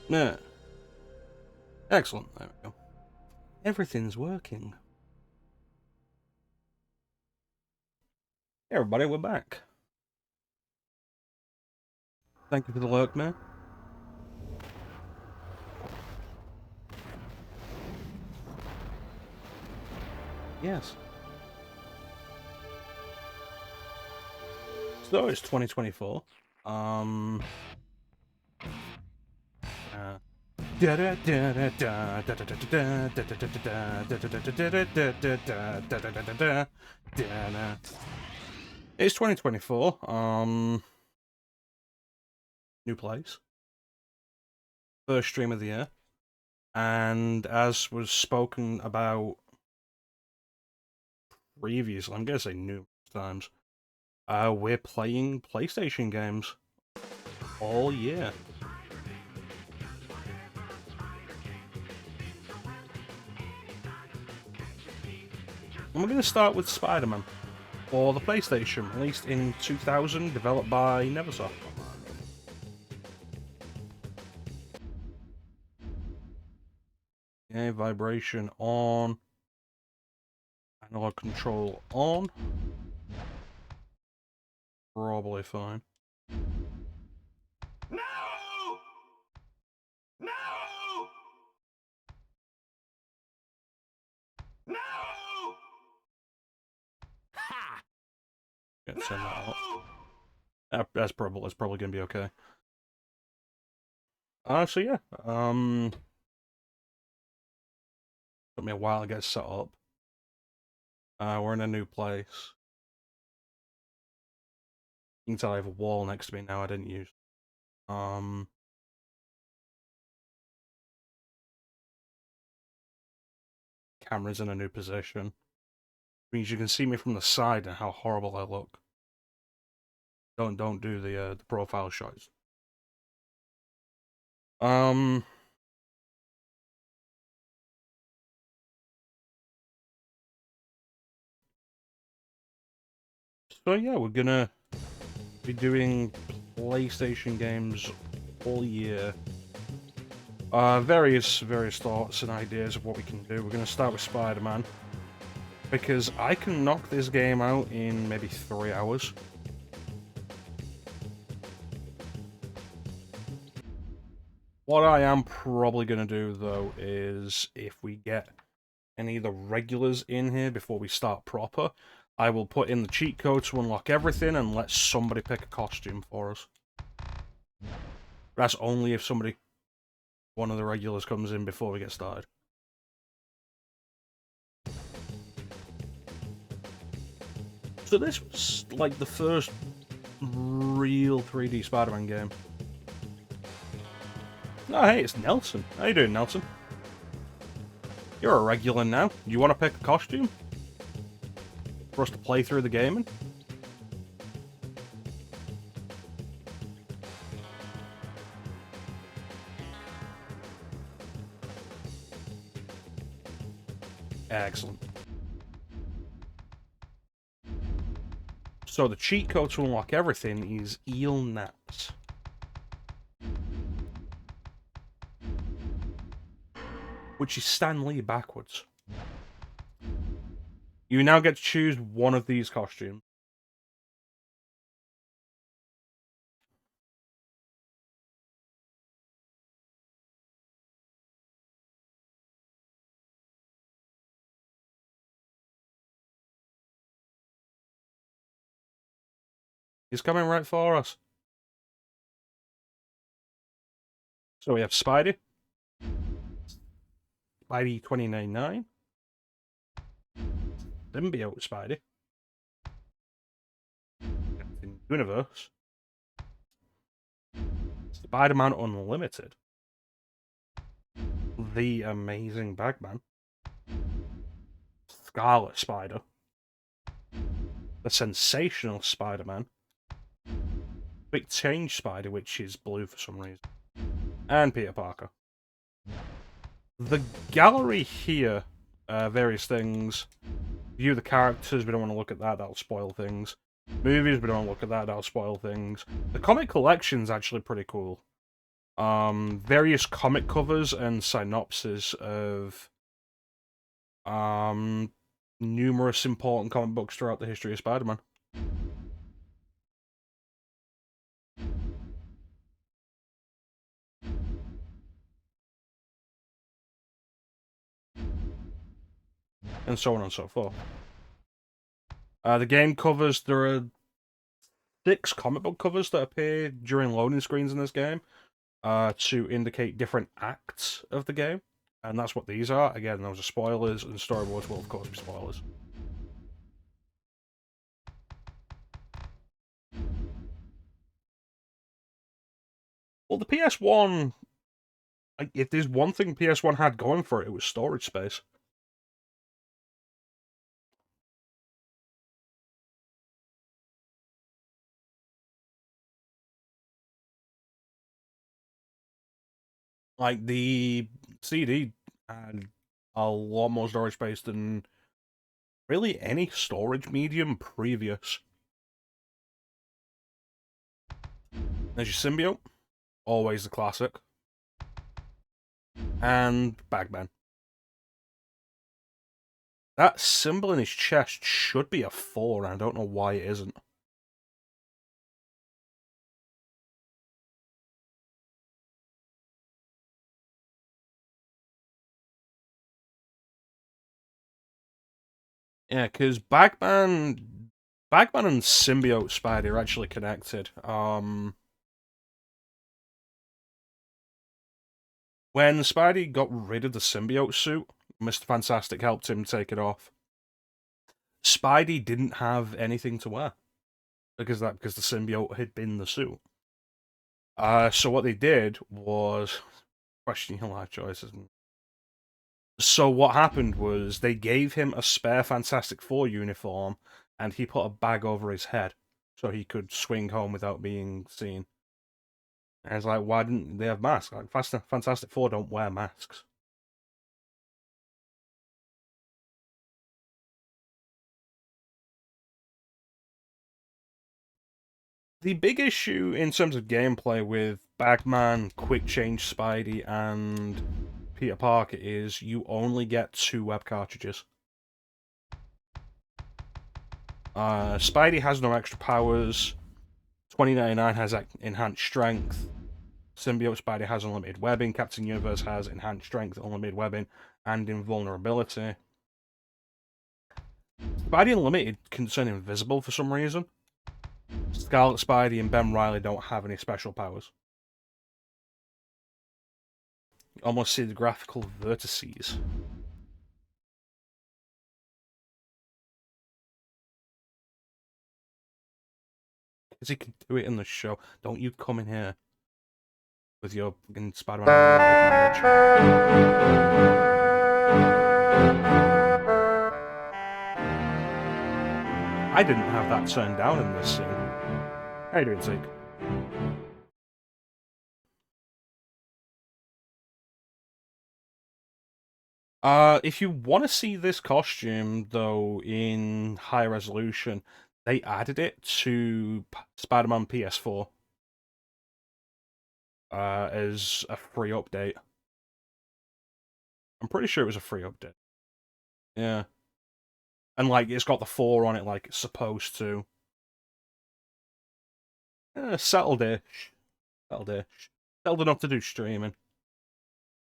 Yeah. Excellent. There we go. Everything's working. Hey everybody, we're back. Thank you for the lurk, man. Yes. So it's 2024. It's 2024. New place. First stream of the year. And as was spoken about previously, I'm going to say numerous times, we're playing PlayStation games all year. And we're going to start with Spider-Man for the PlayStation, released in 2000, developed by NeverSoft. Okay, vibration on. Analog control on. Probably fine. No! No! No! Ha! Can't send that out. That's probably going to be okay. So yeah, took me a while to get set up. We're in a new place. You can tell I have a wall next to me now I didn't use. Camera's in a new position. Means you can see me from the side and how horrible I look. Don't do the profile shots. So yeah, we're gonna be doing PlayStation games all year. Various thoughts and ideas of what we can do. We're gonna start with Spider-Man because I can knock this game out in maybe 3 hours. What I am probably gonna do though is if we get any of the regulars in here before we start proper, I will put in the cheat code to unlock everything and let somebody pick a costume for us. That's only if one of the regulars comes in before we get started. So this was like the first real 3D Spider-Man game. Oh hey, it's Nelson. How you doing, Nelson? You're a regular now. Do you want to pick a costume for us to play through the game in? Excellent. So the cheat code to unlock everything is Eel Naps. Which is Stan Lee backwards. You now get to choose one of these costumes. He's coming right for us. So we have Spidey. Spidey 2099. Symbiote Spidey. Captain Universe. Spider-Man Unlimited. The Amazing Bagman. Scarlet Spider. The Sensational Spider-Man. Quick Change Spider, which is blue for some reason. And Peter Parker. The gallery here, various things. View the characters, we don't want to look at that, that'll spoil things. Movies, we don't want to look at that, that'll spoil things. The comic collection's actually pretty cool. various comic covers and synopses of numerous important comic books throughout the history of Spider-Man. And so on and so forth. The game covers, there are 6 comic book covers that appear during loading screens in this game to indicate different acts of the game. And that's what these are. Again, those are spoilers, and storyboards will, of course, be spoilers. Well, the PS1, if there's one thing PS1 had going for it, it was storage space. Like, the CD had a lot more storage space than really any storage medium previous. There's your symbiote, always the classic, and Bagman. That symbol in his chest should be a 4, and I don't know why it isn't. Yeah, because Bagman and Symbiote Spidey are actually connected. When Spidey got rid of the symbiote suit, Mr. Fantastic helped him take it off. Spidey didn't have anything to wear because the symbiote had been the suit. So what they did was question your life choices. So what happened was they gave him a spare Fantastic Four uniform, and he put a bag over his head so he could swing home without being seen. And it's like, why didn't they have masks? Like, Fantastic Four don't wear masks. The big issue in terms of gameplay with Bagman, Quick Change Spidey, and Peter Parker is you only get 2 web cartridges. Spidey has no extra powers. 2099 has enhanced strength. Symbiote Spidey has unlimited webbing. Captain Universe has enhanced strength, unlimited webbing, and invulnerability. Spidey Unlimited can turn invisible for some reason. Scarlet Spidey and Ben Reilly don't have any special powers. You almost see the graphical vertices. Because he can do it in the show. Don't you come in here with your fucking Spider-Man knowledge. I didn't have that turned down in this scene. How you doing, Zeke? If you want to see this costume, though, in high resolution, they added it to Spider-Man PS4 as a free update. I'm pretty sure it was a free update. Yeah. And, like, it's got the 4 on it like it's supposed to. Settled-ish. Settled-ish. Settled enough to do streaming.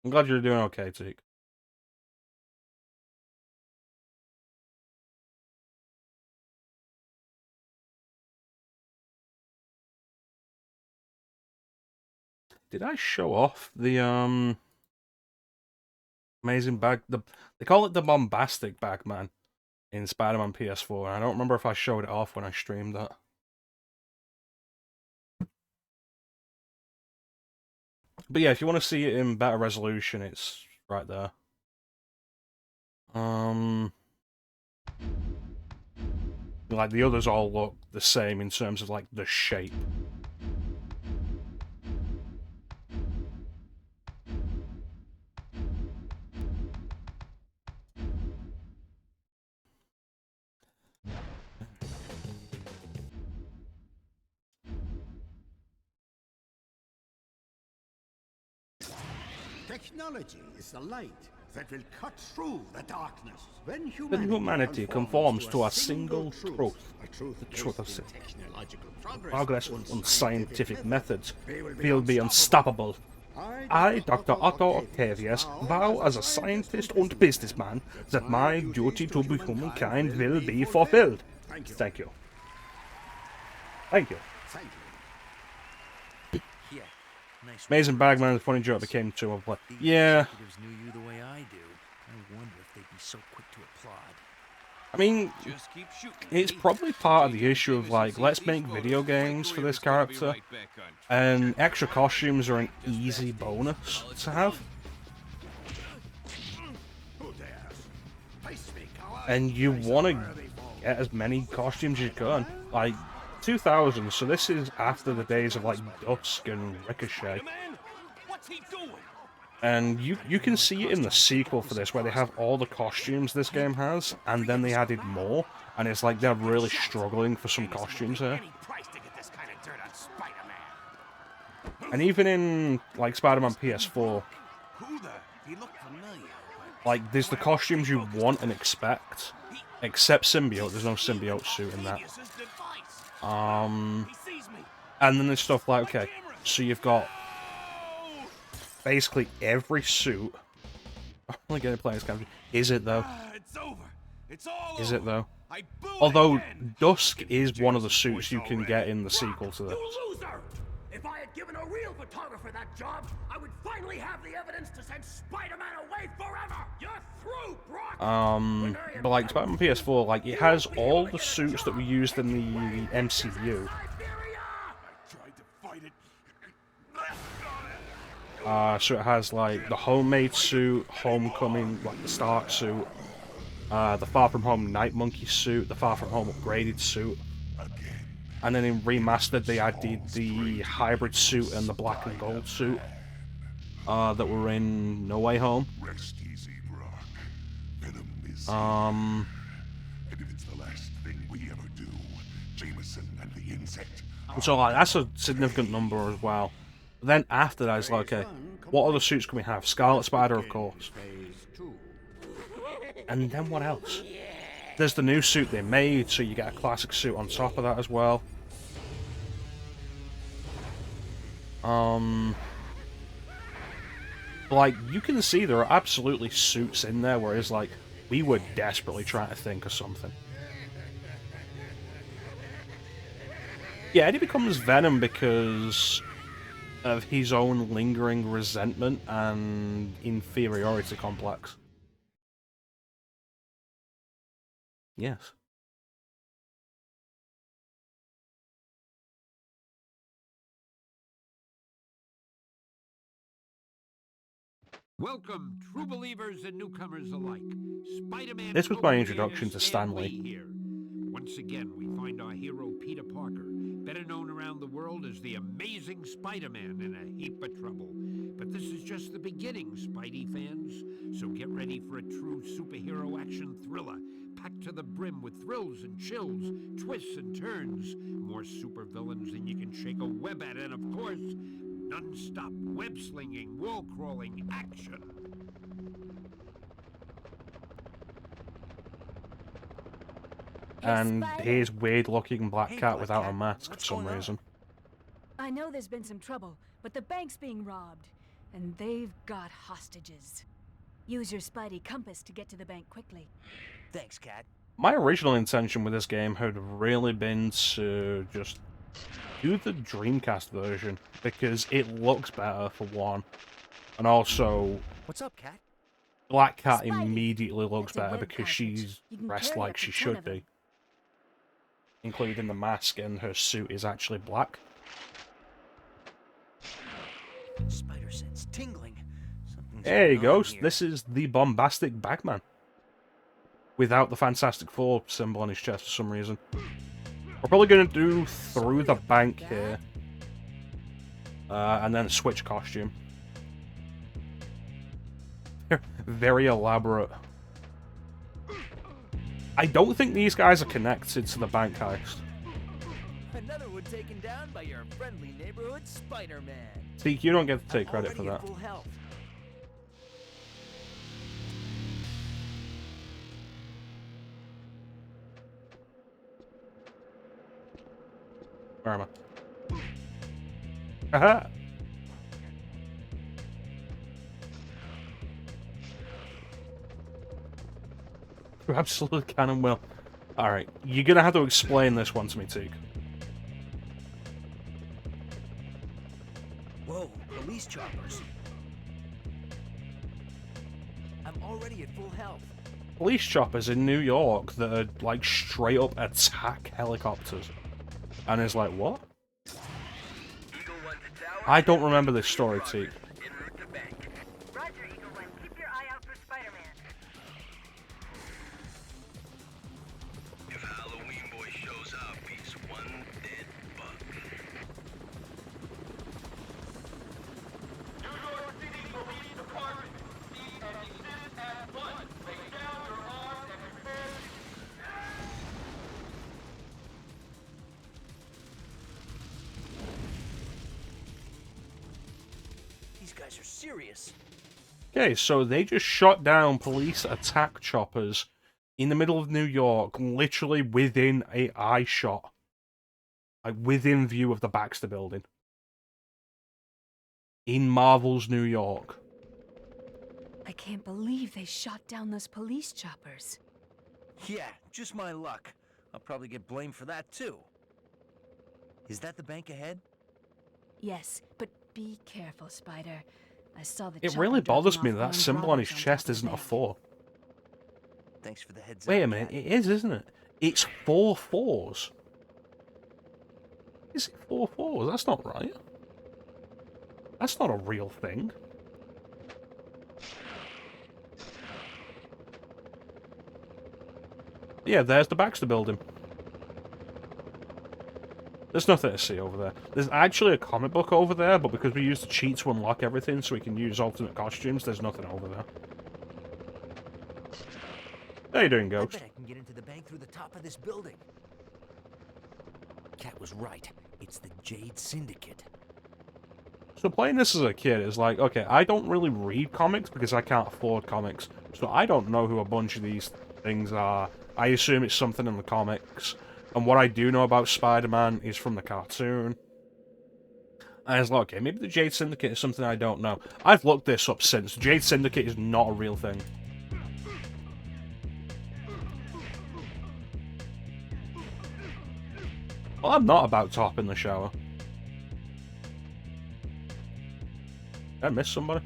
I'm glad you're doing okay, Zeke. Did I show off the amazing bag? They call it the bombastic Bagman in Spider-Man PS4, and I don't remember if I showed it off when I streamed that. But yeah, if you want to see it in better resolution, it's right there. Like the others all look the same in terms of like the shape. Technology is the light that will cut through the darkness. When humanity conforms to a single truth, the truth of technological progress on scientific methods will be unstoppable. I, Dr. Otto Octavius, vow as a scientist and businessman that my duty to humankind will be fulfilled. Thank you. Thank you. Amazing Bagman, the funny joke became too of like, yeah. Knew you the way I do. I wonder if they'd be so quick to applaud. I mean, it's probably part of the issue of like, let's make video games for this character, and extra costumes are an easy bonus to have. And you want to get as many costumes as you can. Like, 2000, so this is after the days of like Dusk and Ricochet. And you can see it in the sequel for this, where they have all the costumes this game has, and then they added more, and it's like they're really struggling for some costumes here. And even in, like, Spider-Man PS4, like, there's the costumes you want and expect, except Symbiote. There's no Symbiote suit in that. And then there's stuff like, okay, so you've got basically every suit. I'm only going to play this game. Is it though? Is it though? Although Dusk is one of the suits you can get in the sequel to this. If I had given a real photographer that job, I would finally have the evidence to send Spider-Man away forever. You're through, Brock. But like Spider-Man PS4, like it has all the suits that we used in the MCU. So it has like the Homemade suit, Homecoming, like the Stark suit, the Far From Home Night Monkey suit, the Far From Home Upgraded suit. And then in Remastered, they added the hybrid suit and the black and gold suit that were in No Way Home. Rest easy, Brock. Venom is and if it's the last thing we ever do, Jameson and the insect. So like, that's a significant number as well. But then after that, it's like, okay, what other suits can we have? Scarlet Spider, of course. And then what else? There's the new suit they made, so you get a classic suit on top of that as well. Like, you can see there are absolutely suits in there where it's like, we were desperately trying to think of something. Yeah, Eddie becomes Venom because of his own lingering resentment and inferiority complex. Yes. Welcome, true believers and newcomers alike. Spider-Man. This was my introduction to Stan Lee. Here. Once again, we find our hero Peter Parker, better known around the world as the Amazing Spider-Man, in a heap of trouble. But this is just the beginning, Spidey fans. So get ready for a true superhero action thriller, packed to the brim with thrills and chills, twists and turns, more supervillains than you can shake a web at, and of course, non-stop web-slinging, wall-crawling action. And here's weird-looking Black Cat without a mask for some reason. I know there's been some trouble, but the bank's being robbed, and they've got hostages. Use your Spidey compass to get to the bank quickly. Thanks, Cat. My original intention with this game had really been to just do the Dreamcast version, because it looks better, for one. And also, what's up, Cat? Black Cat Spidey. Immediately looks That's a better web because package. she's You can dressed carry like up she to 10 should of them. be. Including the mask, and her suit is actually black. Spider sense tingling. Something's There you going go. on here. This is the bombastic Bagman. Without the Fantastic Four symbol on his chest for some reason. We're probably going to do through the bank here. And then switch costume. Very elaborate. I don't think these guys are connected to the bank heist. Another one taken down by your friendly neighborhood Spider-Man. See, you don't get to take I'm credit for already at that. full health. Where am I? Aha! You absolutely can and will. Alright, you're gonna have to explain this one to me, Teak. Whoa, police choppers. I'm already at full health. Police choppers in New York that are, like, straight up attack helicopters. And it's like, what? I don't remember this story, Teak. Roger, Eagle One. Keep your eye out for Spider-Man. If Halloween Boy shows up, he's one dead bug. New York City Police Department. Cease and desist at once. Lay down your arms and prepare to... These guys are serious. Okay, so they just shot down police attack choppers in the middle of New York, literally within a eye shot. Like, within view of the Baxter Building. In Marvel's New York. I can't believe they shot down those police choppers. Yeah, just my luck. I'll probably get blamed for that too. Is that the bank ahead? Yes, but be careful, Spider. I saw the It chopper really bothers dropping me off that that armed symbol on his robbers chest top of isn't the a bank. 4. Thanks for the heads Wait up. a minute, Cat. it is, isn't it? It's 4 4s. Is it 4 4s? That's not right. That's not a real thing. Yeah, there's the Baxter Building. There's nothing to see over there. There's actually a comic book over there, but because we use the cheat to unlock everything so we can use alternate costumes, there's nothing over there. How you doing, I Ghost? bet I can get into the bank through the top of this building. Cat was right. It's the Jade Syndicate. So playing this as a kid is like, okay, I don't really read comics because I can't afford comics, so I don't know who a bunch of these things are. I assume it's something in the comics, and what I do know about Spider-Man is from the cartoon. And I was like, okay, maybe the Jade Syndicate is something I don't know. I've looked this up since. Jade Syndicate is not a real thing. Well, I'm not about to hop in the shower. Did I miss somebody?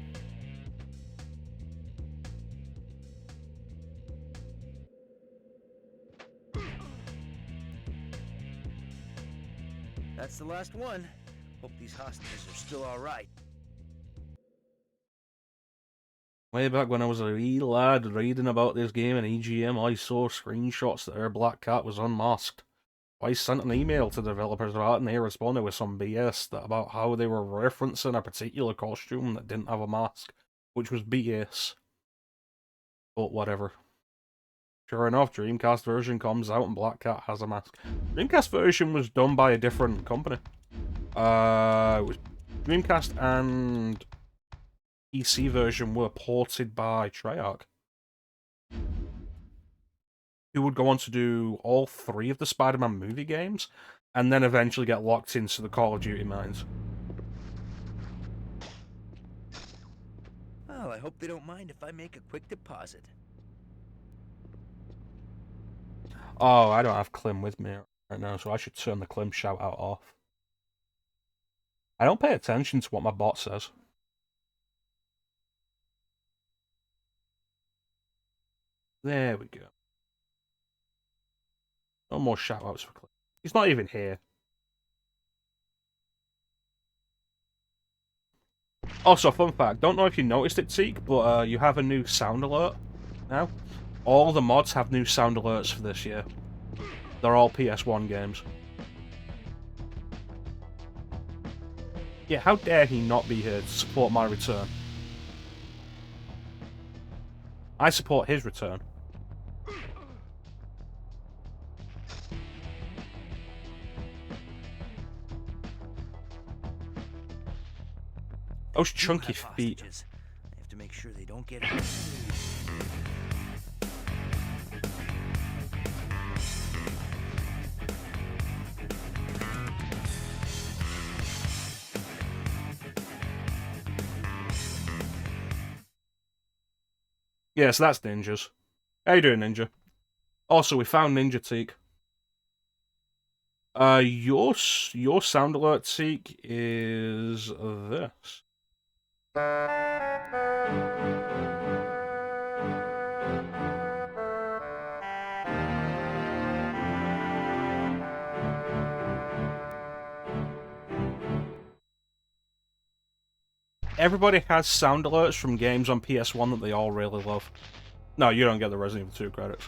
That's the last one. Hope these hostages are still alright. Way back when I was a wee lad reading about this game in EGM, I saw screenshots that our Black Cat was unmasked. I sent an email to the developers about it, and they responded with some BS about how they were referencing a particular costume that didn't have a mask, which was BS. But whatever. Sure enough, Dreamcast version comes out and Black Cat has a mask. Dreamcast version was done by a different company. It was Dreamcast and PC version were ported by Treyarch, who would go on to do all 3 of the Spider-Man movie games, and then eventually get locked into the Call of Duty mines. Well, I hope they don't mind if I make a quick deposit. Oh, I don't have Clem with me right now, so I should turn the Clem shout-out off. I don't pay attention to what my bot says. There we go. No more shout-outs for Clem. He's not even here. Also, fun fact, don't know if you noticed it, Teak, but you have a new sound alert now. All the mods have new sound alerts for this year. They're all PS1 games. Yeah, how dare he not be here to support my return? I support his return. Those chunky You have feet. hostages. I have to make sure they don't get hurt. Yeah, so that's Ninja's. How you doing, Ninja? Also, we found Ninja Teak. Your sound alert, Teak, is this. Everybody has sound alerts from games on PS1 that they all really love. No, you don't get the Resident Evil 2 credits.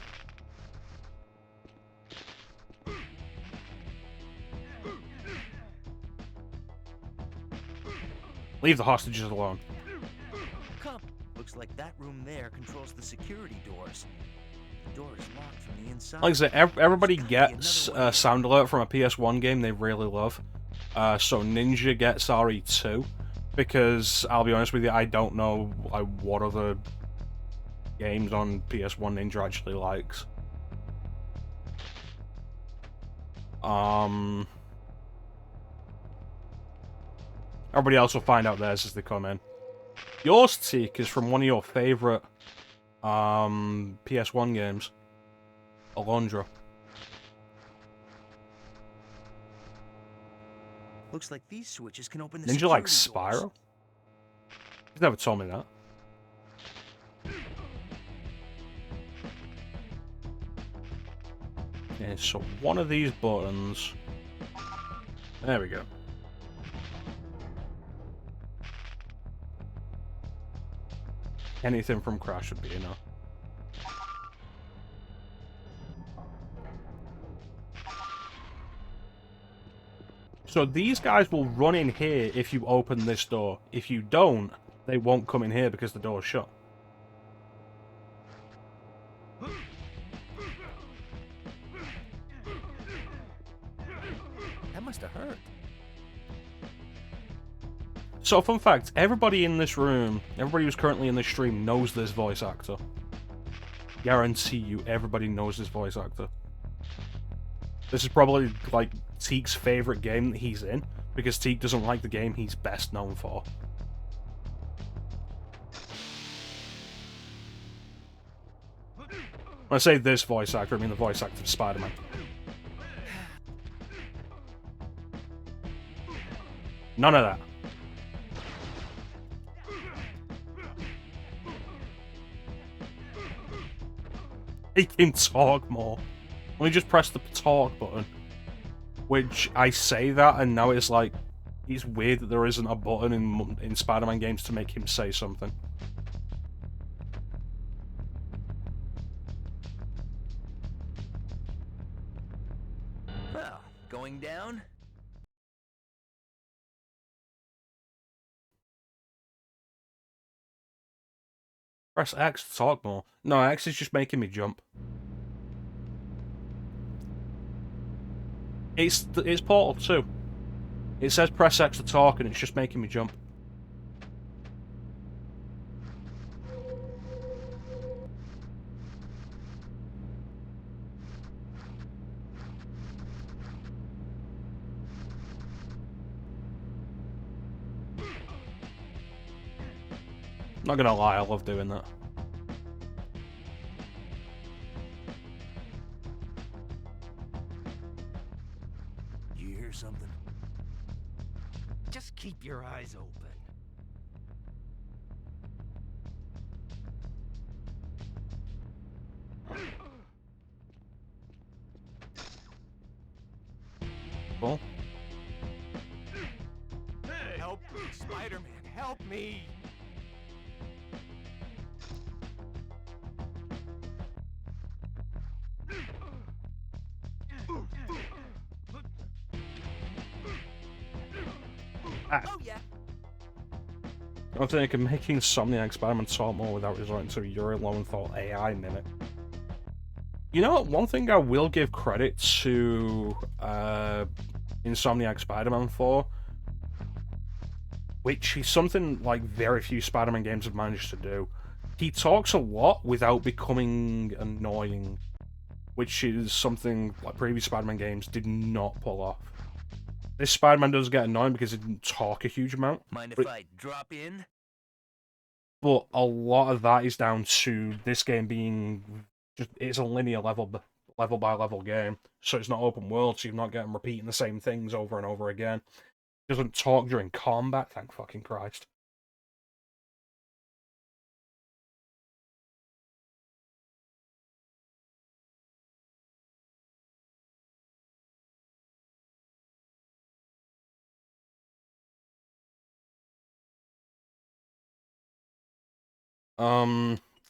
Leave the hostages alone. Come. Looks like that room there controls the security doors. The door is locked from the inside. Like I said, everybody gets a sound alert from a PS1 game they really love. So Ninja gets RE2. Because, I'll be honest with you, I don't know what other games on PS1 Ninja actually likes. Everybody else will find out theirs as they come in. Yours, Teak, is from one of your favourite PS1 games. Alondra. Looks like these switches can open the Ninja like security doors. Spyro? He's never told me that. Okay, so one of these buttons... There we go. Anything from Crash would be enough. So these guys will run in here if you open this door. If you don't, they won't come in here because the door's shut. That must have hurt. So, fun fact, everybody in this room, everybody who's currently in this stream knows this voice actor. Guarantee you, everybody knows this voice actor. This is probably, like, Teak's favourite game that he's in, because Teak doesn't like the game he's best known for. When I say this voice actor, I mean the voice actor of Spider-Man. None of that. He can talk more. Let me just press the talk button. Which, I say that, and now it's like... It's weird that there isn't a button in Spider-Man games to make him say something. Well, going down? Press X to talk more. No, X is just making me jump. It's Portal 2. It says press X to talk and it's just making me jump. Not gonna lie, I love doing that. You hear something? Just keep your eyes open. Cool. Help me, Spider-Man, help me! Oh yeah. I think making Insomniac Spider-Man talk more without resorting to your alone thought AI mimic. You know what? One thing I will give credit to Insomniac Spider-Man for, which is something like very few Spider-Man games have managed to do. He talks a lot without becoming annoying, which is something like previous Spider-Man games did not pull off. This Spider-Man does get annoying because he didn't talk a huge amount. Mind if I drop in? But a lot of that is down to this game being it's a linear level by level game, so it's not open world, so you're not getting repeating the same things over and over again. It doesn't talk during combat, thank fucking Christ.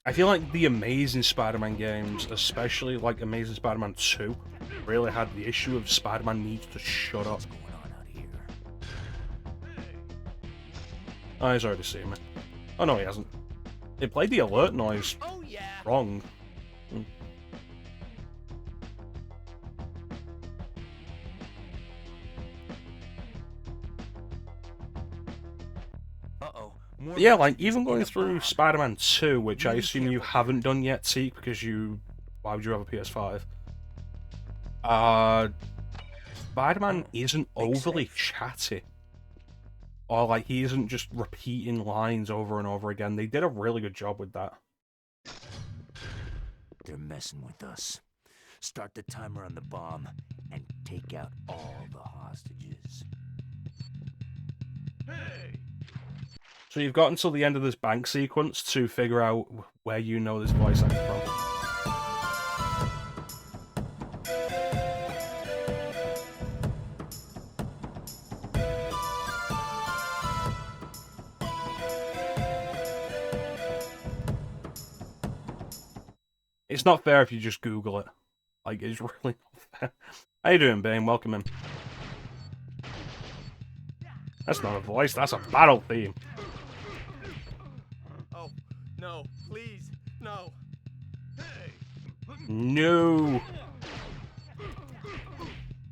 I feel like the Amazing Spider-Man games, especially like Amazing Spider-Man 2, really had the issue of Spider-Man needs to shut up. Oh, he's already seen me. Oh no, he hasn't. They played the alert noise wrong. Yeah, like, even going through Spider-Man 2, which I assume you haven't done yet, Teak, because why would you have a PS5? Spider-Man isn't overly chatty. Or, like, he isn't just repeating lines over and over again. They did a really good job with that. They're messing with us. Start the timer on the bomb and take out all the hostages. Hey! So you've got until the end of this bank sequence to figure out where you know this voice actor from. It's not fair if you just Google it. Like, it's really not fair. How you doing, Bane? Welcome in. That's not a voice, that's a battle theme. Oh, no, please, no. No.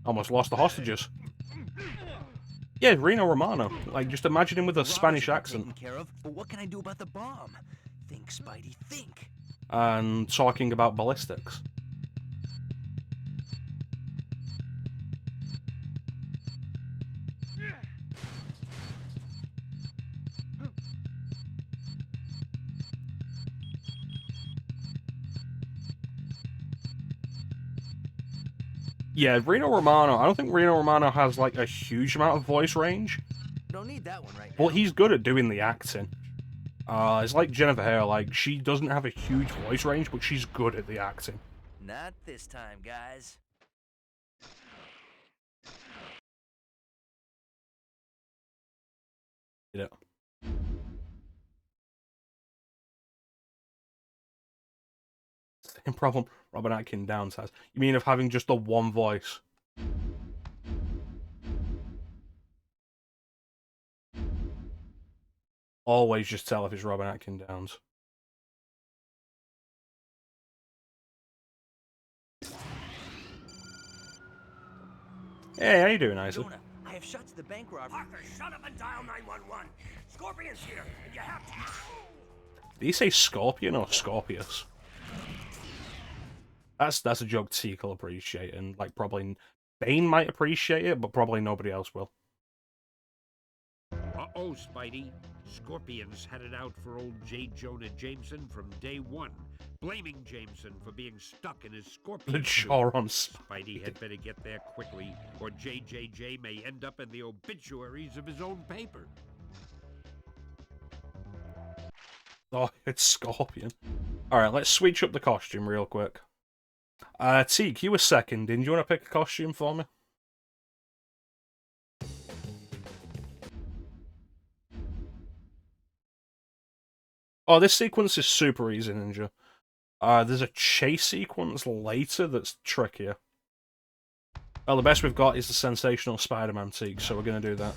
Almost lost the hostages. Yeah, Reno Romano. Like, just imagine him with a Spanish accent. Taken care of, but what can I do about the bomb? Think, Spidey, think. And talking about ballistics. Yeah, Reno Romano. I don't think Reno Romano has like a huge amount of voice range. Don't need that one right now. But he's good at doing the acting. It's like Jennifer Hale, like, she doesn't have a huge voice range, but she's good at the acting. Not this time, guys. You know. Same problem Robin Atkin Downs has. You mean of having just the one voice? Always just tell if it's Robin Atkin Downs. Hey, how you doing, Isaac? Jonah, I have shot to the bank robber. Parker, shut up and dial 911. Scorpion's here, and you have to... Did he say Scorpion or Scorpius? That's a joke Teak will appreciate, and like probably Bane might appreciate it, but probably nobody else will. Uh-oh, Spidey. Scorpions had it out for old J. Jonah Jameson from day one, blaming Jameson for being stuck in his scorpion The jaw on Spidey had better get there quickly, or JJJ may end up in the obituaries of his own paper. Oh, it's Scorpion. Alright, let's switch up the costume real quick. Teak, you were second. Didn't you want to pick a costume for me? Oh, this sequence is super easy, Ninja. There's a chase sequence later that's trickier. Well, the best we've got is the sensational Spider-Man Teak, so we're going to do that.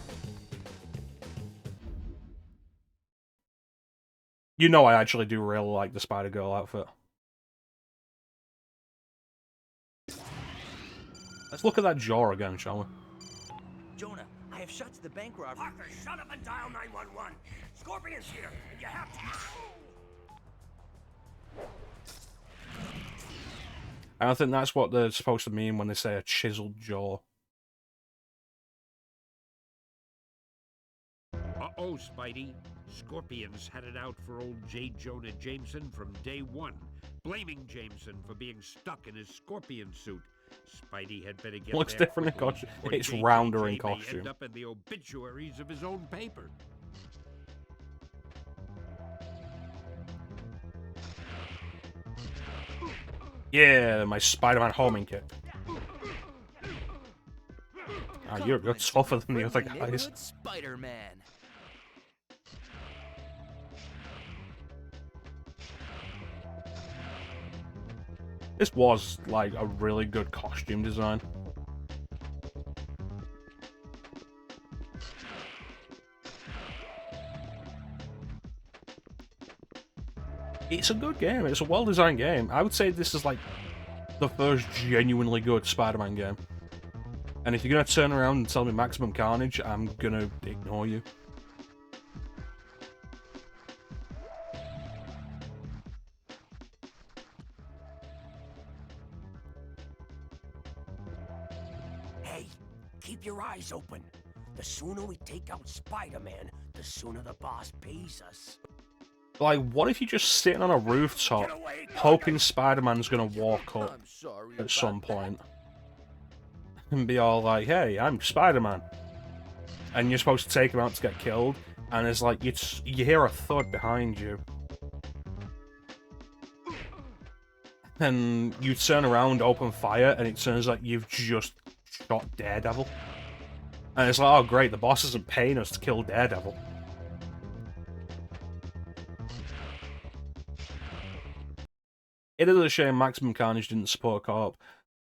You know I actually do really like the Spider-Girl outfit. Let's look at that jaw again, shall we? Jonah, I have shot to the bank robber. Parker, shut up and dial 911. Scorpion's here, and you have to... I don't think that's what they're supposed to mean when they say a chiseled jaw. Uh-oh, know, Spidey. Scorpions had it out for old J. Jonah Jameson from day one, blaming Jameson for being stuck in his scorpion suit. Spidey had better get Looks there different in quickly, costume. or It's JJJ rounder in may costume. end up in the obituaries of his own paper. Yeah, my Spider-Man homing kit. Oh, you're tougher than the other guys. Spider-Man. This was, like, a really good costume design. It's a good game. It's a well-designed game. I would say this is, like, the first genuinely good Spider-Man game. And if you're gonna turn around and tell me Maximum Carnage, I'm gonna ignore you. Hey, keep your eyes open. The sooner we take out Spider-Man, the sooner the boss pays us. Like, what if you're just sitting on a rooftop, hoping Spider-Man's gonna walk up at some point and be all like, "Hey, I'm Spider-Man," and you're supposed to take him out to get killed, and it's like you hear a thud behind you, and you turn around, open fire, and it turns out you've just shot Daredevil, and it's like, "Oh great, the boss isn't paying us to kill Daredevil." It is a shame Maximum Carnage didn't support co-op.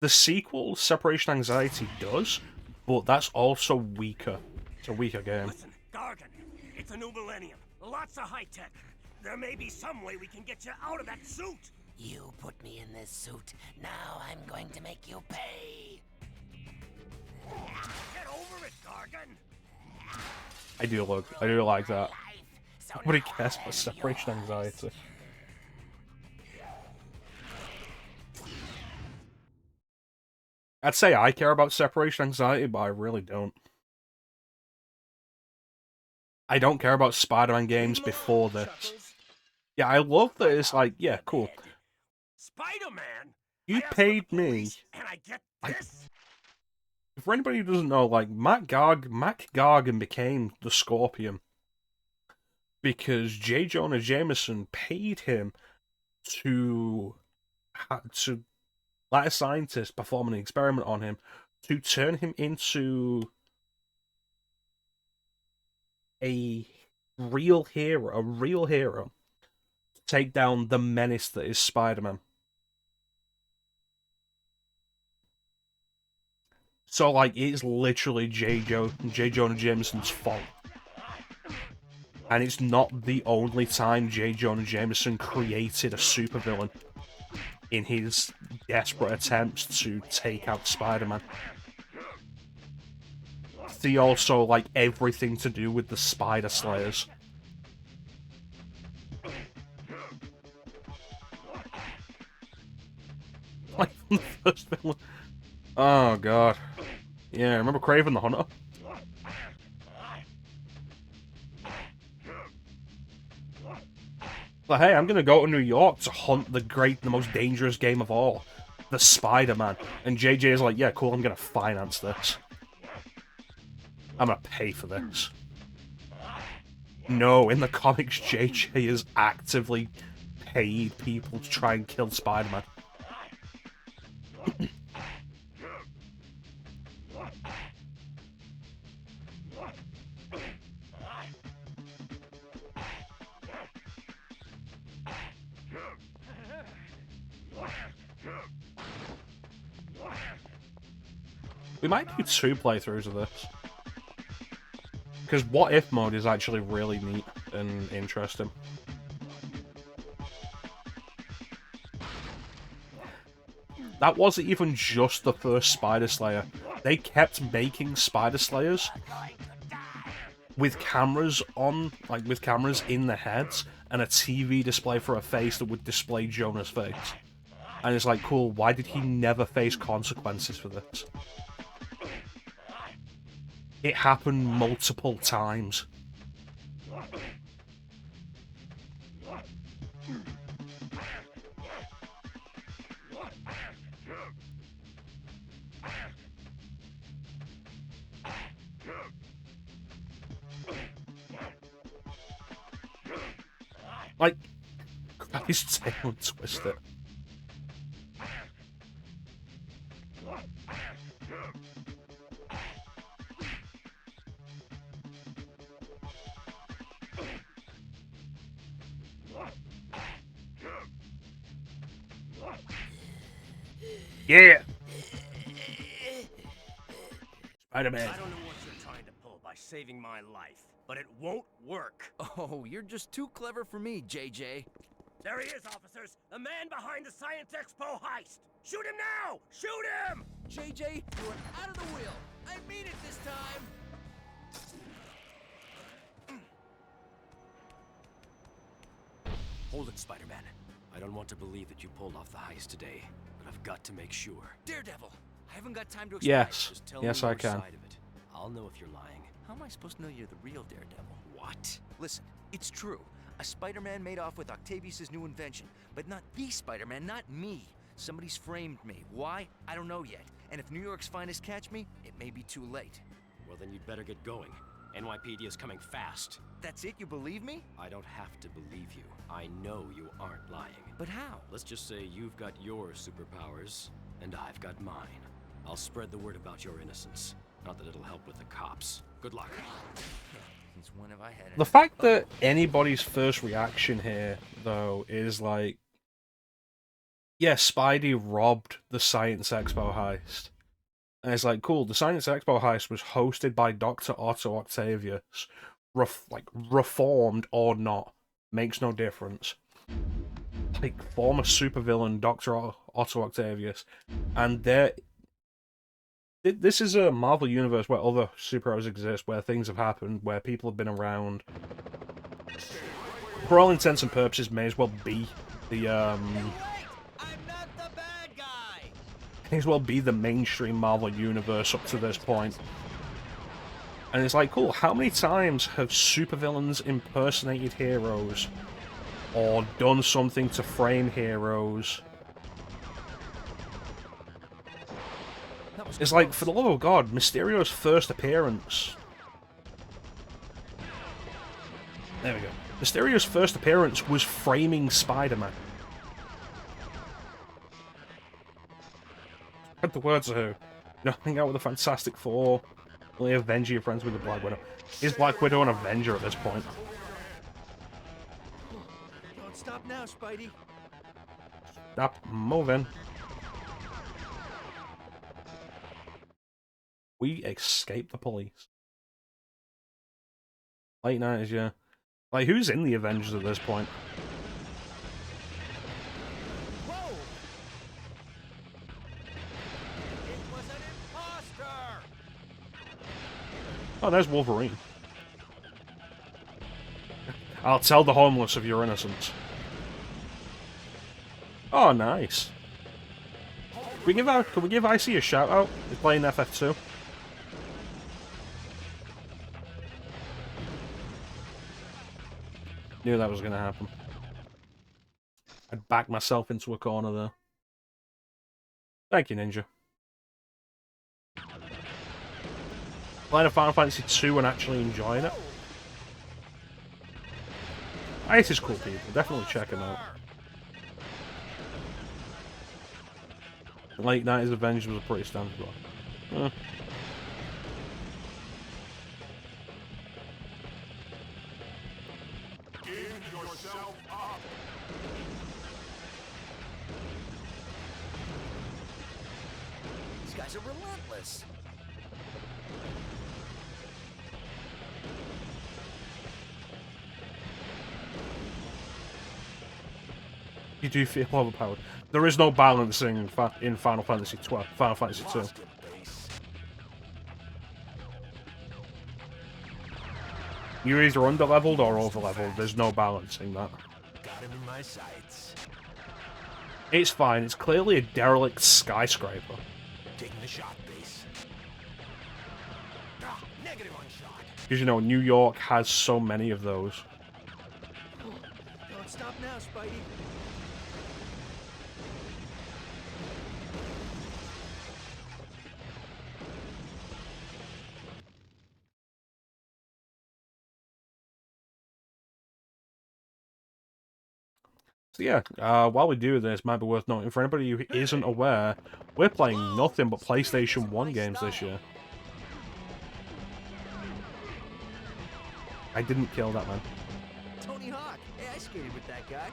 The sequel, Separation Anxiety, does, but that's also weaker. It's a weaker game. Listen, Gargan, it's a new millennium. Lots of high tech. There may be some way we can get you out of that suit. You put me in this suit. Now I'm going to make you pay. Get over it, Gargan. I do like that. Nobody cares about Separation Anxiety. I'd say I care about Separation Anxiety, but I really don't. I don't care about Spider-Man games before this. Yeah, I love that it's like, yeah, cool. Spider-Man? You paid me. And I get this? For anybody who doesn't know, like, Mac Gargan became the Scorpion because J. Jonah Jameson paid him to let a scientist perform an experiment on him to turn him into a real hero to take down the menace that is Spider-Man. So, like, it's literally J. Jonah Jameson's fault. And it's not the only time J. Jonah Jameson created a supervillain in his desperate attempts to take out Spider-Man. See also, like, everything to do with the Spider Slayers. Like, the first villain. Oh, God. Yeah, remember Kraven the Hunter? But hey, I'm gonna go to New York to hunt the most dangerous game of all, the Spider-Man. And JJ is like, yeah, cool, I'm gonna finance this. I'm gonna pay for this. No, in the comics, JJ has actively paid people to try and kill Spider-Man. We might do 2 playthroughs of this. Because what if mode is actually really neat and interesting. That wasn't even just the first Spider Slayer. They kept making Spider Slayers with cameras on, like with cameras in the heads and a TV display for a face that would display Jonah's face. And it's like, cool, why did he never face consequences for this? It happened multiple times. Like, grab his tail and twist it. Yeah! Spider-Man. I don't know what you're trying to pull by saving my life, but it won't work. Oh, you're just too clever for me, JJ. There he is, officers! The man behind the Science Expo heist! Shoot him now! Shoot him! JJ, you are out of the wheel. I mean it this time. Hold it, Spider-Man. I don't want to believe that you pulled off the heist today, but I've got to make sure. Daredevil, I haven't got time to explain. Yes. Just tell Yes, me I your can. side of it. I'll know if you're lying. How am I supposed to know you're the real Daredevil? What? Listen, it's true. A Spider-Man made off with Octavius' new invention, but not the Spider-Man, not me. Somebody's framed me. Why? I don't know yet. And if New York's finest catch me, it may be too late. Well, then you'd better get going. NYPD is coming fast. That's it? You believe me? I don't have to believe you. I know you aren't lying. But how? Let's just say you've got your superpowers, and I've got mine. I'll spread the word about your innocence. Not that it'll help with the cops. Good luck. Since when have I had The fact that anybody's first reaction here, though, is like, yeah, Spidey robbed the Science Expo heist. And it's like, cool, the Science Expo heist was hosted by Dr. Otto Octavius. Reformed or not, makes no difference. Like, former supervillain Dr. Otto Octavius. And this is a Marvel universe where other superheroes exist, where things have happened, where people have been around. For all intents and purposes, may as well be the, may as well be the mainstream Marvel universe up to this point. And it's like, cool, how many times have supervillains impersonated heroes? Or done something to frame heroes? It's like, for the love of God, Mysterio's first appearance... There we go. Mysterio's first appearance was framing Spider-Man. At the words of who? You know, hang out with the Fantastic Four. Only Avenger your friends with the Black Widow. Is Black Widow an Avenger at this point? Don't stop now, Spidey. Stop moving. We escaped the police. Late 90s, yeah. Like, who's in the Avengers at this point? Whoa! It was an imposter! Oh, there's Wolverine. I'll tell the homeless of your innocence. Oh, nice. Can we give IC a shout out? He's playing FF2. Knew that was going to happen. I'd backed myself into a corner there. Thank you, Ninja. Playing a Final Fantasy 2 and actually enjoying it. Ice is cool, people. Definitely check him out. The late 90s Avengers was a pretty standard one. These guys are relentless. You do feel overpowered. There is no balancing in Final Fantasy 12, Final Fantasy 2. You're either under-leveled or over-leveled. There's no balancing that. Got him in my sights. It's fine. It's clearly a derelict skyscraper. Taking the shot, base. Negative on shot. Because, you know, New York has so many of those. Don't stop now, Spidey. So yeah, while we do this, might be worth noting, for anybody who isn't aware, we're playing nothing but PlayStation 1 games this year. I didn't kill that man. Tony Hawk. Hey, I skated with that guy.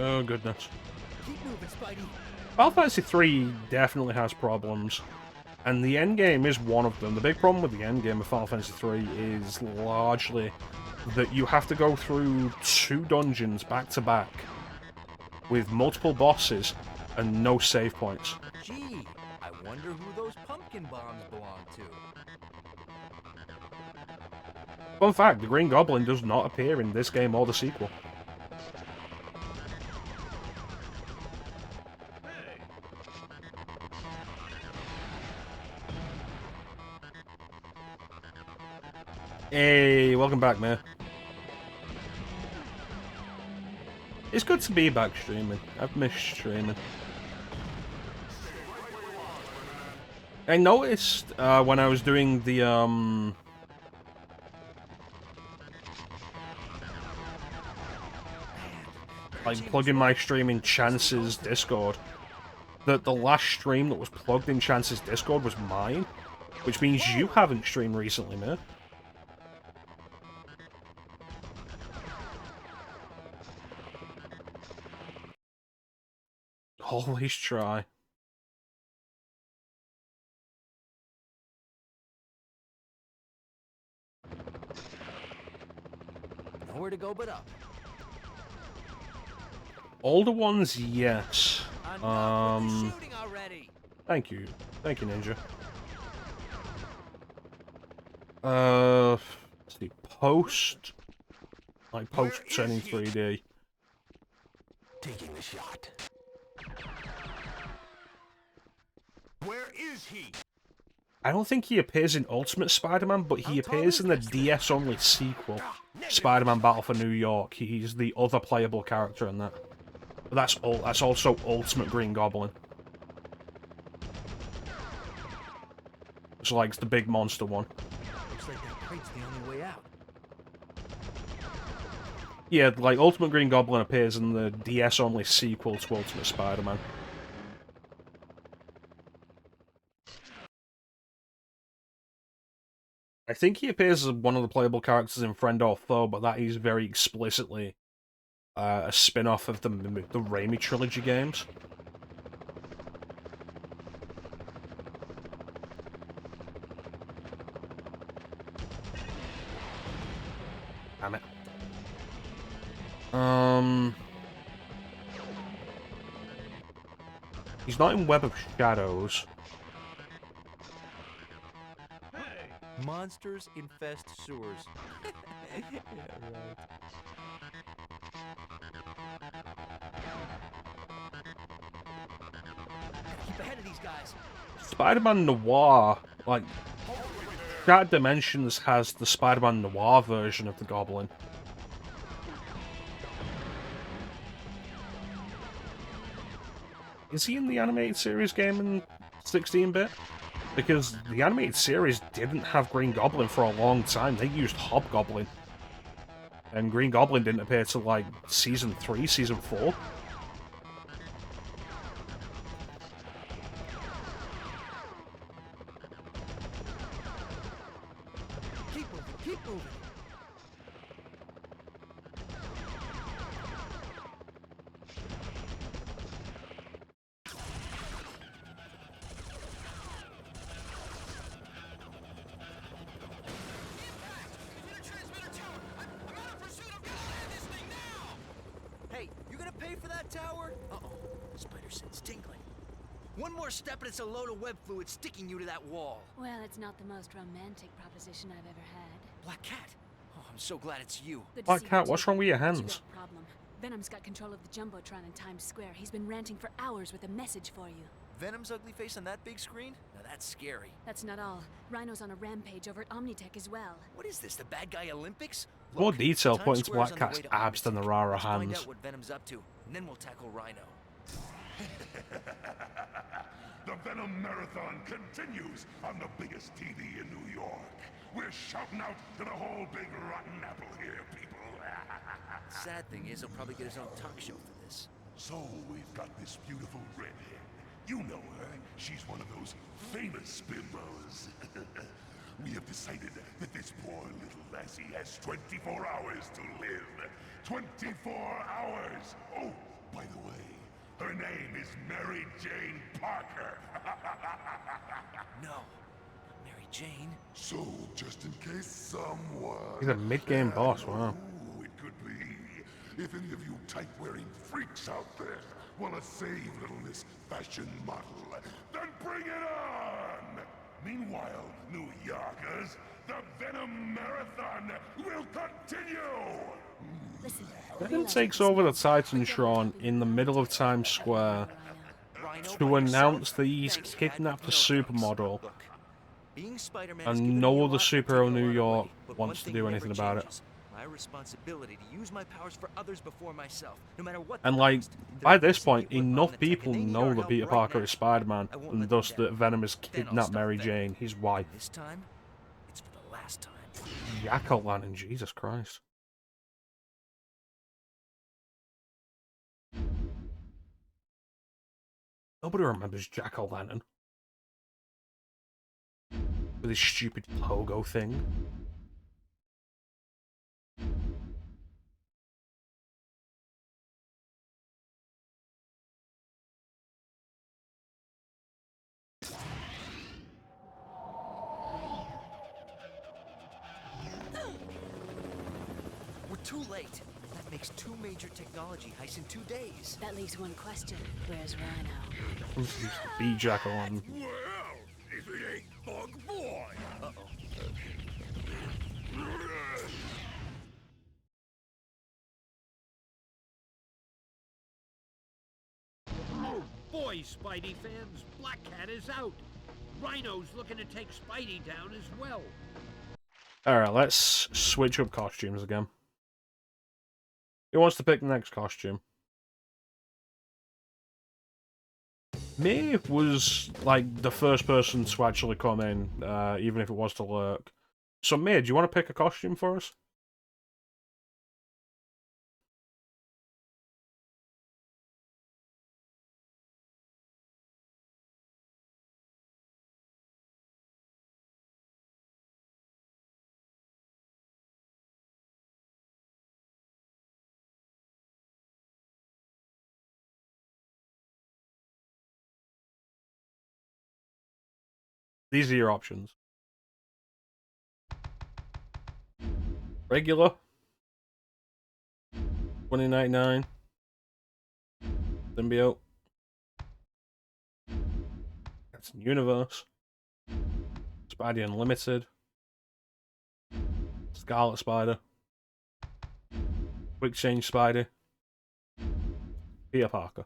Oh goodness. Keep moving, Spidey. Final Fantasy 3 definitely has problems, and the endgame is one of them. The big problem with the endgame of Final Fantasy 3 is largely that you have to go through 2 dungeons back to back with multiple bosses and no save points. Gee, I wonder who those pumpkin bombs belong to. Fun fact, the Green Goblin does not appear in this game or the sequel. Hey, welcome back, man. It's good to be back streaming. I've missed streaming. I noticed when I was doing the like plugging my stream in Chance's Discord, that the last stream that was plugged in Chance's Discord was mine, which means you haven't streamed recently, man. Always try. Nowhere to go but up. Older ones, yes. Shooting already. Thank you, Ninja. Let's see, post turning 3D. Taking the shot. Where is he? I don't think he appears in Ultimate Spider-Man, but he appears in the DS-only sequel, Spider-Man Battle for New York. He's the other playable character in that. But that's also Ultimate Green Goblin. So like, it's the big monster one. Looks like that crate's the only way out. Yeah, like, Ultimate Green Goblin appears in the DS-only sequel to Ultimate Spider-Man. I think he appears as one of the playable characters in Friend or Foe, but that is very explicitly a spin-off of the Raimi trilogy games. Damn it. He's not in Web of Shadows. Monsters infest sewers. Yeah, right. Keep ahead of these guys. Spider-Man Noir, like, Shattered Dimensions has the Spider-Man Noir version of the Goblin. Is he in the animated series game in 16-bit? Because the animated series didn't have Green Goblin for a long time. They used Hobgoblin. And Green Goblin didn't appear till, like, Season 3, Season 4. Keep moving, keep moving. Hey, you gonna pay for that tower? Uh-oh, spider sense tingling. One more step and it's a load of web fluid sticking you to that wall. Well, it's not the most romantic proposition I've ever had. Black Cat. Oh, I'm so glad it's you. Good to Black see you Cat, too. what's wrong with your But you hands? got a problem. Venom's got control of the Jumbotron in Times Square. He's been ranting for hours with a message for you. Venom's ugly face on that big screen? Now that's scary. That's not all. Rhino's on a rampage over at Omnitech as well. What is this, the bad guy Olympics? More detail put Times into Square's Black on the Cat's way to abs than the Armitage. Rara Let's find hands. out what Venom's up to, and then we'll tackle Rhino. The Venom Marathon continues on the biggest TV in New York. We're shouting out to the whole big rotten apple here, people. Sad thing is, he'll probably get his own talk show for this. So we've got this beautiful redhead. You know her. She's one of those famous bimbos. We have decided that this poor little lassie has 24 hours to live. 24 hours! Oh, by the way, her name is Mary Jane Parker. No, not Mary Jane. So, just in case someone... He's a mid-game boss, wow. Who it could be. If any of you type-wearing freaks out there want to save little Miss Fashion Model, then bring it on! Meanwhile, New Yorkers, the Venom Marathon will continue! Listen, Venom takes over the Titan Shaun in the middle of Times Square to announce that he's kidnapped a supermodel, and no other superhero in New York wants to do anything about it. My responsibility to use my powers for others before myself, no matter what. And like, by this point, enough people know that Peter Parker is Spider-Man, and thus that Venom has kidnapped Mary Jane, his wife. This time, it's for the last time. Jack-o'-lantern, Jesus Christ. Nobody remembers Jack-o'-lantern. With his stupid pogo thing. We're too late. That makes 2 major technology heists in 2 days. That leaves one question. Where's Rhino? Be Jack-o'-lantern. Well, if it ain't Bug Boy. Uh-oh. Oh boy, Spidey fans, Black Cat is out. Rhino's looking to take Spidey down as well. Alright, let's switch up costumes again. Who wants to pick the next costume? Me was like the first person to actually come in, even if it was to lurk. So May, do you want to pick a costume for us? These are your options. Regular. $20.99. Symbiote. That's Universe. Spidey Unlimited. Scarlet Spider. Quick Change Spidey. Peter Parker.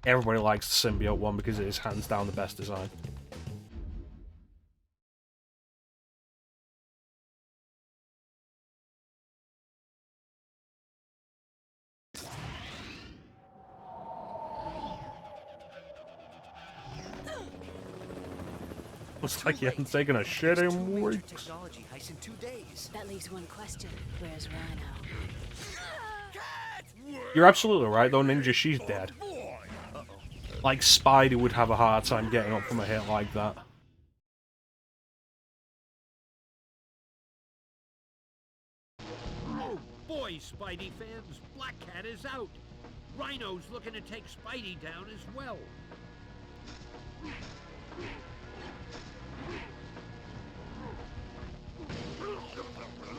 Everybody likes the symbiote one because it is hands down the best design. Looks like you haven't taken a shit in weeks. Technology heists in 2 days. That leaves one question. Where's Rhino? You're absolutely right though, Ninja, she's dead. Like, Spidey would have a hard time getting up from a hit like that. Oh boy, Spidey fans, Black Cat is out. Rhino's looking to take Spidey down as well.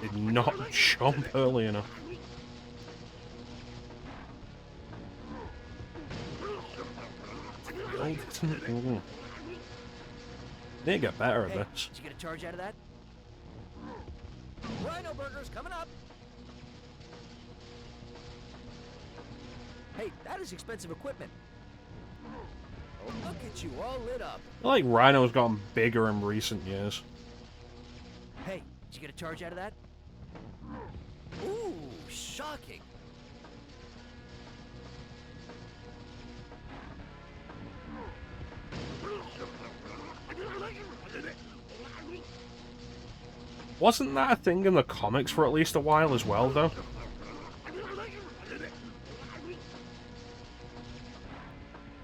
Did not jump early enough. Need to get better at this. Did you get a charge out of that? Rhino burgers coming up. Hey, that is expensive equipment. Look at you, all lit up. I feel like Rhino's gotten bigger in recent years. Hey, did you get a charge out of that? Ooh, shocking. Wasn't that a thing in the comics for at least a while as well, though?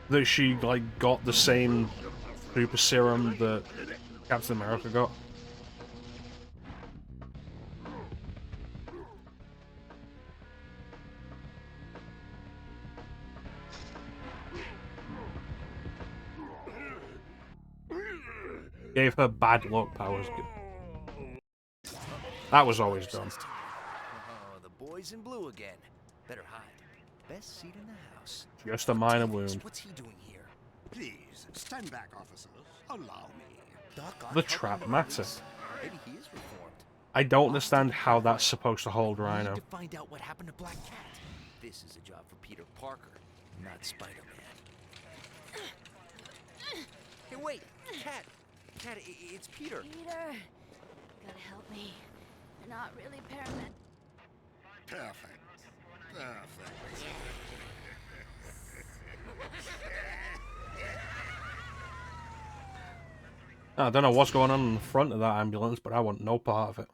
That she, like, got the same super serum that Captain America got? Gave her bad luck powers. That was always done. Oh, the boys in blue again. Better hide. Best seat in the house. Just a minor wound. What's he doing here? Please, stand back, officers. Allow me. Doc, The trap matter. maybe he is reformed. I don't understand how that's supposed to hold We Rhino. need to find out what happened to Black Cat. This is a job for Peter Parker, not Spider-Man. Hey, wait! Cat! Cat, it's Peter! Peter, gotta help me. They're not really paramedics. Perfect. Perfect. I don't know what's going on in the front of that ambulance, but I want no part of it.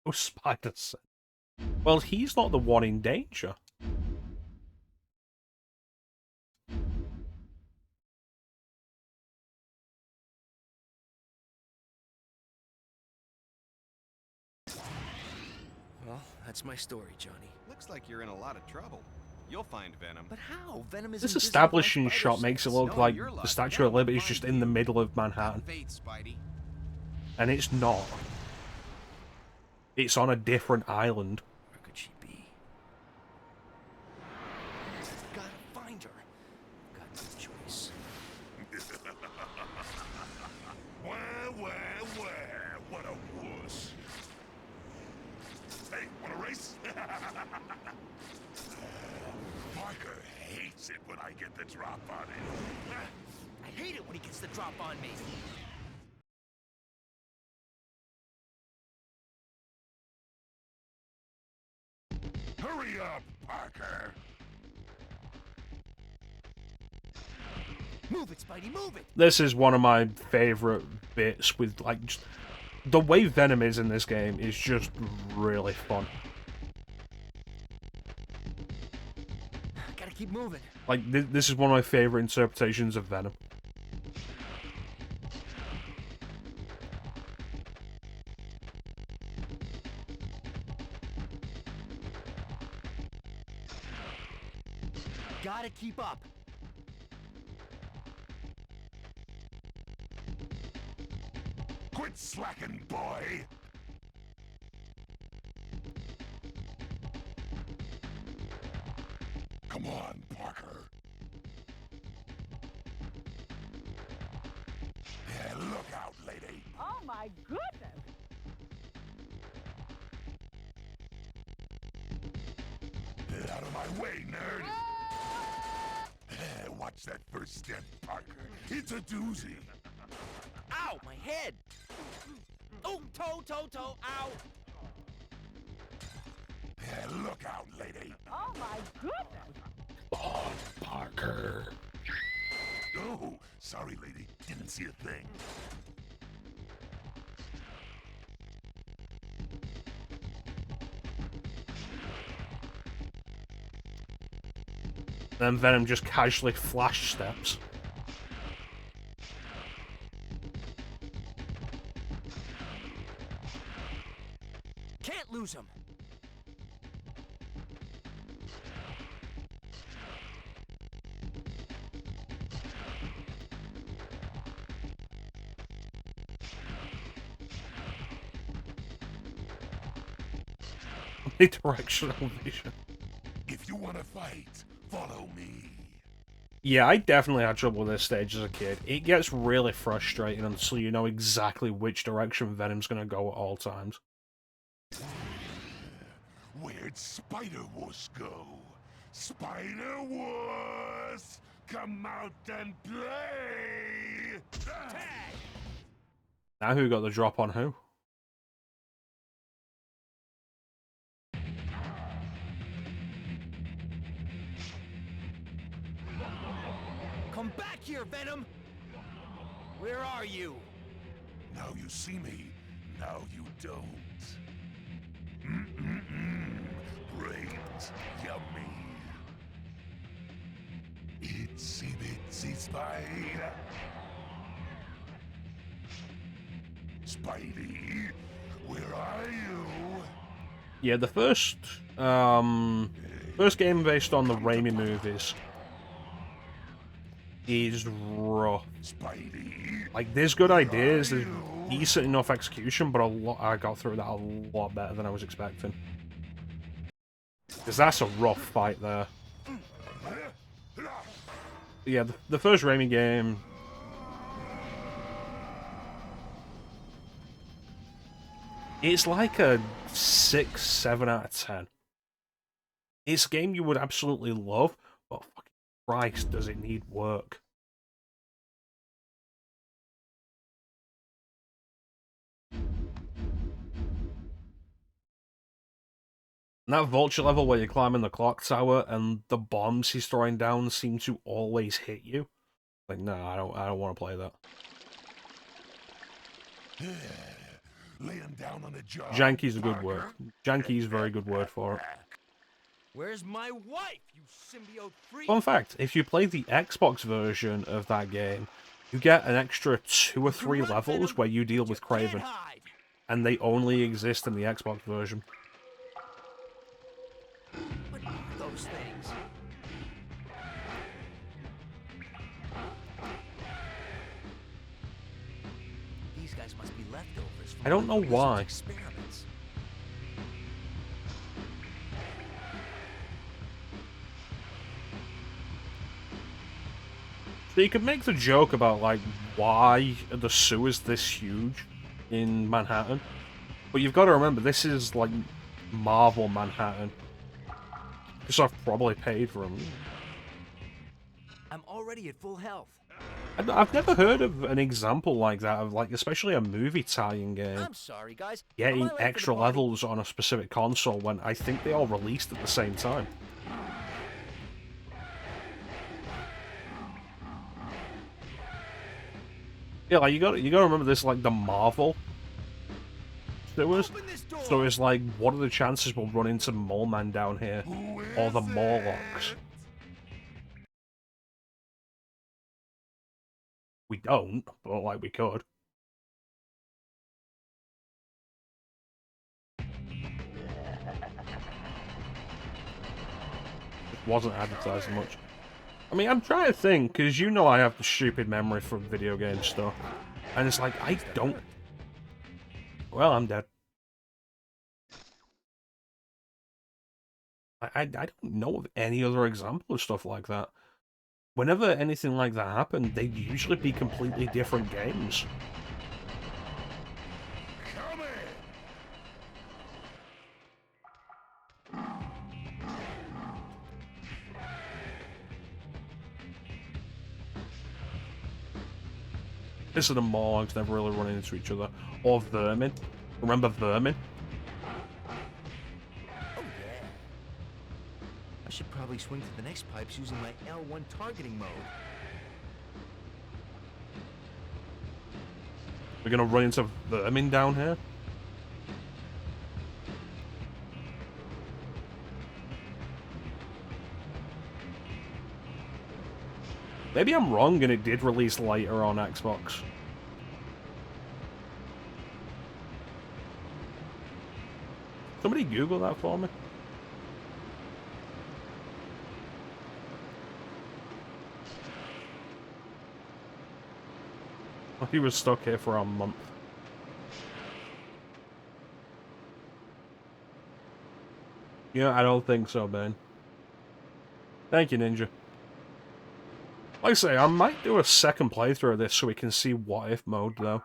Oh, Spider-Man. Well, he's not the one in danger. Well, that's my story, Johnny. Looks like you're in a lot of trouble. You'll find Venom. But how? Venom is This invisible establishing by spider shot makes it sense. look No, like you're the lucky. Statue Venom of Liberty will is just find in the you. middle of Manhattan. Fate, Spidey. And it's not. It's on a different island. Where could she be? Gotta find her. Got no choice. Where, what a wuss. Hey, wanna race? Parker hates it when I get the drop on him. I hate it when he gets the drop on me. Hurry up, Parker! Move it, Spidey, move it! This is one of my favorite bits with, like, just, the way Venom is in this game is just really fun. Gotta keep moving. Like, this is one of my favorite interpretations of Venom. Gotta keep up. Quit slacking, boy! Come on, Parker. Yeah, look out, lady. Oh my goodness! Get out of my way, nerd! Watch that first step, Parker. It's a doozy. Ow, my head! Oh, toe, ow! Yeah, look out, lady. Oh my goodness! Oh, Parker. Oh, sorry, lady. Didn't see a thing. Then Venom just casually flash steps. Can't lose him! Directional vision. If you want to fight, follow me. Yeah, I definitely had trouble with this stage as a kid. It gets really frustrating until you know exactly which direction Venom's going to go at all times. Where'd Spider-Wuss go? Spider-Wuss! Come out and play! Now who got the drop on who? Come back here, Venom! Where are you? Now you see me, now you don't. Brains, yummy. Itsy bitsy spider. Spidey, where are you? Yeah, the first game based on the Raimi movies is rough. Spidey, like, there's good ideas, there's decent enough execution, but I got through that a lot better than I was expecting. Because that's a rough fight there. Yeah, the first Raimi game... it's like a 6, 7 out of 10. It's a game you would absolutely love, but fucking Christ, does it need work. And that vulture level where you're climbing the clock tower and the bombs he's throwing down seem to always hit you. Like, no, I don't want to play that. Laying down on the job. Janky's a good word. Janky's a very good word for it. Where's my wife, you symbiote freak? Fun fact, if you play the Xbox version of that game, you get an extra 2 or 3 levels where you deal with Kraven. And they only exist in the Xbox version. What are those things? These guys must be leftovers from I don't know why. experiments. So you could make the joke about, like, why are the sewers this huge in Manhattan? But you've got to remember, this is, like, Marvel Manhattan. Because I've probably paid for them. I'm already at full health. I've never heard of an example like that, of, like, especially a movie tie-in game. I'm sorry, guys. Getting extra levels on a specific console when I think they all released at the same time. Yeah, like, you gotta remember this, like, the Marvel sewers. So it's like, what are the chances we'll run into Mole Man down here? Or the Morlocks? We don't, but, like, we could. It wasn't advertised much. I mean, I'm trying to think, because you know I have the stupid memory from video game stuff. And it's like, I don't... Well, I'm dead. I don't know of any other example of stuff like that. Whenever anything like that happened, they'd usually be completely different games. This is the Morlogs never really running into each other. Or Vermin. Remember Vermin? I should probably swing to the next pipes using my L1 targeting mode. We're gonna run into Vermin down here? Maybe I'm wrong and it did release later on Xbox. Somebody Google that for me. He was stuck here for a month. Yeah, I don't think so, man. Thank you, Ninja. Like I say, I might do a second playthrough of this so we can see what if mode, though.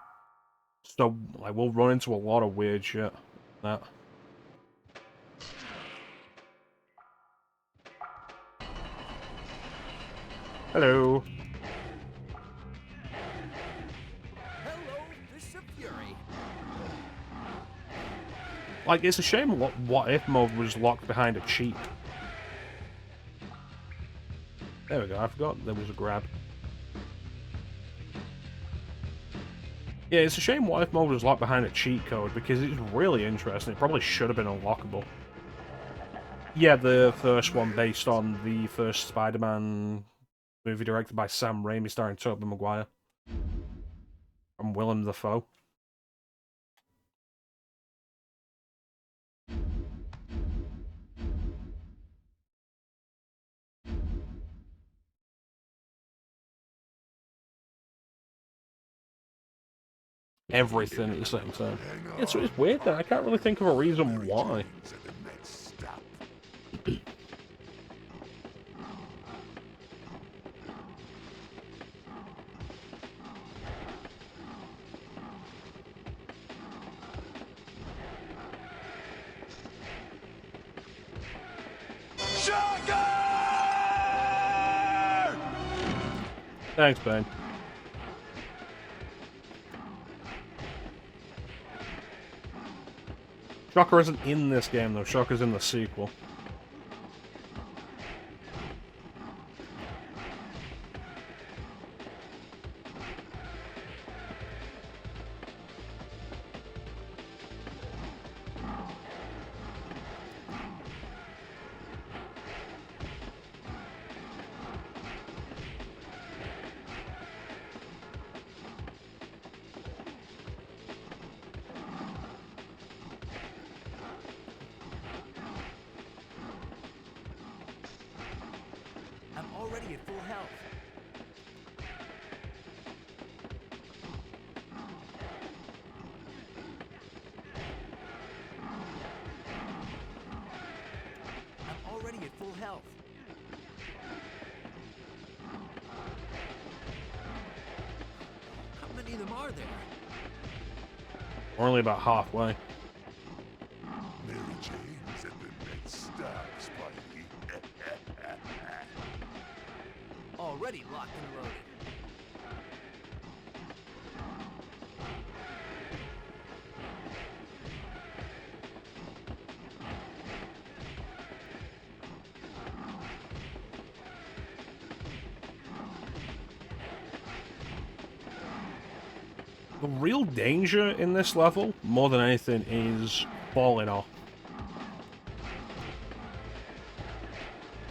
So, like, we'll run into a lot of weird shit. That. Hello. Hello, Fist of Fury. Like, it's a shame what if mode was locked behind a cheat. There we go, I forgot there was a grab. Yeah, it's a shame what if mode was locked behind a cheat code, because it's really interesting. It probably should have been unlockable. Yeah, the first one based on the first Spider-Man movie directed by Sam Raimi starring Tobey Maguire. And Willem Dafoe. Everything at the same time. Yeah, so it's weird that I can't really think of a reason why. Thanks, Ben. Shocker isn't in this game, though. Shocker's in the sequel. I'm already at full health. I'm already at full health. How many of them are there? We're only about halfway. Mary Jane's at the next stop, Spidey. Already locked and loaded. The real danger in this level, more than anything, is falling off.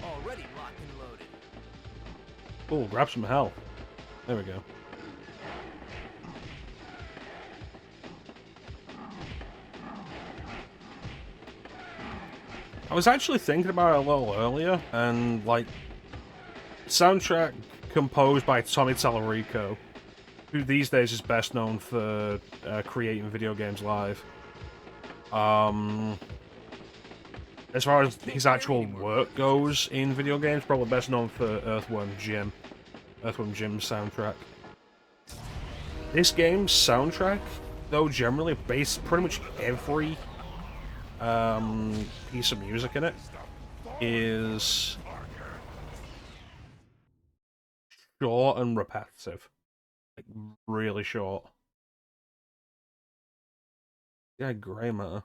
Already locked and loaded. Oh, grab some health. There we go. I was actually thinking about it a little earlier, and, like, soundtrack composed by Tommy Tallarico, who these days is best known for creating video games live. As far as his actual work goes in video games, probably best known for Earthworm Jim. Earthworm Jim's soundtrack. This game's soundtrack, though, generally based pretty much every piece of music in it is short and repetitive. Like, really short. Yeah, grey matter.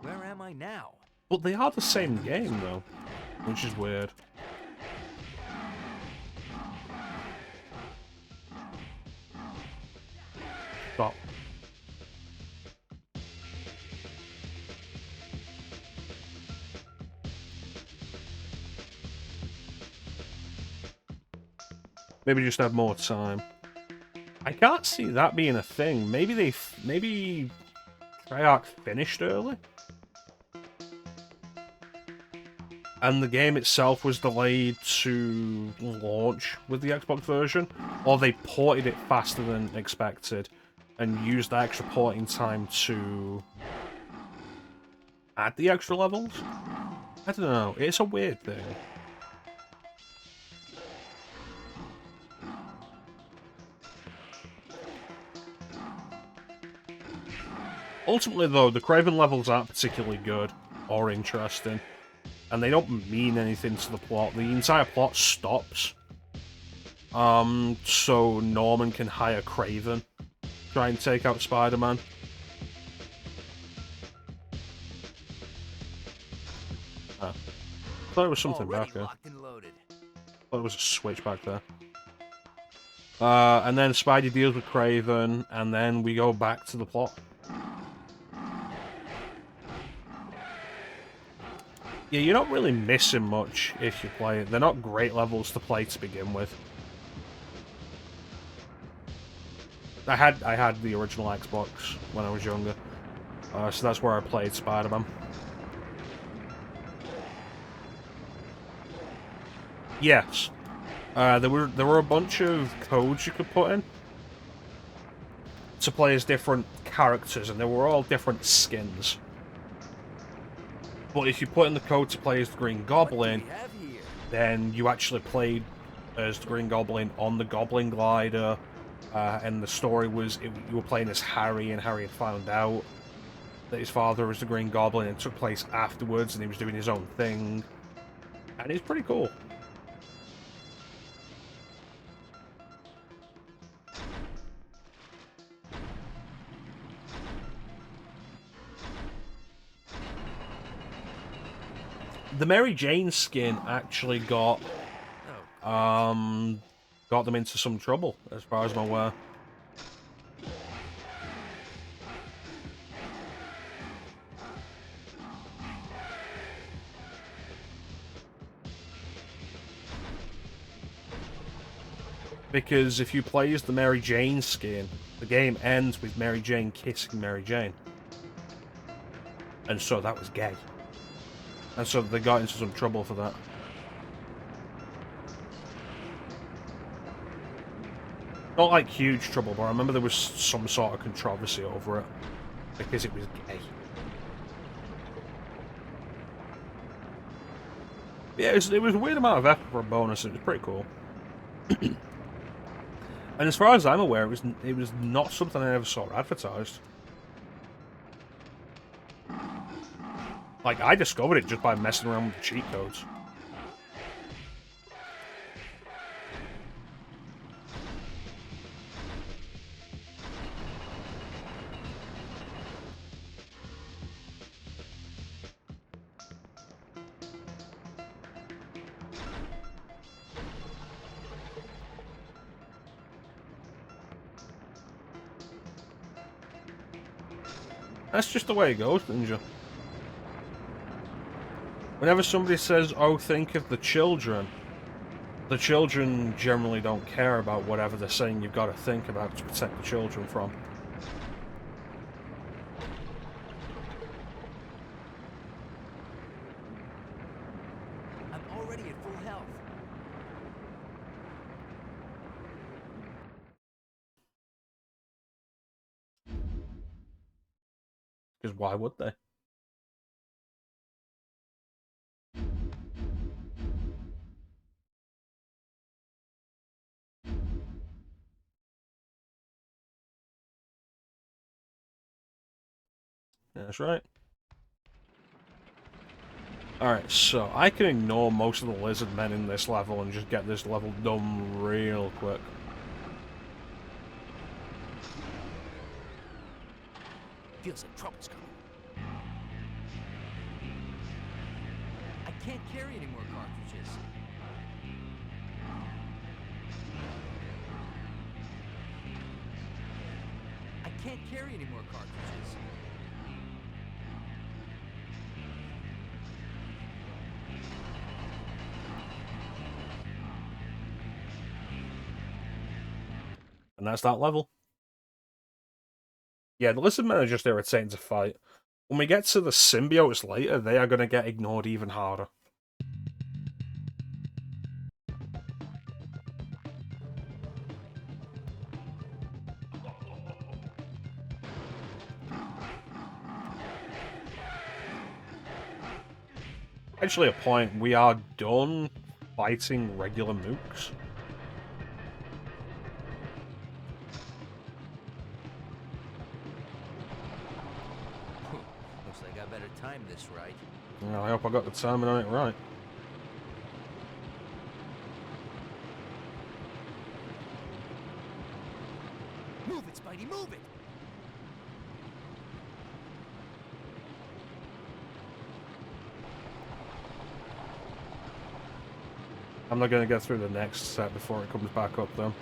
Where am I now? But they are the same game, though, which is weird. Stop. Maybe just have more time. I can't see that being a thing. Maybe maybe Treyarch finished early? And the game itself was delayed to launch with the Xbox version, or they ported it faster than expected and used the extra porting time to add the extra levels? I don't know, it's a weird thing. Ultimately, though, the Kraven levels aren't particularly good or interesting. and they don't mean anything to the plot. The entire plot stops. So Norman can hire Craven, try and take out Spider-Man. I thought it was something back there. I thought it was a switch back there. And then Spidey deals with Craven, and then we go back to the plot. Yeah, you're not really missing much if you play it. They're not great levels to play to begin with. I had the original Xbox when I was younger, so that's where I played Spider-Man. Yes, there were a bunch of codes you could put in to play as different characters, and they were all different skins. But if you put in the code to play as the Green Goblin, then you actually played as the Green Goblin on the Goblin Glider. And the story was, you were playing as Harry, and Harry had found out that his father was the Green Goblin, and it took place afterwards, and he was doing his own thing. And it's pretty cool. The Mary Jane skin actually got them into some trouble, as far as I'm aware. Because if you play as the Mary Jane skin, the game ends with Mary Jane kissing Mary Jane. And so that was gay. And so they got into some trouble for that. Not like huge trouble, but I remember there was some sort of controversy over it. Because it was gay. Yeah, it was a weird amount of effort for a bonus, and it was pretty cool. And as far as I'm aware, it was not something I ever saw advertised. Like, I discovered it just by messing around with the cheat codes. That's just the way it goes, Ninja. Whenever somebody says, oh, think of the children generally don't care about whatever they're saying you've got to think about to protect the children from. I'm already at full health. Because why would they? That's right. Alright, so I can ignore most of the lizard men in this level and just get this level done real quick. Feels like trouble's coming. I can't carry any more cartridges. I can't carry any more cartridges. And that's that level. Yeah, the lizard men are just irritating to fight. When we get to the symbiotes later, they are going to get ignored even harder. Actually, a point, we are done fighting regular mooks. Looks like I better time this right. I hope I got the timing on it right. Move it, Spidey, move it! I'm not going to get through the next set before it comes back up, though.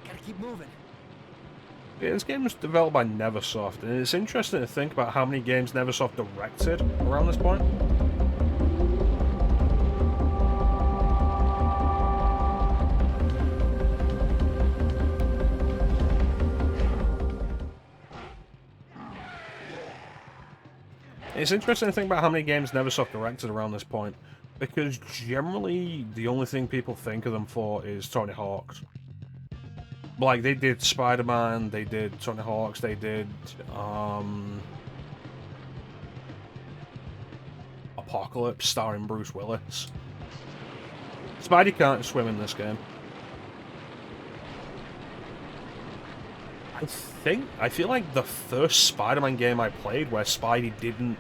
Gotta keep moving. Yeah, this game was developed by NeverSoft, and it's interesting to think about how many games NeverSoft directed around this point. It's interesting to think about how many games NeverSoft directed around this point, because generally the only thing people think of them for is Tony Hawk's. Like, they did Spider-Man, they did Tony Hawk's, they did, Apocalypse, starring Bruce Willis. Spidey can't swim in this game. I feel like the first Spider-Man game I played where Spidey didn't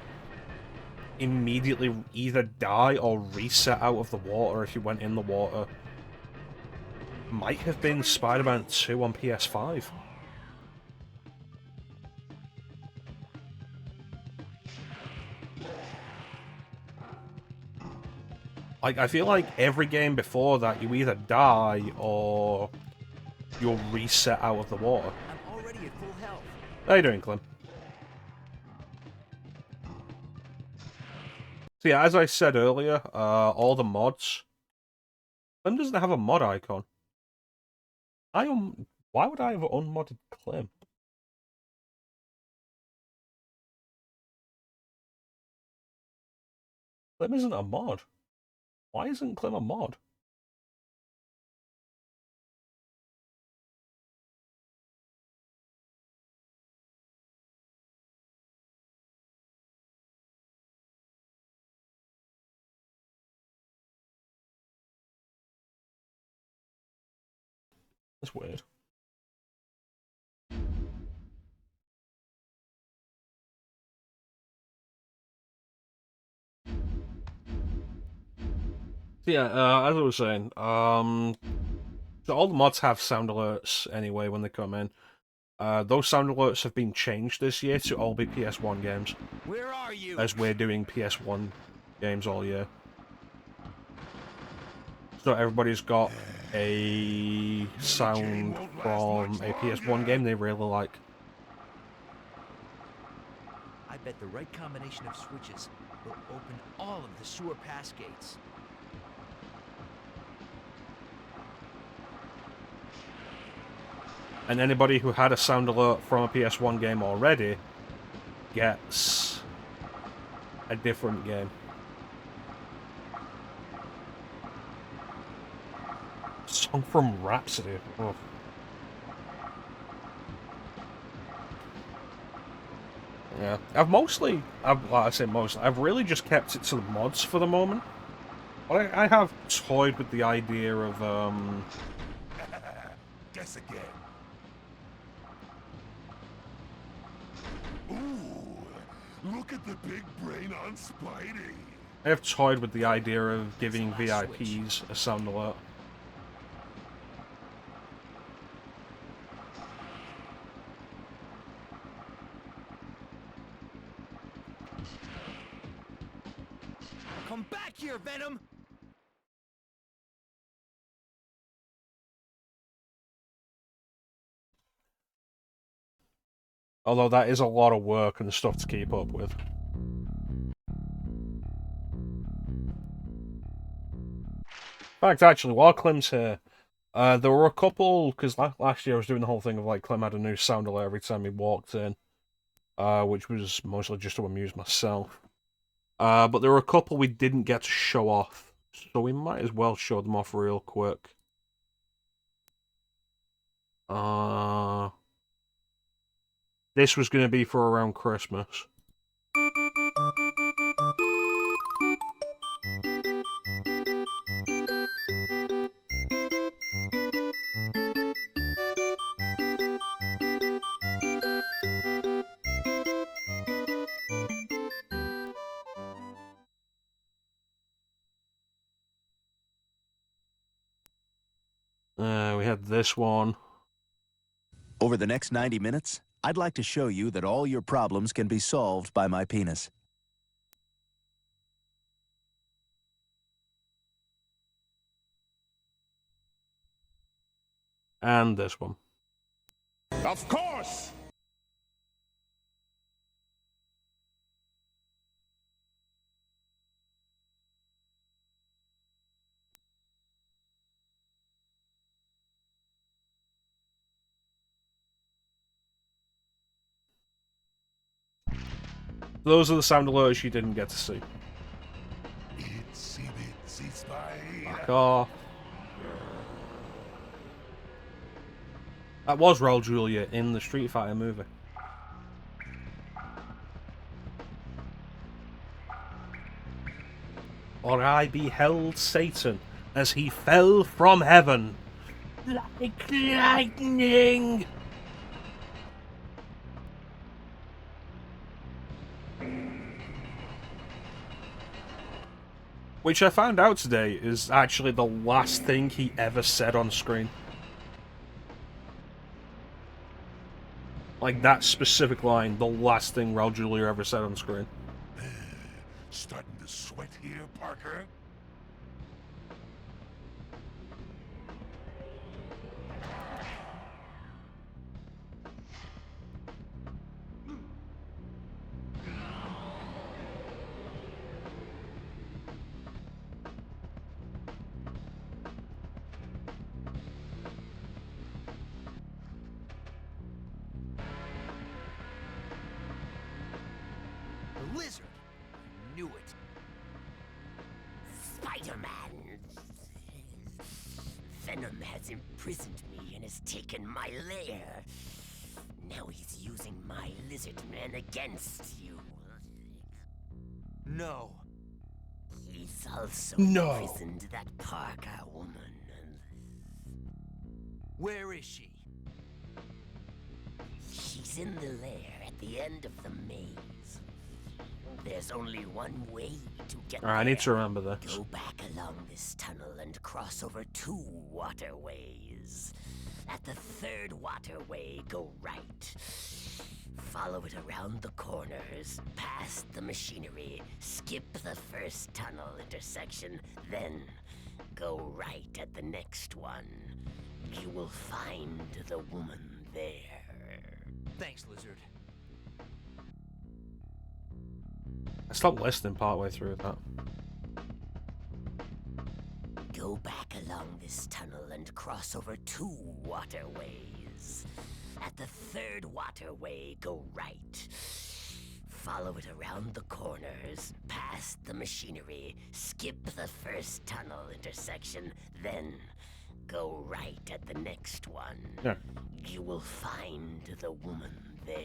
immediately either die or reset out of the water if you went in the water might have been Spider-Man 2 on PS5. Like, I feel like every game before that you either die or you'll reset out of the water. I'm already at full health. How you doing, Clem? So yeah, as I said earlier, all the mods. Clem doesn't have a mod icon. Why would I have unmodded Clem? Clem isn't a mod. Why isn't Clem a mod? That's weird. So yeah, as I was saying, so all the mods have sound alerts anyway when they come in. Those sound alerts have been changed this year to all be PS1 games. Where are you? As we're doing PS1 games all year. So everybody's got a sound from a PS1 game they really like. I bet the right combination of switches will open all of the sewer pass gates. And anybody who had a sound alert from a PS1 game already gets a different game. Song from Rhapsody. Oh. Yeah, I've really just kept it to the mods for the moment. But I have toyed with the idea of, Guess again. Ooh, look at the big brain on Spidey. I have toyed with the idea of giving VIPs a sound alert. Come back here, Venom! Although that is a lot of work and stuff to keep up with. In fact, actually, while Clem's here, there were a couple, because last year I was doing the whole thing of, like, Clem had a new sound alert every time he walked in, which was mostly just to amuse myself. But there were a couple we didn't get to show off, so we might as well show them off real quick. This was going to be for around Christmas. We had this one. Over the next 90 minutes, I'd like to show you that all your problems can be solved by my penis. And this one. Of course! Those are the sound alerts you didn't get to see. Itsy bitsy spider. Back off. That was Raul Julia in the Street Fighter movie. Or I beheld Satan as he fell from heaven like lightning. Which I found out today is actually the last thing he ever said on screen. Like that specific line, the last thing Raul Julia ever said on screen. Starting to sweat here, Parker? The lizard! I knew it. Spider-Man! Venom has imprisoned me and has taken my lair. Now he's using my lizard man against you. No. He's also No. imprisoned that Parker woman. Where is she? She's in the lair at the end of the maze. There's only one way to get there. I need to remember this. Go back along this tunnel and cross over 2 waterways. At the 3rd waterway, go right. Follow it around the corners, past the machinery, skip the first tunnel intersection, then go right at the next one. You will find the woman there. Thanks, lizard. I stopped listening partway through that. Go back along this tunnel and cross over 2 waterways. At the 3rd waterway, go right. Follow it around the corners, past the machinery, skip the first tunnel intersection, then go right at the next one. Yeah. You will find the woman there.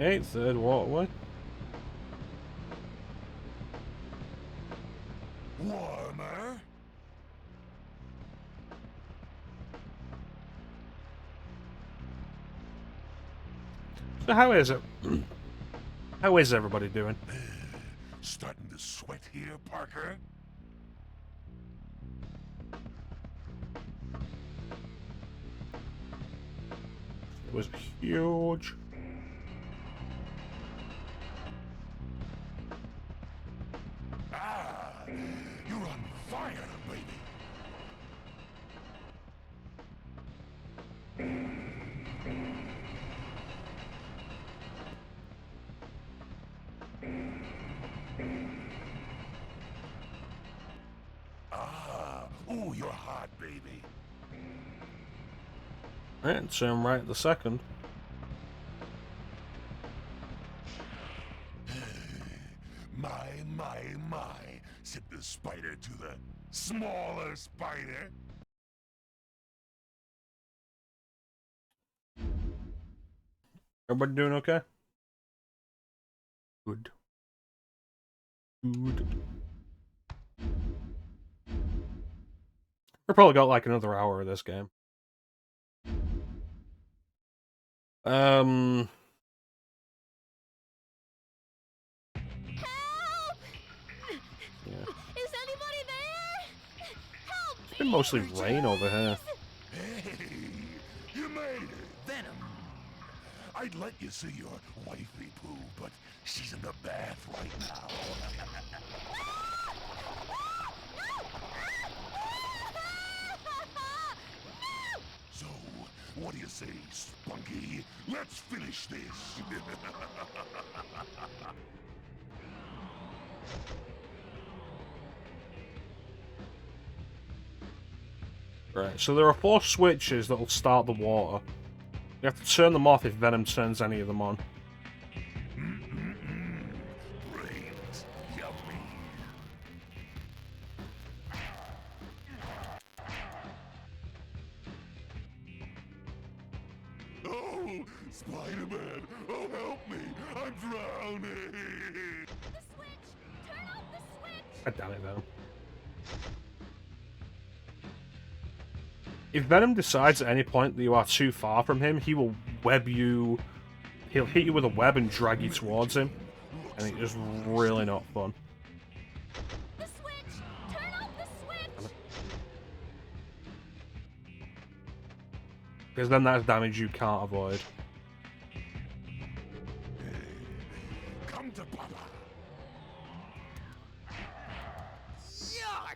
Okay, 3rd waterway. Warmer? So how is it? How is everybody doing? Starting to sweat here, Parker? It was huge. Ah, you're on fire, baby. Ah, ooh, you're hot, baby. Right, turn right at the second. My. Set the spider to the smaller spider. Everybody doing okay? Good. Good. We probably got like another hour of this game. Help! Yeah. Is anybody there? Help It's been mostly rain over here. Hey, you made it. Venom! I'd let you see your wifey poo, but she's in the bath right now. So, what do you say, Spunky? Let's finish this. Right, so there are 4 switches that will start the water. You have to turn them off if Venom turns any of them on. Brains, yummy. Oh, Spider-Man! Oh, help me! I'm drowning! the switch! Turn off the switch! God damn it, Venom. If Venom decides at any point that you are too far from him, he will web you. He'll hit you with a web and drag you towards him. And it's just really not fun. The switch! Turn off the switch! Because then that's damage you can't avoid. Come to Papa!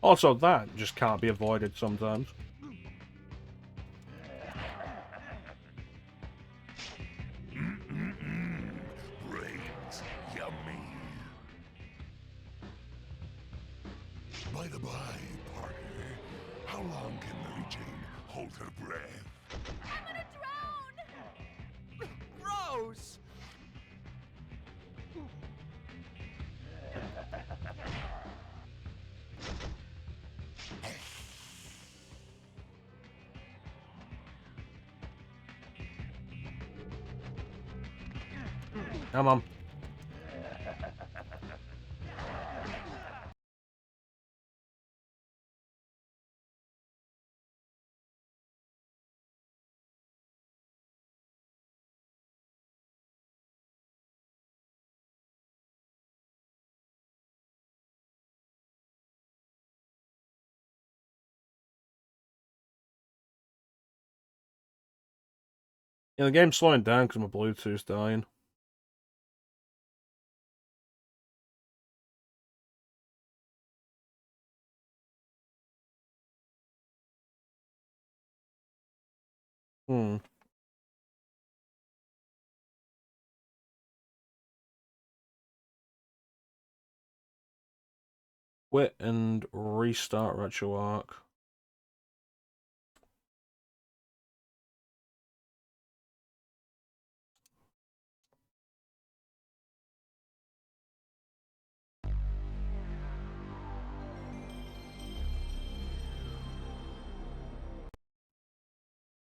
Also, that just can't be avoided sometimes. Brains, yummy. By the by, partner, how long can Mary Jane hold her breath? I'm gonna drown! Gross! Come on. Yeah, the game's slowing down because my Bluetooth's dying. Hmm. Quit and restart RetroArch.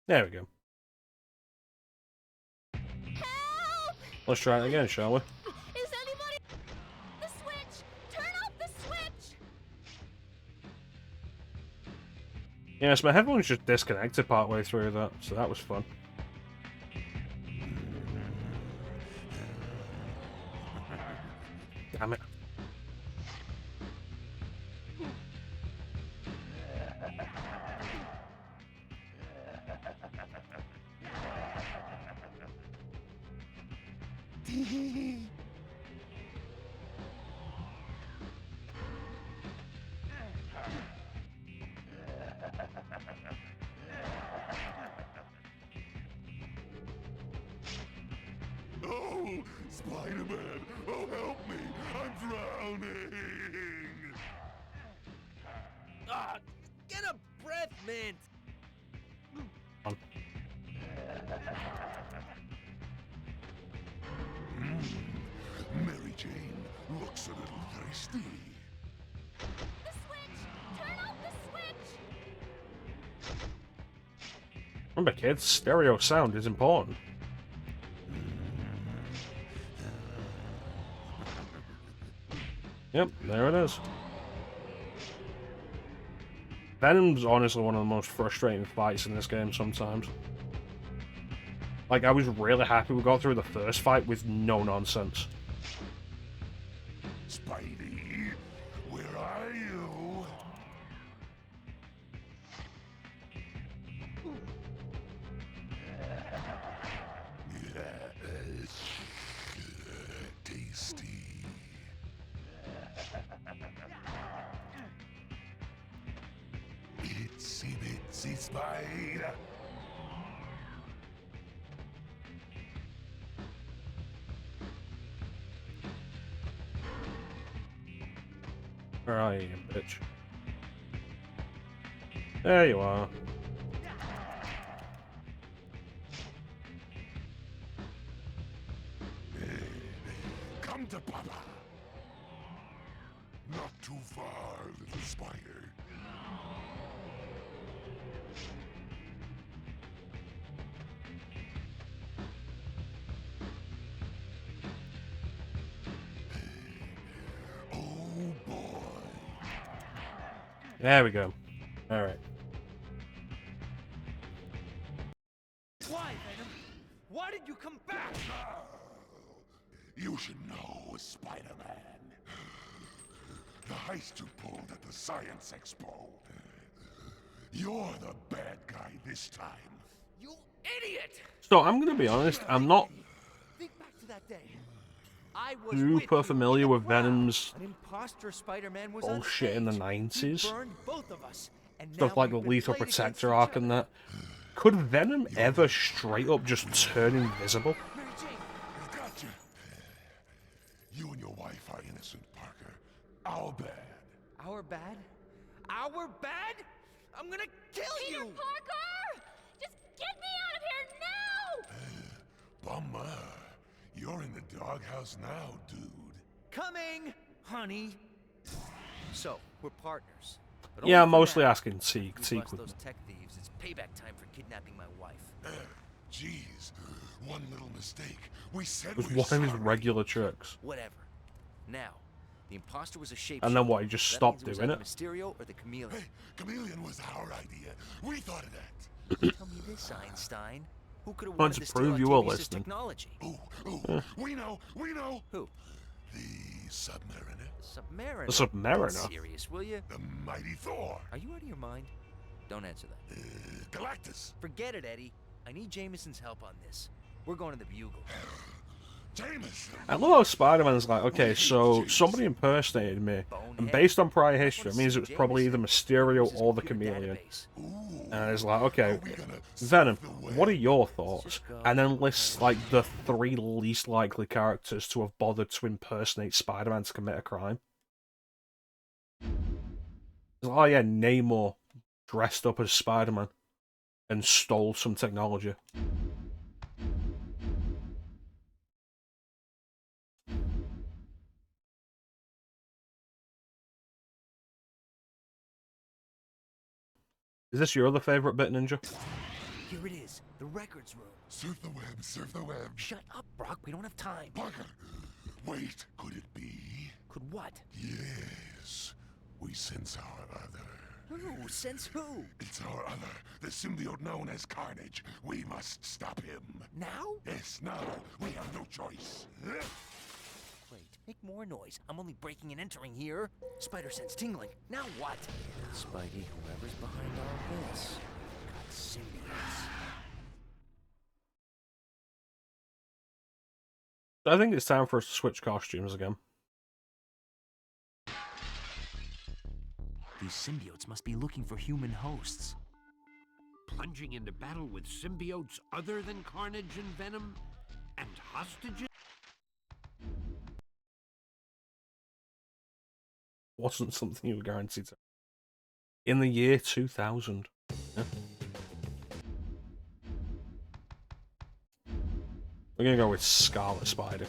There we go. Help! Let's try it again, shall we? Is anybody... The switch! Turn off the switch! Yes, my headphones just disconnected partway through that, so that was fun. Damn it. Oh, Spider-Man! Oh, help me! I'm drowning! Ah, get a breath mint! Remember, kids, stereo sound is important. Yep, there it is. Venom's honestly one of the most frustrating fights in this game sometimes. Like, I was really happy we got through the first fight with no nonsense. Spidey, where are you? Tasty. Itsy bitsy spider. Where are you, bitch? There you are. Come to Papa. Not too far, little spider. Oh boy. There we go. Alright. Why, Venom? Why did you come back? You should know, Spider-Man. The heist you pulled at the Science Expo. You're the bad guy this time. You idiot! So, I'm gonna be honest, I'm not Think back to that day. I was super with familiar you in the with Venom's crowd. An imposter Spider-Man was bullshit in the on stage. 90s. He burned both of us. And Stuff now like the we've been Lethal played against Protector each arc and other. that. Could Venom ever straight up just turn invisible? Mary Jane. Gotcha. You and your wife are innocent, Parker. Our bad. Our bad? Our bad? I'm gonna kill you! Parker! Just get me out of here now! Bummer. You're in the doghouse now, dude. Coming, honey. So, we're partners. But Yeah, only I'm for mostly now. asking Teak. We Teak bust would those tech thieves. It's payback time for kidnapping my wife. Jeez. One little mistake. We said It was we're one of his sorry. regular tricks. Whatever. Now, the imposter was a shapeshifter. And then what, he just That stopped means doing was it? either Mysterio or the Chameleon. Hey, Chameleon was our idea. We thought of that. Tell me this, Einstein. Who could have Trying wanted to to steal prove you were Octavius' listening. technology? Ooh, we know. Who? The Submariner. Submariner. The Submariner? Get serious, will you? The mighty Thor. Are you out of your mind? Don't answer that. Galactus. Forget it, Eddie. I need Jameson's help on this. We're going to the Bugle. Jameson. I love how Spider-Man's like, okay, so somebody impersonated me, and based on prior history, it means it was probably either Mysterio or the Chameleon. And it's like, okay, Venom, what are your thoughts? And then lists like the 3 least likely characters to have bothered to impersonate Spider-Man to commit a crime. It's like, oh yeah, Namor dressed up as Spider-Man and stole some technology. Is this your other favorite bit, Ninja? Here it is, the records room. Surf the web, surf the web. Shut up, Brock. We don't have time. Parker, wait, could it be? Could what? Yes, we sense our other. Who? Sense who? It's our other, the symbiote known as Carnage. We must stop him. Now? Yes, now. We have no choice. Wait, make more noise. I'm only breaking and entering here. Spider sense tingling. Now what? Spidey, whoever's behind all this, got symbiotes. I think it's time for us to switch costumes again. These symbiotes must be looking for human hosts. Plunging into battle with symbiotes other than Carnage and Venom? And hostages? Wasn't something you were guaranteed to. In the year 2000. Yeah. We're gonna go with Scarlet Spider.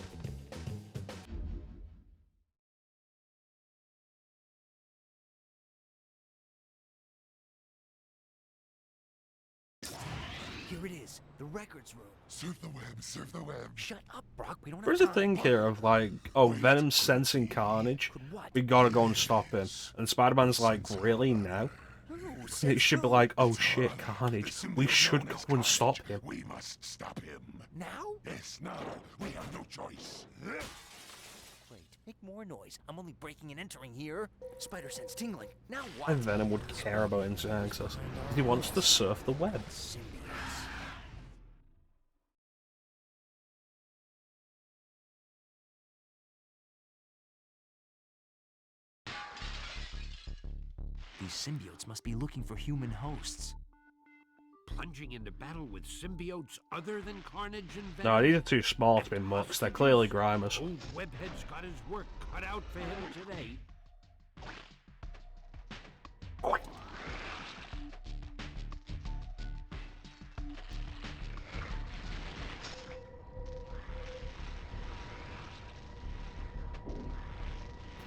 Here it is, the records room. Surf the web, surf the web. Shut up, Brock. We don't have There's a time. thing here of like, oh, Venom's sensing Carnage. We gotta go and stop him. And Spider-Man's like, really now? And it should be like, oh shit, Carnage. We should go and stop him. We must stop him. Now? Yes, now. We have no choice. Great. Make more noise. I'm only breaking and entering here. Spider sense tingling. Now what? And Venom would care about instant access. He wants to surf the web. These symbiotes must be looking for human hosts. Plunging into battle with symbiotes other than Carnage and Venom? No, these are too small to be mucks. They're clearly Grimer's. Old Webhead's got his work cut out for him today.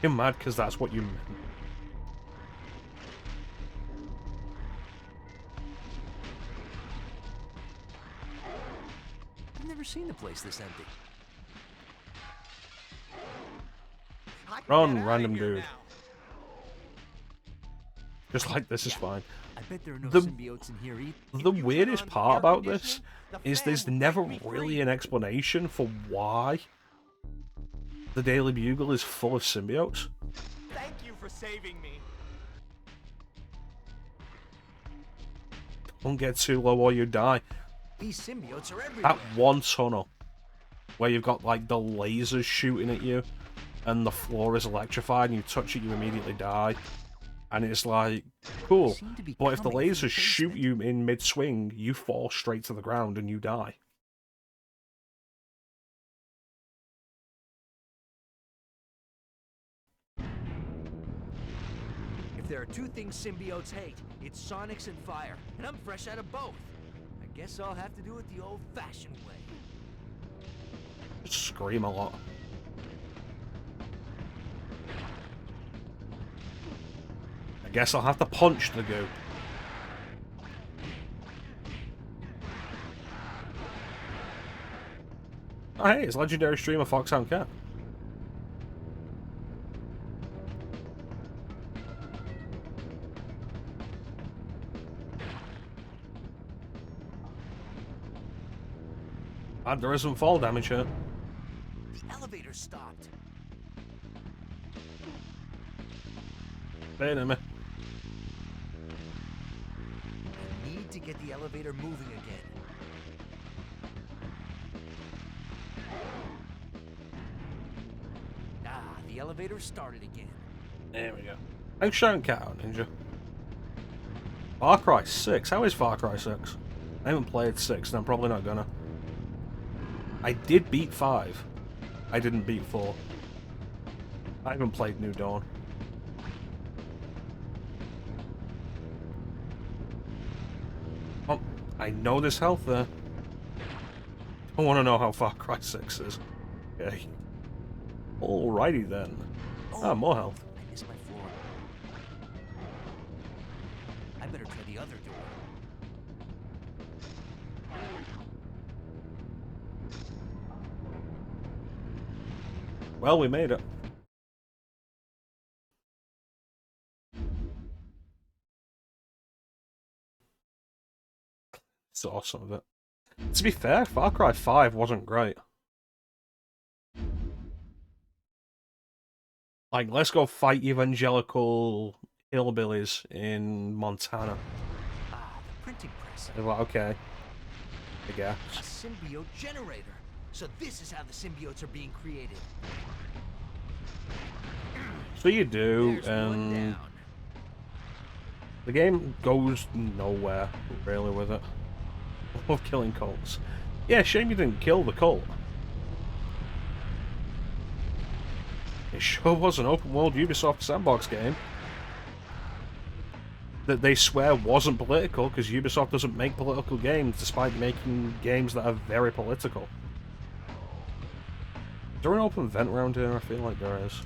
You're mad because that's what you meant. I've never seen the place this empty. Run, random dude. Just like this is fine. I bet there are no symbiotes in here either. The weirdest part about this is there's never really an explanation for why the Daily Bugle is full of symbiotes. Thank you for saving me. Don't get too low or you die. These symbiotes are everywhere. That one tunnel where you've got like the lasers shooting at you and the floor is electrified and you touch it, you immediately die. And it's like, cool. But if the lasers shoot you in mid-swing, you fall straight to the ground and you die. If there are two things symbiotes hate, it's sonics and fire, and I'm fresh out of both. I guess I'll have to do it the old-fashioned way. Just scream a lot. I guess I'll have to punch the goo. Oh hey, it's legendary streamer Foxhound Cat. And there isn't fall damage here. The elevator stopped. Wait a minute. I need to get the elevator moving again. Ah, the elevator started again. There we go. Thanks, Shaun Cat out, Ninja. Far Cry 6? How is Far Cry 6? I haven't played 6, and I'm probably not gonna. I did beat 5. I didn't beat 4. I haven't played New Dawn. Oh, I know there's health there. I want to know how Far Cry 6 is. Okay. Alrighty then. Ah, more health. I missed my floor. I better try the other door. Well, we made it. Saw some of it. To be fair, Far Cry 5 wasn't great. Like, let's go fight evangelical hillbillies in Montana. Ah, the printing press. They're like, okay. I guess. A symbiote generator. So this is how the symbiotes are being created. So you do, There's one and down. the game goes nowhere, really, with it. Of killing cults. Yeah, shame you didn't kill the cult. It sure was an open-world Ubisoft sandbox game that they swear wasn't political, because Ubisoft doesn't make political games, despite making games that are very political. Is there an open vent around here? I feel like there is.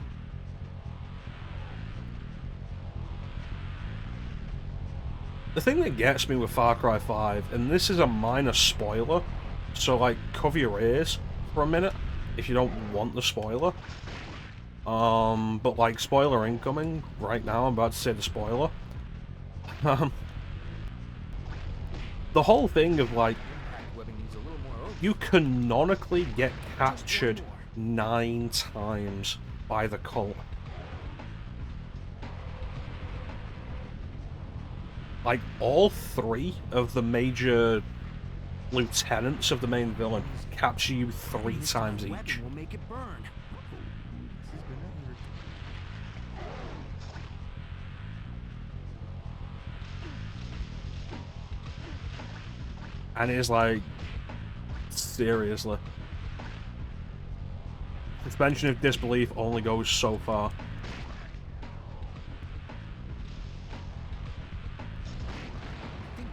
The thing that gets me with Far Cry 5, and this is a minor spoiler, so like cover your ears for a minute if you don't want the spoiler. But like spoiler incoming right now. I'm about to say the spoiler. The whole thing of like you canonically get captured 9 times by the cult. Like, all 3 of the major lieutenants of the main villain capture you 3 times each. Will make it burn. And it's like, seriously. Suspension of disbelief only goes so far.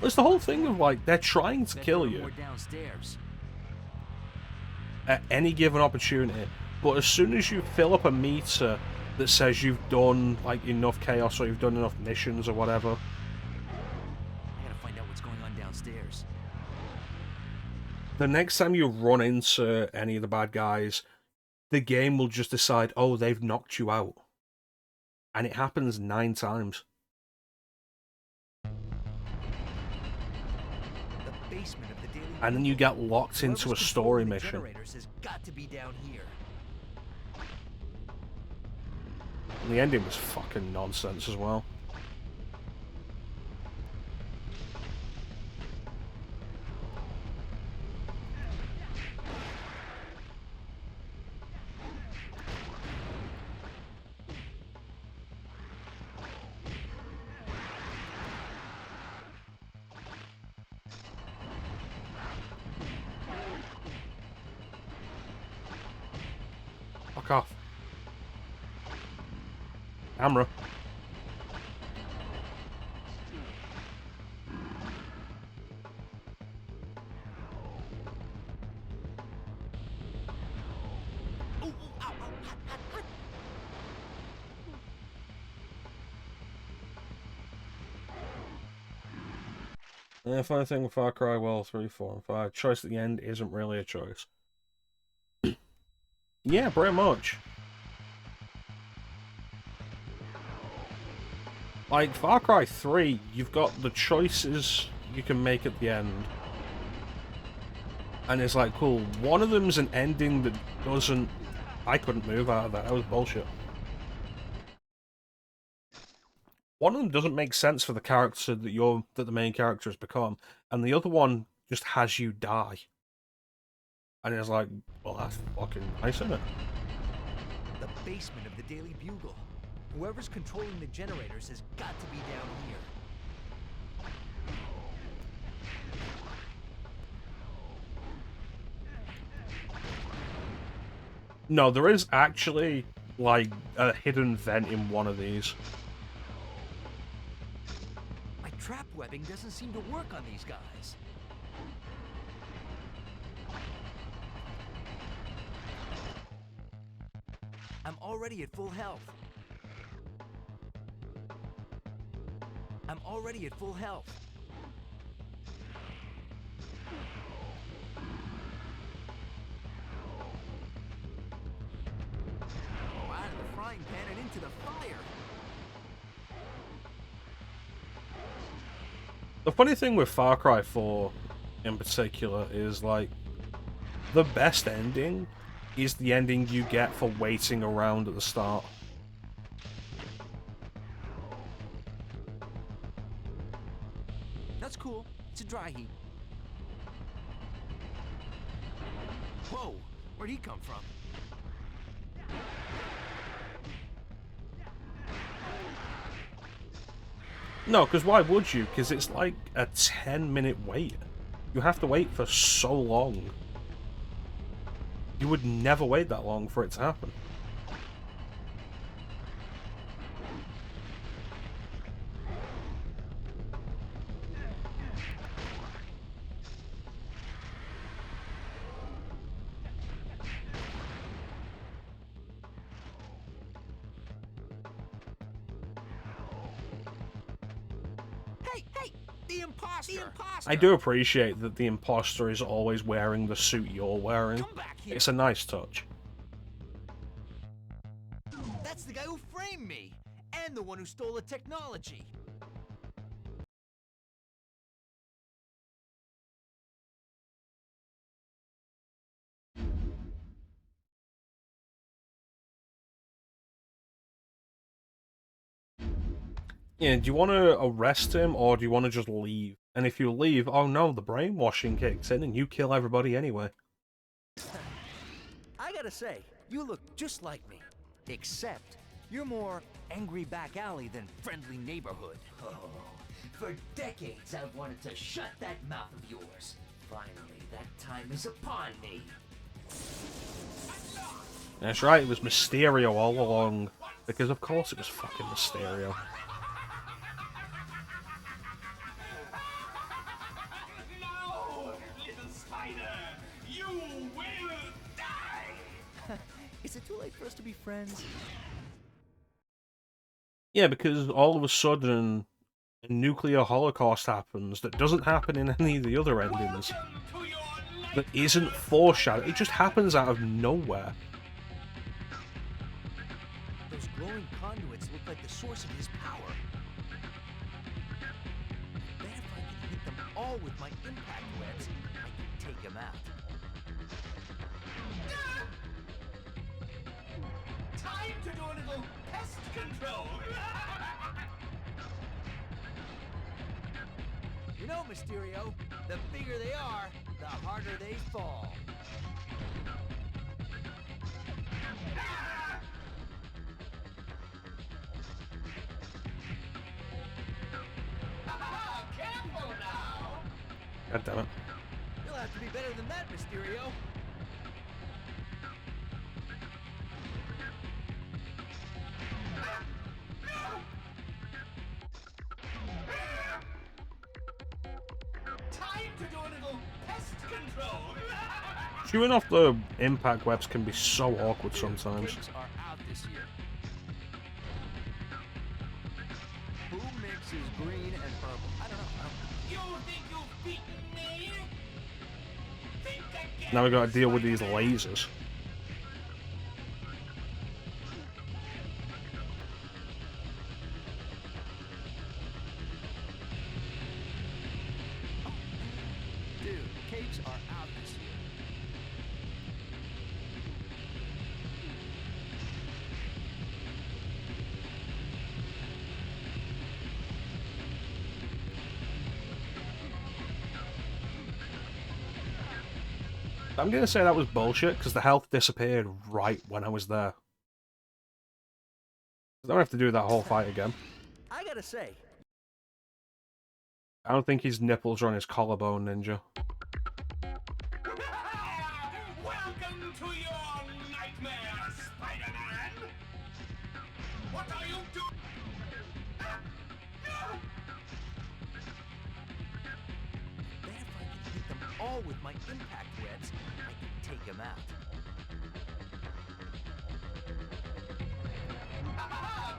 It's the whole thing of like, they're trying to kill you at any given opportunity, but as soon as you fill up a meter that says you've done like enough chaos or you've done enough missions or whatever, I gotta find out what's going on downstairs. the next time you run into any of the bad guys, the game will just decide, oh, they've knocked you out. And it happens 9 times. And then you get locked into a story mission. Has got to be down here. And the ending was fucking nonsense as well. Fuck off. Camera. The funny thing with Far Cry, well, 3, 4, and 5, choice at the end isn't really a choice. Yeah, pretty much. Like, Far Cry 3, you've got the choices you can make at the end. And it's like, cool, one of them's an ending that doesn't... I couldn't move out of that, that was bullshit. One of them doesn't make sense for the character that the main character has become, and the other one just has you die. And it's like, well, that's fucking nice, isn't it? The basement of the Daily Bugle. Whoever's controlling the generators has got to be down here. No, there is actually, like, a hidden vent in one of these. My trap webbing doesn't seem to work on these guys. I'm already at full health. I'm already at full health. Oh, out of the frying pan and into the fire. The funny thing with Far Cry 4 in particular is, like, the best ending is the ending you get for waiting around at the start. That's cool. It's a dry heat. Whoa! Where'd he come from? No, because why would you? Because it's like a 10-minute wait. You have to wait for so long. You would never wait that long for it to happen. Hey, hey! The imposter! I do appreciate that the imposter is always wearing the suit you're wearing. It's a nice touch. That's the guy who framed me! And the one who stole the technology! Yeah, do you want to arrest him, or do you want to just leave? And if you leave, oh no, the brainwashing kicks in and you kill everybody anyway. I gotta say, you look just like me. Except, you're more angry back alley than friendly neighborhood. Oh, for decades I've wanted to shut that mouth of yours. Finally, that time is upon me. That's right, it was Mysterio all along. Because of course it was fucking Mysterio. Is it too late for us to be friends? Yeah, because all of a sudden, a nuclear holocaust happens that doesn't happen in any of the other endings. That isn't foreshadowed, it just happens out of nowhere. Those glowing conduits look like the source of his power. I bet if I can hit them all with my impact webs, I can take him out. Time to do a little pest control. You know, Mysterio, the bigger they are, the harder they fall. Careful now. God damn it. You'll have to be better than that, Mysterio. Time to do a little pest control. Shooting off the impact webs can be so awkward sometimes. Pigs are out this year. Who mixes green and purple? I don't know. You think you've beaten me? Think again. Now we gotta deal with these lasers. Dude, capes are out this year. I'm gonna say that was bullshit, because the health disappeared right when I was there. I don't have to do that whole fight again. I gotta say, I don't think his nipples are on his collarbone, Ninja. Welcome to your nightmare, Spider-Man. What are you doing? bet if I can hit them all with my impact webs, I can take him out.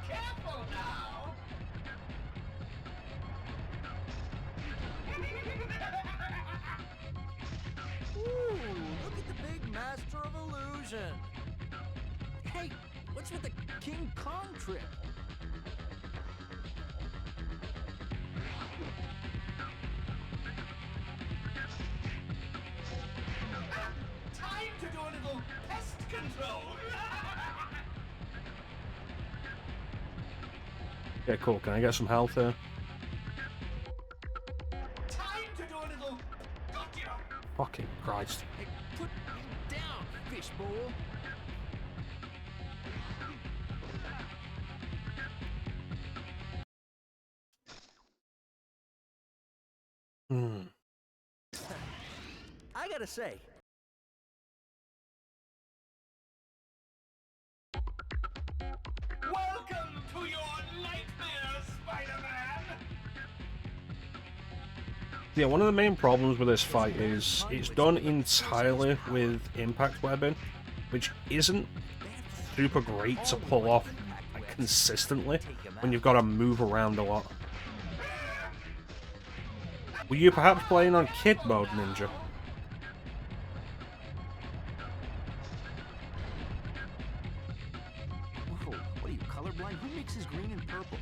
Careful now. Ooh, look at the big master of illusion. Hey, what's with the King Kong trip? Time to do a little pest control. Yeah, cool. Can I get some health here? Time to do a little gotcha. Fucking Christ. Hey, put me down, fishbowl. I gotta say, Welcome to your nightmare, Spider-Man. Yeah, one of the main problems with this fight is it's done entirely with impact webbing, which isn't super great to pull off consistently when you've got to move around a lot. Were you perhaps playing on kid mode, Ninja? Whoa, what are you, colorblind? Who mixes green and purple?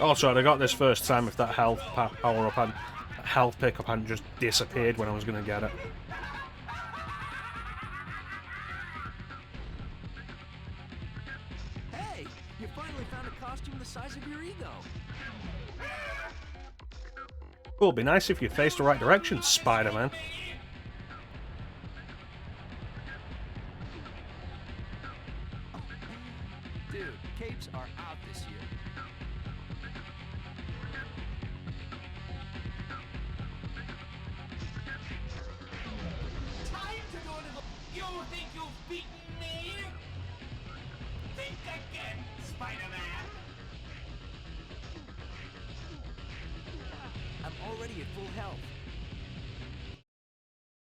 Also, I got this first time if that health power up and health pickup hadn't just disappeared when I was gonna get it. Hey, you finally found a costume the size of your ego. Cool, it'd be nice if you faced the right direction, Spider-Man. Dude, capes are out this year. Time to go to the... You think you've beaten me? Think again, Spider-Man. I'm already at full health.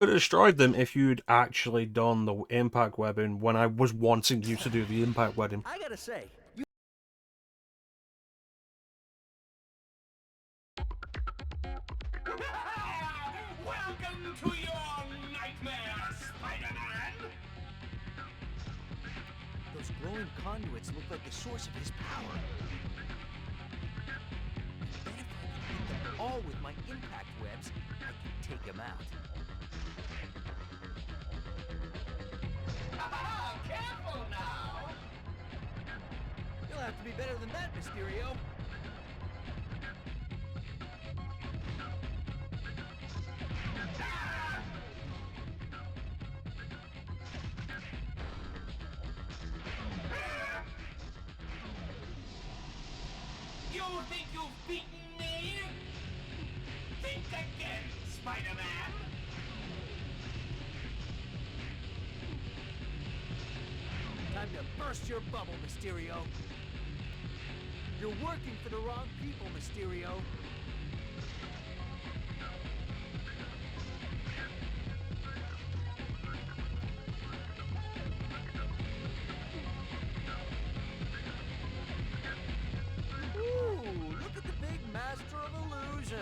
Could have destroyed them if you'd actually done the impact webbing when I was wanting you to do the impact webbing. I gotta say, you... Welcome to your nightmare, Spider-Man. Those glowing conduits look like the source of his power. And if I can hit them all with my impact webs, I can take him out. Careful now. You'll have to be better than that, Mysterio. You think you've beaten me? Think again, Spider-Man. Time to burst your bubble, Mysterio. You're working for the wrong people, Mysterio. Ooh, look at the big master of illusion.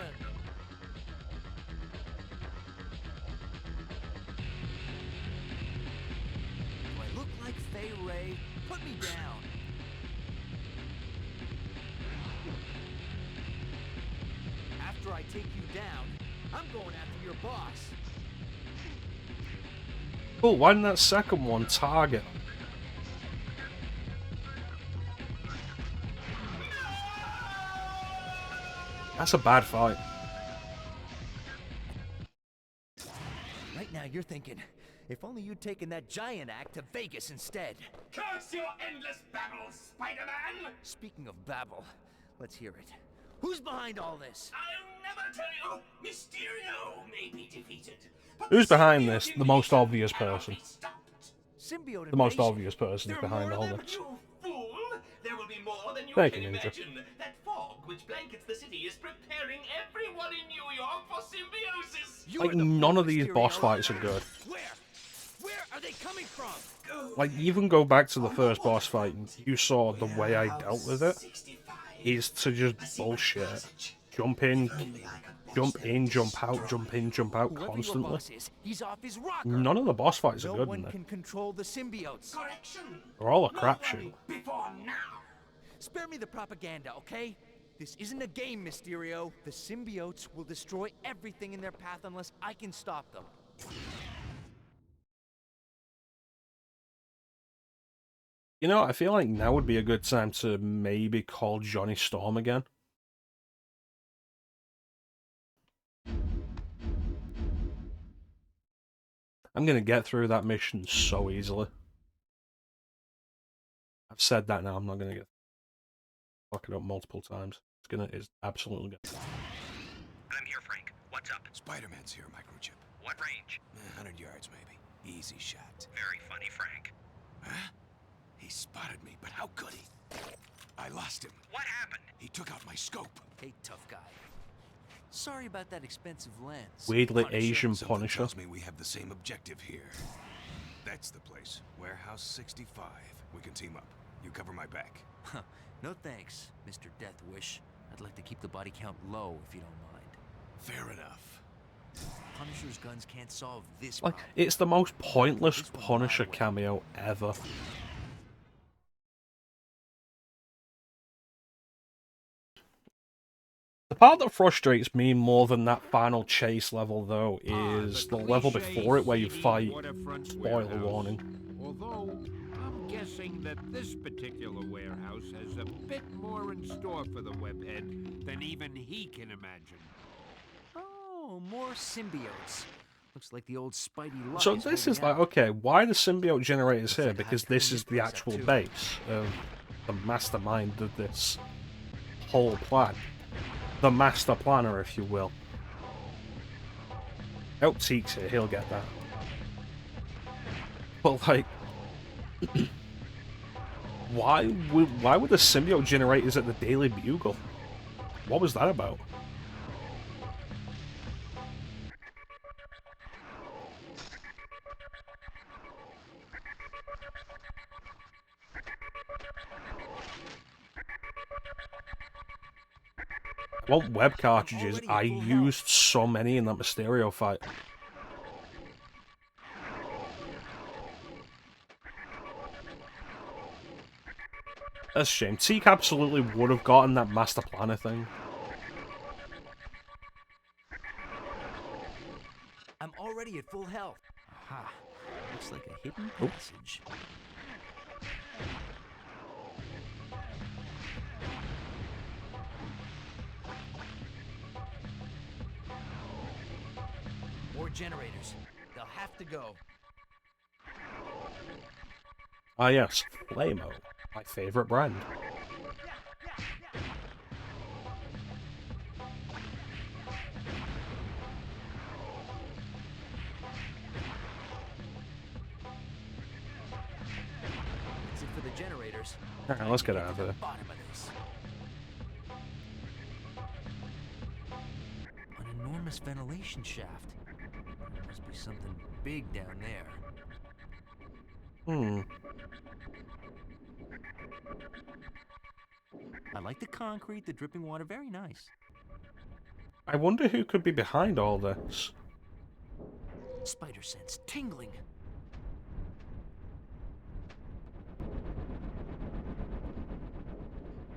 Do I look like Fay Ray? Put me down. After I take you down, I'm going after your boss. Cool, why didn't that second one target? That's a bad fight. Right now you're thinking, if only you'd taken that giant act to Vegas instead. Curse your endless babble, Spider-Man. Speaking of babble, let's hear it. Who's behind all this? I'll never tell you. Mysterio may be defeated. Who's behind this? The most obvious person. Symbiote The most invasion. obvious person is behind all this. You fool! There will be more than you Thank can you, Ninja. imagine. That fog which blankets the city is preparing everyone in New York for symbiosis. Like, none of these boss fights are good. Where are they coming from? Like, even go back to the first boss fight, and you saw the way I dealt with it is to just bullshit. Jump in, jump out, jump in, jump out Whoever your constantly. boss is, he's off his rocker. None of the boss fights are No good one in there. can control the symbiotes. Correction. They're all a crapshoot. Before now. Spare me the propaganda, okay? This isn't a game, Mysterio. The symbiotes will destroy everything in their path unless I can stop them. You know, I feel like now would be a good time to maybe call Johnny Storm again. I'm gonna get through that mission so easily. I've said that now, I'm not gonna fuck it up multiple times. It's absolutely good. I'm here, Frank. What's up? Spider-Man's here, microchip. What range? 100 yards, maybe. Easy shot. Very funny, Frank. Huh? He spotted me, but how could he? I lost him. What happened? He took out my scope. Hey, tough guy. Sorry about that expensive lens. Weirdly Punisher. Asian Something Punisher. tells me we have the same objective here. That's the place. Warehouse 65. We can team up. You cover my back. No thanks, Mr. Death Wish. I'd like to keep the body count low if you don't mind. Fair enough. Punisher's guns can't solve this Like, problem. it's the most pointless Punisher cameo ever. The part that frustrates me more than that final chase level, though, is the level before it where you fight. Spoiler warning. Although, I'm guessing that this particular warehouse has a bit more in store for the webhead than even he can imagine. Oh, more symbiotes. Looks like the old Spidey luck So is this holding is like, out. okay, why the symbiote generators here? Because this is the actual base of the mastermind of this whole plan. The master planner, if you will. Oh, Teek's here, he'll get that. But like, why would the symbiote generators at the Daily Bugle? What was that about? I want web cartridges. I used so many in that Mysterio fight. That's a shame. Teak absolutely would have gotten that Master Planner thing. I'm already at full health. Aha. Looks like a hidden passage. More generators. They'll have to go. Ah yes, Flamo. My favourite brand. That's it for the generators. Alright, let's get out of here. Bottom of this. An enormous ventilation shaft. There must be something big down there. I like the concrete, the dripping water, very nice. I wonder who could be behind all this. Spider sense tingling.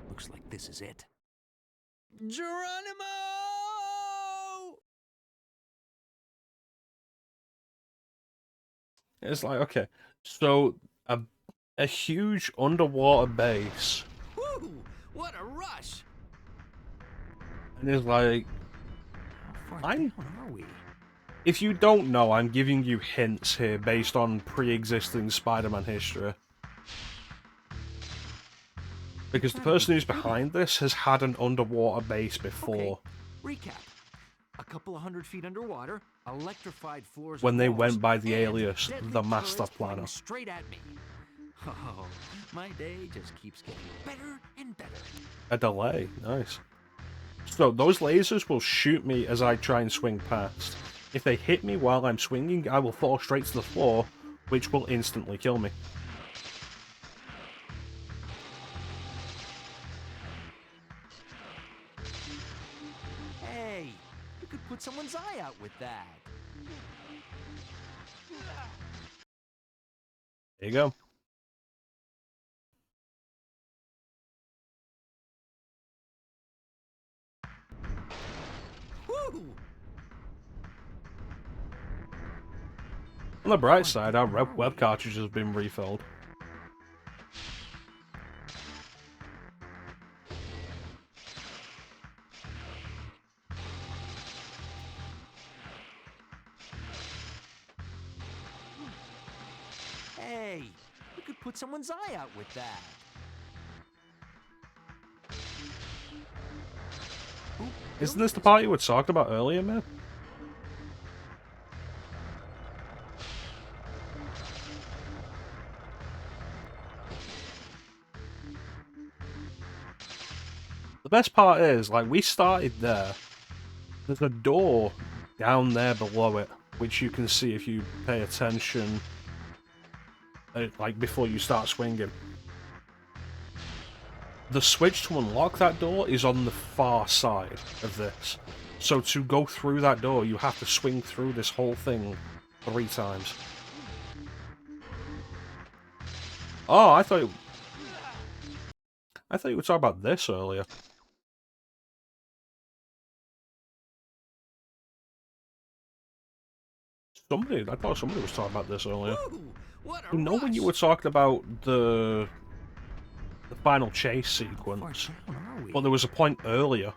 Looks like this is it. Geronimo! It's like, okay, so a huge underwater base. Woo! What a rush! And it's like, How far down are we? if you don't know, I'm giving you hints here based on pre-existing Spider-Man history. Because the person who's behind this has had an underwater base before. Okay. Recap. A couple of 100 feet underwater, electrified floors. When they walls, went by the and alias, deadly the Master turrets pointing Planner. straight at me. Oh, my day just keeps getting better and better. A delay, nice. So those lasers will shoot me as I try and swing past. If they hit me while I'm swinging, I will fall straight to the floor, which will instantly kill me. Hey, you could put someone's eye out with that. There you go. Woo! On the bright side, our web cartridge has been refilled. Hey, you could put someone's eye out with that. Isn't this the part you were talking about earlier, man? The best part is, like, we started there. There's a door down there below it, which you can see if you pay attention like before you start swinging. The switch to unlock that door is on the far side of this. So to go through that door, you have to swing through this whole thing 3 times. Oh, I thought you were talking about this earlier. I thought somebody was talking about this earlier. You know when you were talking about the final chase sequence? Well, there was a point earlier.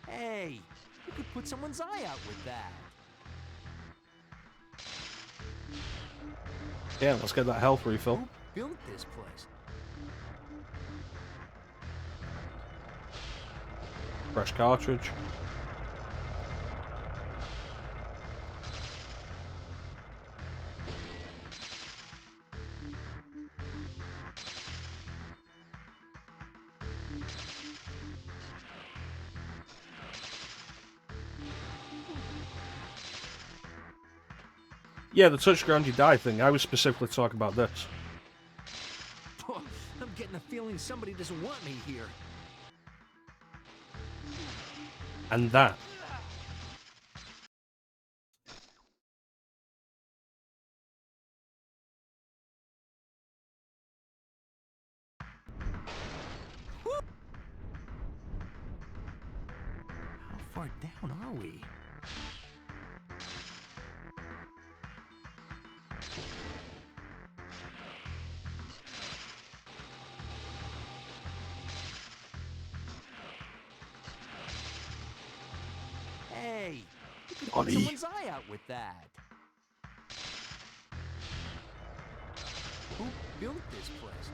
Hey, you could put someone's eye out with that. Yeah, let's get that health refill. Who built this place? Fresh cartridge. Yeah, the touch ground you die thing. I was specifically talking about this. I'm getting a feeling somebody doesn't want me here. And that. How far down are we? Hey, you could put someone's eye out with that. Who built this place?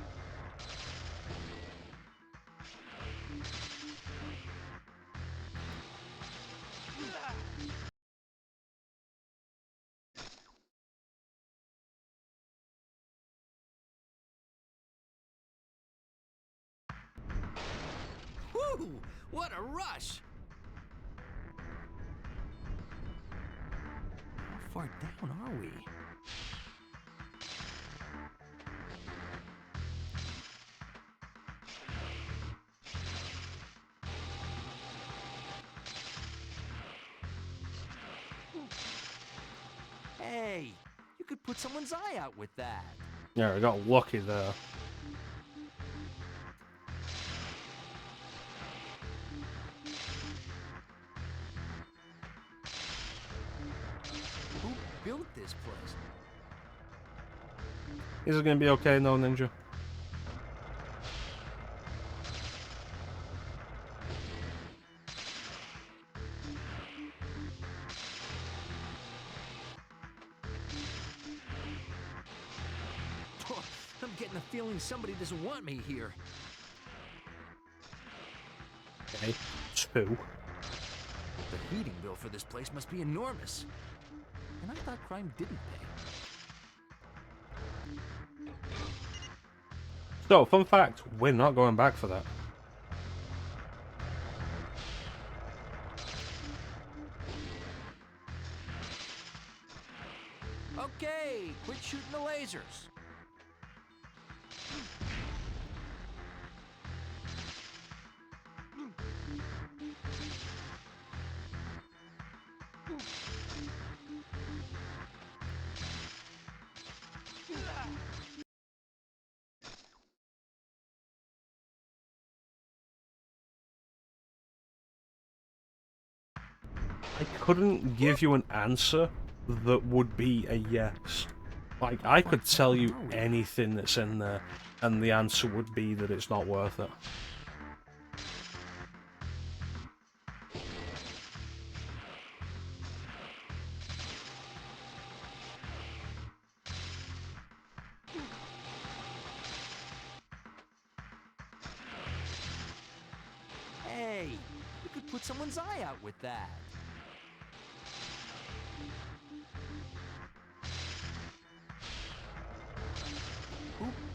Woo! What a rush! How far down are we? Hey, you could put someone's eye out with that. Yeah, I got lucky there. Who built this place? Is it gonna be okay, no ninja? I'm getting a feeling somebody doesn't want me here. Okay, 2. The heating bill for this place must be enormous. And I thought crime didn't pay. So, fun fact, we're not going back for that. Okay, quit shooting the lasers. I couldn't give you an answer that would be a yes. Like, I could tell you anything that's in there, and the answer would be that it's not worth it. Hey, you could put someone's eye out with that.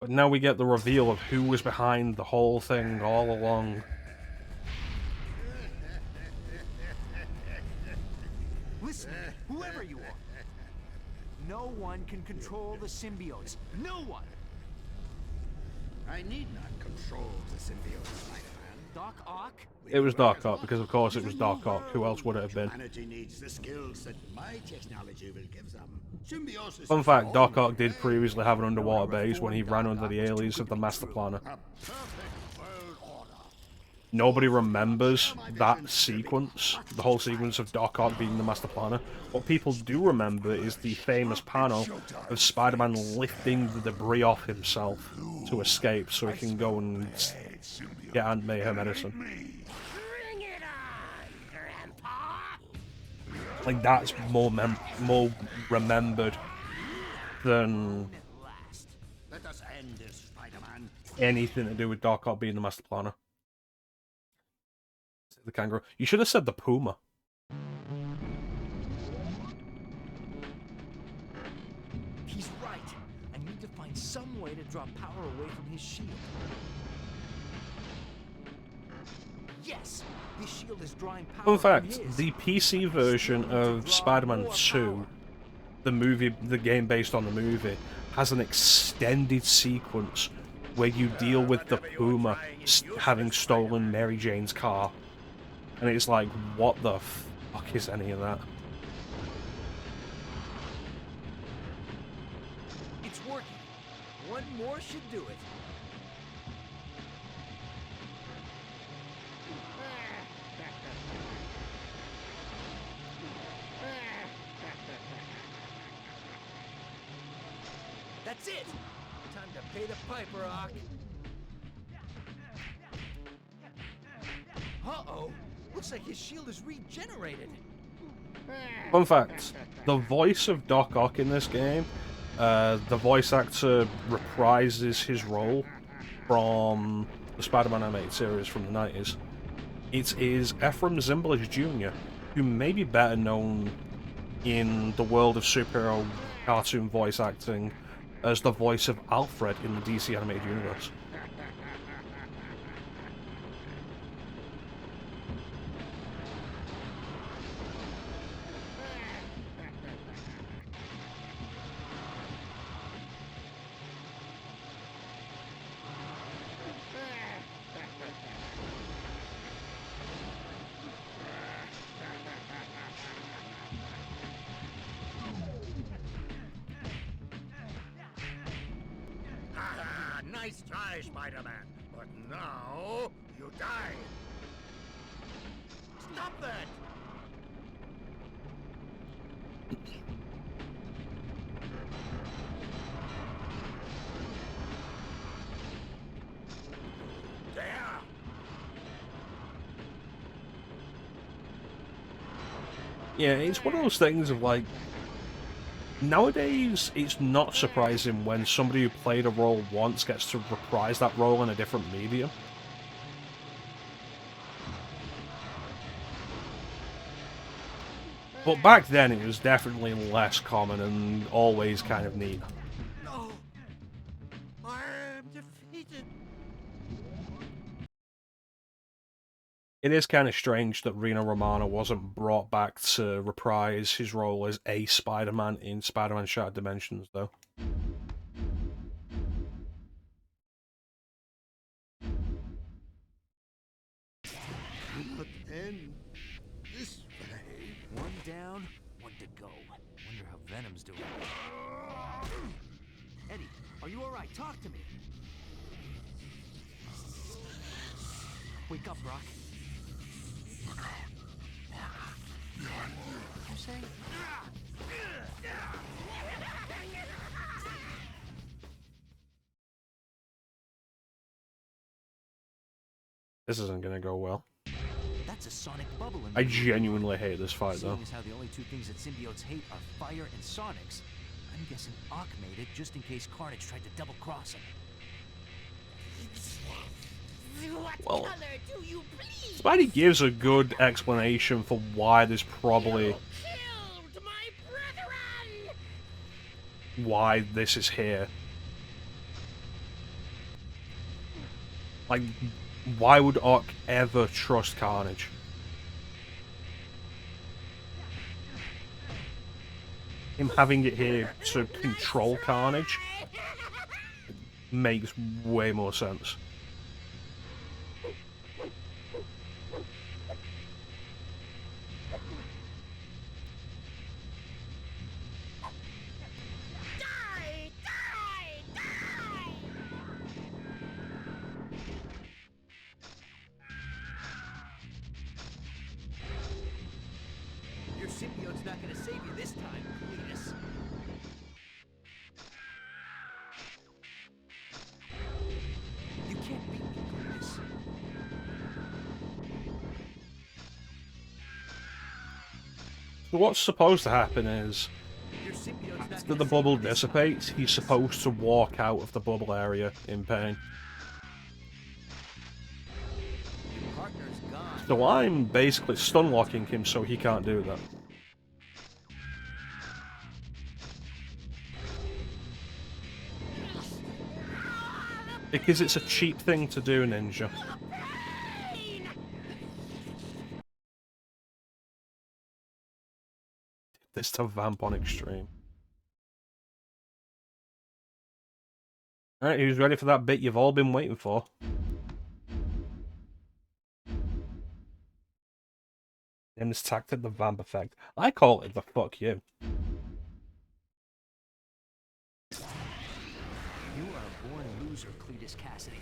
But now we get the reveal of who was behind the whole thing all along. Listen, whoever you are, no one can control the symbiotes. No one! I need not control the symbiote, Spider-Man. Doc Ock? It was Doc Ock, because of course it was Doc Ock. Who else would it have been? Humanity needs the skills that my technology will give them. Symbiosis Fun is fact, the Doc only Ock did way. previously have an underwater No base when he ran under the alias of the Master Planner. A perfect world order. Nobody remembers that sequence, the whole sequence of Doc Ock being the Master Planner. What people do remember is the famous panel of Spider-Man lifting the debris off himself to escape so he can go and get Aunt May her medicine. Bring it on, Grandpa! Like, that's more remembered than Let us end this, Spider-Man. anything to do with Doc Ock being the Master Planner. The kangaroo. You should have said the puma. He's right. I need to find some way to draw power away from his shield. Yes! This shield is drawing power Fun fact, from his. the PC version of Spider-Man 2, the game based on the movie, has an extended sequence where you deal with the Puma having stolen Mary Jane's car. And it's like, what the fuck is any of that? It's working. One more should do it. That's it! Time to pay the piper, Ock. Uh-oh! Looks like his shield is regenerated. Fun fact, the voice of Doc Ock in this game, the voice actor reprises his role from the Spider-Man animated series from the 90s. It is Ephraim Zimbalist Jr., who may be better known in the world of superhero cartoon voice acting as the voice of Alfred in the DC animated universe. Nice try, Spider-Man. But now, you die. Stop that! There! Yeah, it's one of those things of like, nowadays it's not surprising when somebody who played a role once gets to reprise that role in a different medium. But back then it was definitely less common and always kind of neat. No! I am defeated! It is kind of strange that Rino Romano wasn't brought back to reprise his role as a Spider-Man in Spider-Man Shattered Dimensions, though. Not end this way. One down, one to go. Wonder how Venom's doing. Eddie, are you alright? Talk to me. Wake up, Brock. You say? This isn't gonna go well. That's a sonic bubble in I genuinely hate this fight, though. Seeing as how the only two things that symbiotes hate are fire and sonics, I'm guessing Ock made it just in case Carnage tried to double-cross him. What Well, color do you please? Spidey gives a good explanation for why there's probably... Killed my brethren! why this is here. Like, why would Orc ever trust Carnage? Him having it here to control Carnage makes way more sense. Your symbiote's not gonna save you this time, Cletus. You can't beat me, Cletus. So what's supposed to happen is, Your symbiote's not after gonna the save bubble you this time. dissipates, he's supposed to walk out of the bubble area in pain. Your partner's gone. So I'm basically stun locking him so he can't do that. Because it's a cheap thing to do, Ninja. This to Vamp on Extreme. Alright, who's ready for that bit you've all been waiting for? And it's tacked the Vamp effect. I call it the fuck you. You are a born loser, Cletus Cassidy.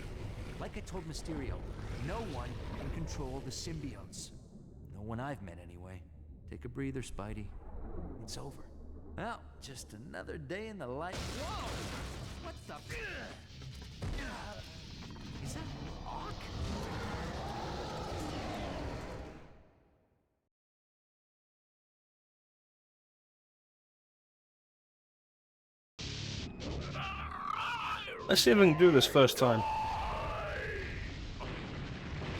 Like I told Mysterio, no one can control the symbiotes. No one I've met, anyway. Take a breather, Spidey. It's over. Well, just another day in the life. Whoa! What the? Is that Hawk? Let's see if we can do this first time.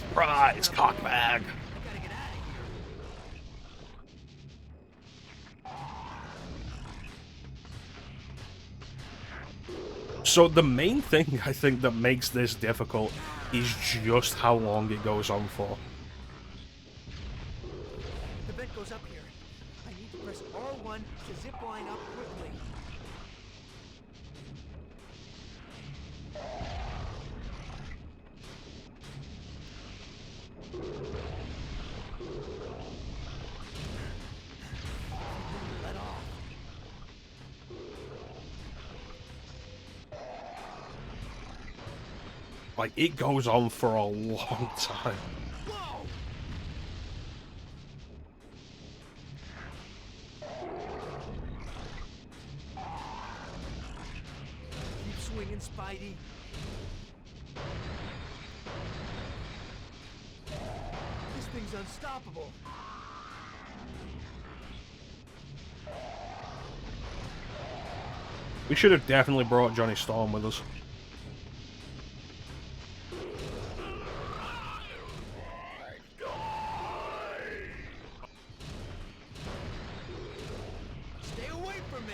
Surprise, cockbag! So the main thing I think that makes this difficult is just how long it goes on for. The vent goes up here. I need to press R1 to zip line up quickly. Let off. Like, it goes on for a long time. Whoa! Keep swinging, Spidey. This thing's unstoppable. We should have definitely brought Johnny Storm with us. Stay away from me.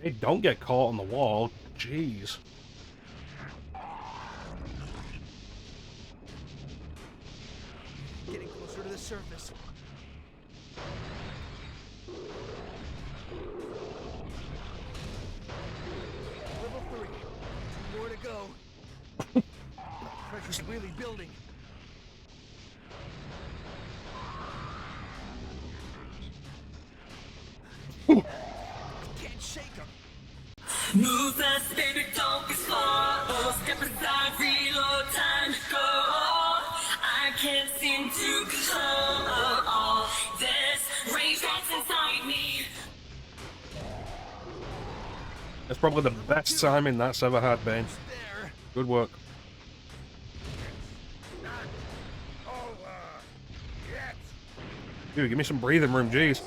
Hey, don't get caught on the wall. Jeez. Getting closer to the surface. Level 3. 2 more to go. Pressure's really building. Can't shake him. Move fast, baby, don't be slow. Step aside, reload, time to go. I can't seem to control all this rage that's inside me. That's probably the best timing that's ever had, Bane. Good work. Dude, give me some breathing room, jeez.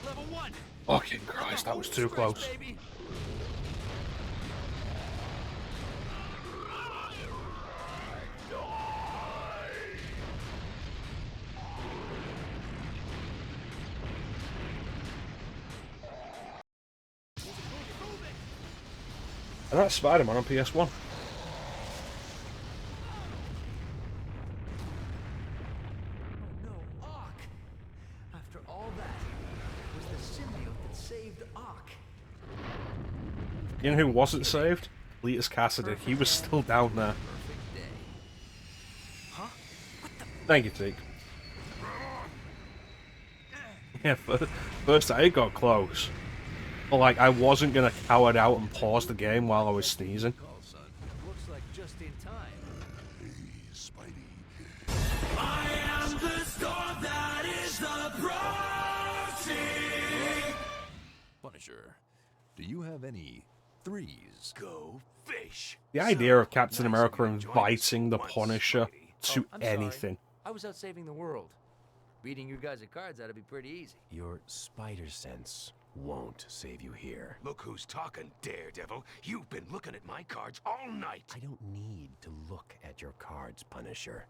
Level 1. Fucking Christ, that was too close. Baby. And that's Spider-Man on PS1. After all that, it was the symbiote that saved Ock. You know who wasn't saved? Cletus Cassidy. He was still down there. Thank you, Teak. Yeah, first I got close. But like, I wasn't gonna cower out and pause the game while I was sneezing. Looks like just in time. Hey, Spidey. I am the storm that is approaching. Punisher, do you have any threes? Go fish. The idea of Captain America inviting the Punisher to anything. I was out saving the world. Beating you guys at cards ought to be pretty easy. Your spider sense won't save you here. Look who's talking, Daredevil. You've been looking at my cards all night. I don't need to look at your cards, Punisher.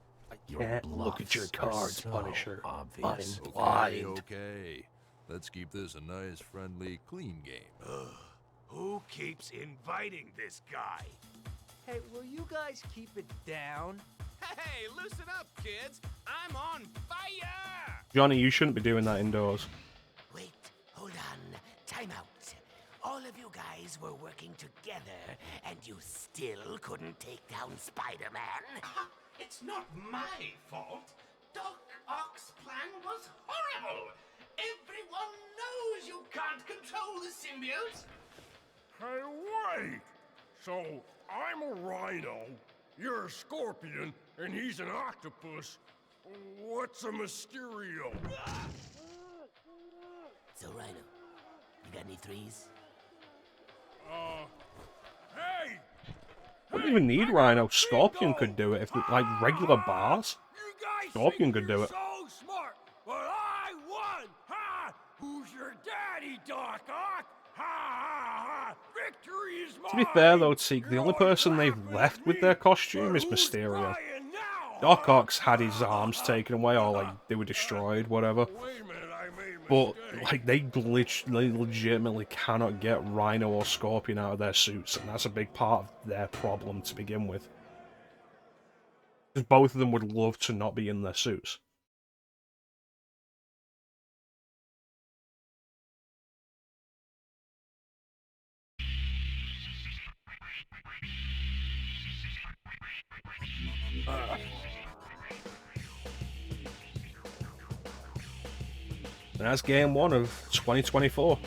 Can't look at your cards, so Punisher. Obvious. I'm blind. Okay. Let's keep this a nice, friendly, clean game. Who keeps inviting this guy? Hey, will you guys keep it down? Hey, loosen up, kids. I'm on fire! Johnny, you shouldn't be doing that indoors. Wait, hold on. Time out. All of you guys were working together, and you still couldn't take down Spider-Man? It's not my fault. Doc Ock's plan was horrible. Everyone knows you can't control the symbiote. Hey, wait! So, I'm a rhino, you're a scorpion, and he's an octopus. What's a Mysterio? So, Rhino, you got any threes? Hey! I don't even need Rhino. Scorpion could do it if it, like regular bars. Scorpion could do it. So smart, but I won! Ha! Who's your daddy, Doc Ock? Ha ha ha! Victory is mine! To be fair though, Teak, the only person they've left with their costume is Mysterio. Doc Ock's had his arms taken away, or like they were destroyed, whatever. But like they legitimately cannot get Rhino or Scorpion out of their suits, and that's a big part of their problem to begin with. Because both of them would love to not be in their suits. And that's game 1 of 2024.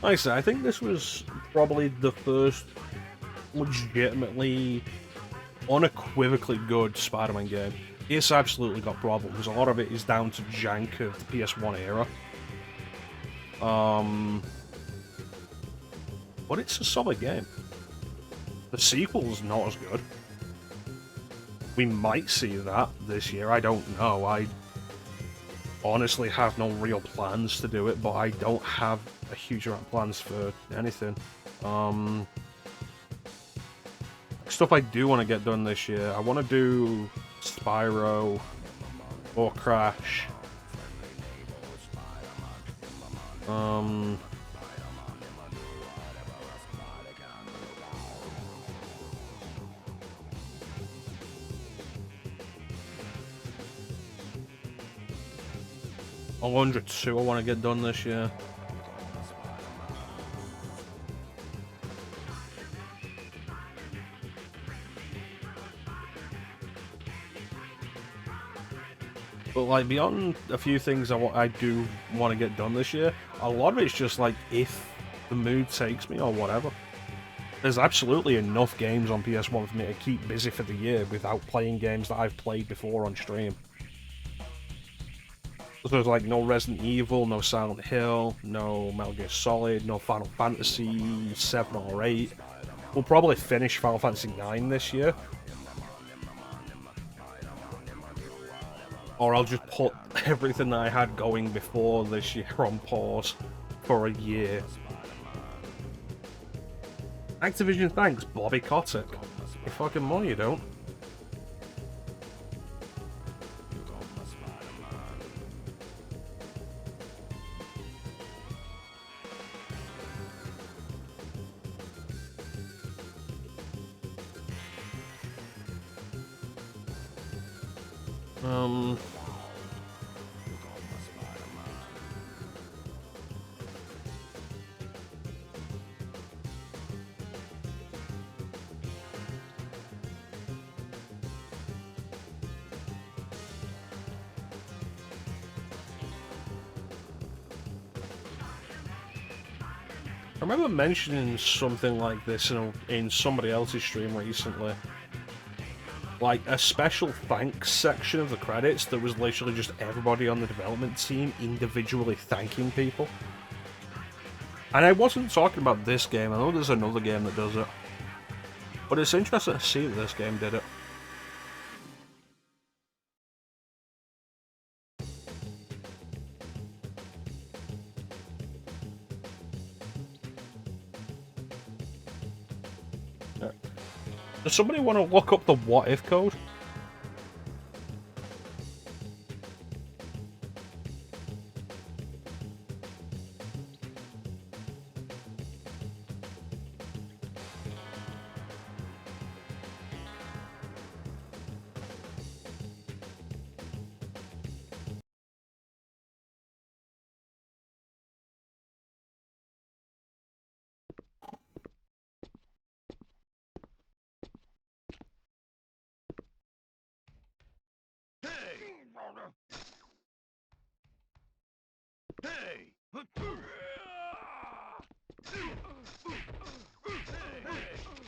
Like I said, I think this was probably the first legitimately, unequivocally good Spider-Man game. It's absolutely got problems. A lot of it is down to jank of the PS1 era. But it's a solid game. The sequel's not as good. We might see that this year, I don't know. I honestly have no real plans to do it, but I don't have a huge amount of plans for anything. Stuff I do want to get done this year. I want to do Spyro or Crash. Alundra 2 I want to get done this year. But like beyond a few things I do want to get done this year, a lot of it's just like if the mood takes me or whatever. There's absolutely enough games on PS1 for me to keep busy for the year without playing games that I've played before on stream. So there's like no Resident Evil, no Silent Hill, no Metal Gear Solid, no Final Fantasy 7 or 8. We'll probably finish Final Fantasy 9 this year. Or I'll just put everything that I had going before this year on pause for a year. Activision thanks, Bobby Kotick. You fucking money, you don't. I remember mentioning something like this in somebody else's stream recently. Like, a special thanks section of the credits that was literally just everybody on the development team individually thanking people. And I wasn't talking about this game, I know there's another game that does it. But it's interesting to see that this game did it. Does somebody want to look up the what if code?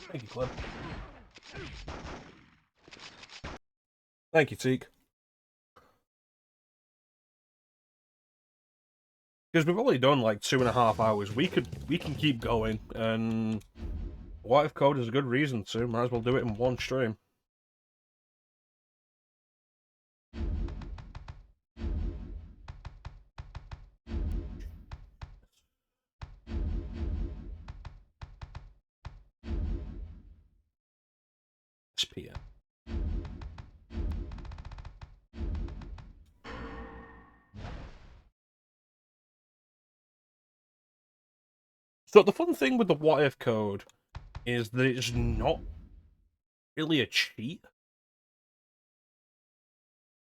Thank you, Clip. Thank you, Teak. Because we've only done like 2.5 hours. We can keep going, and what if code is a good reason to. Might as well do it in one stream. SPM. So the fun thing with the what if code is that it's not really a cheat.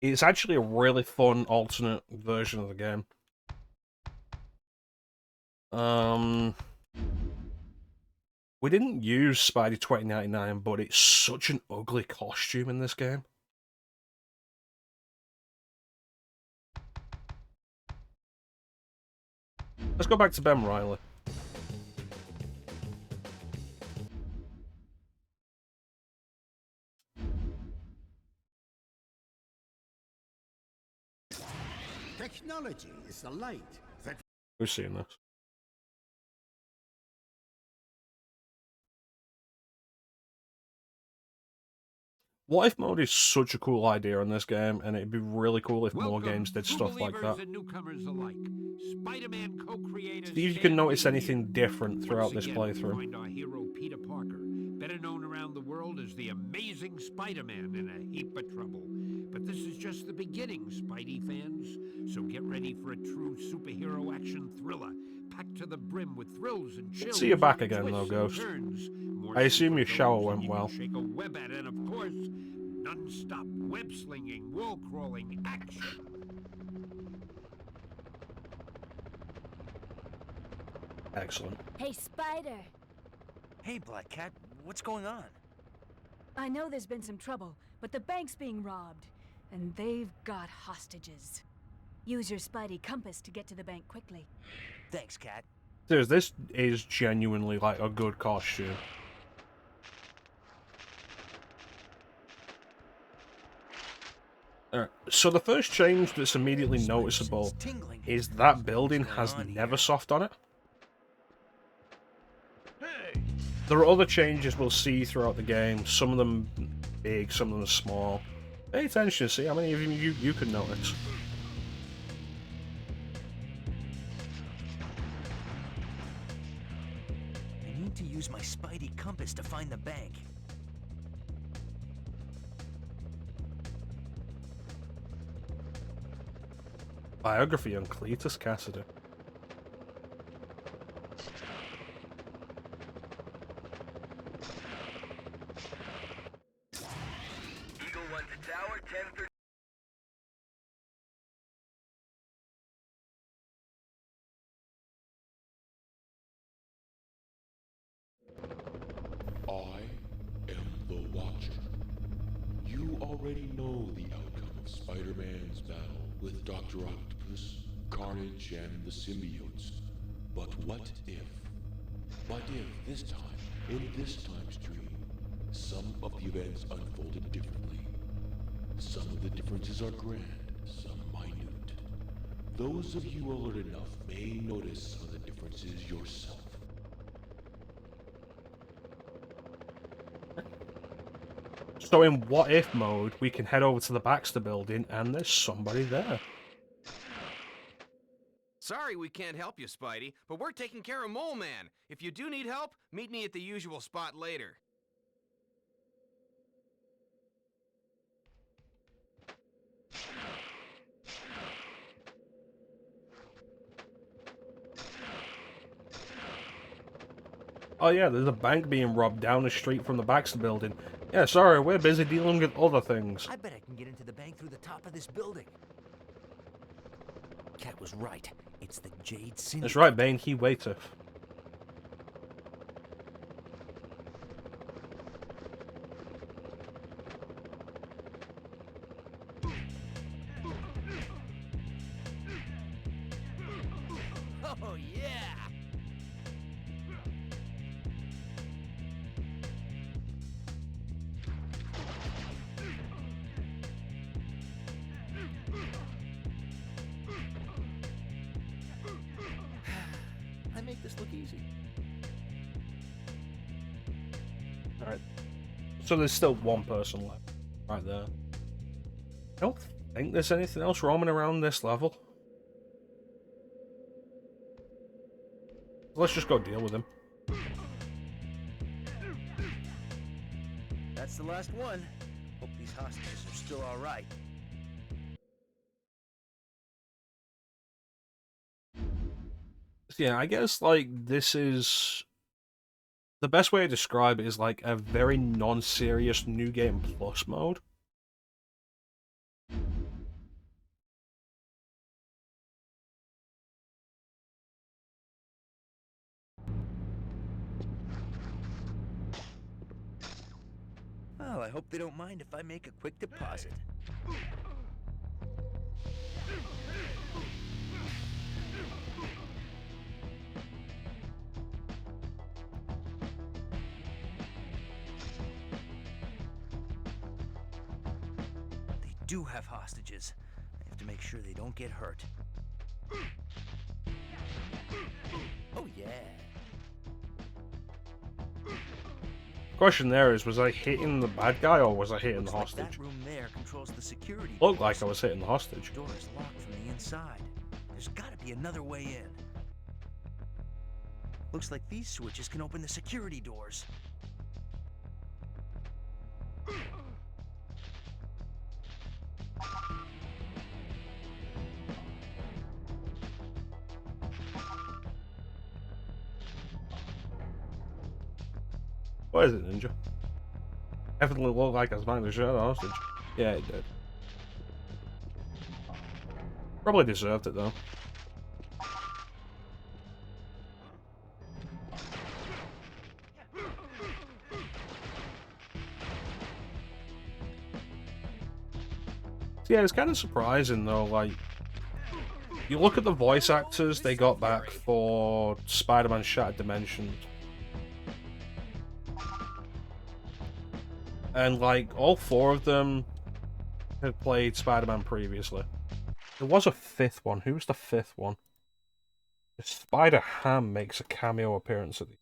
It's actually a really fun alternate version of the game. We didn't use Spidey 2099, but it's such an ugly costume in this game. Let's go back to Ben Riley. Technology is the light that... Who's seeing this? What if mode is such a cool idea in this game, and it'd be really cool if more games did stuff like that. And newcomers alike. Spider-Man co-creators. See if you can notice anything different throughout this playthrough. We find our hero Peter Parker, better known around the world as the amazing Spider-Man in a heap of trouble. But this is just the beginning, Spidey fans. So get ready for a true superhero action thriller, packed to the brim with thrills and chills. See you back again, though, Ghost. I assume your shower went well. Shake a web at it, of course. Non-stop web-slinging, wall-crawling action. Excellent. Hey, Spider. Hey, Black Cat, what's going on? I know there's been some trouble, but the bank's being robbed, and they've got hostages. Use your Spidey compass to get to the bank quickly. Thanks, Cat. Dude, this is genuinely like a good costume. Alright, so the first change that's immediately noticeable is that building has NeverSoft on it. There are other changes we'll see throughout the game, some of them big, some of them small. Pay attention, see how many of you can notice. I need to use my Spidey compass to find the bank. Biography on Cletus Cassidy. Eagle 1 to tower, 10-13. I am the Watcher. You already know the outcome of Spider-Man's battle with Dr. Octopus, Carnage, and the symbiotes. But what if? What if this time, in this time stream, some of the events unfolded differently? Some of the differences are grand, some minute. Those of you alert enough may notice some of the differences yourself. So in what if mode, we can head over to the Baxter building and there's somebody there. Sorry we can't help you, Spidey, but we're taking care of Mole Man. If you do need help, meet me at the usual spot later. Oh yeah, there's a bank being robbed down the street from the Baxter building. Yeah, sorry, we're busy dealing with other things. I bet I can get into the bank through the top of this building. Cat was right. It's the Jade Syndicate. That's right, Bane, he waiteth. Oh, yeah! I make this look easy. Alright. So there's still one person left. Right there. I don't think there's anything else roaming around this level. Let's just go deal with him. That's the last one. Hope these hostages are still all right. Yeah, I guess, like, this is... The best way to describe it is, like, a very non-serious New Game Plus mode. Well, I hope they don't mind if I make a quick deposit. They do have hostages. I have to make sure they don't get hurt. Oh, yeah. Question there is, was I hitting the bad guy or was I hitting the Looks like hostage? that room there controls the security Looked doors. like I was hitting the hostage. The door is locked from the inside. There's gotta be another way in. Looks like these switches can open the security doors. What is it, Ninja? Definitely looked like I was managed to share the hostage. Yeah, it did. Probably deserved it, though. Yeah, it's kind of surprising, though, like... You look at the voice actors they got back for Spider-Man Shattered Dimensions. And, like, all four of them had played Spider-Man previously. There was a fifth one. Who was the fifth one? Spider-Ham makes a cameo appearance at the...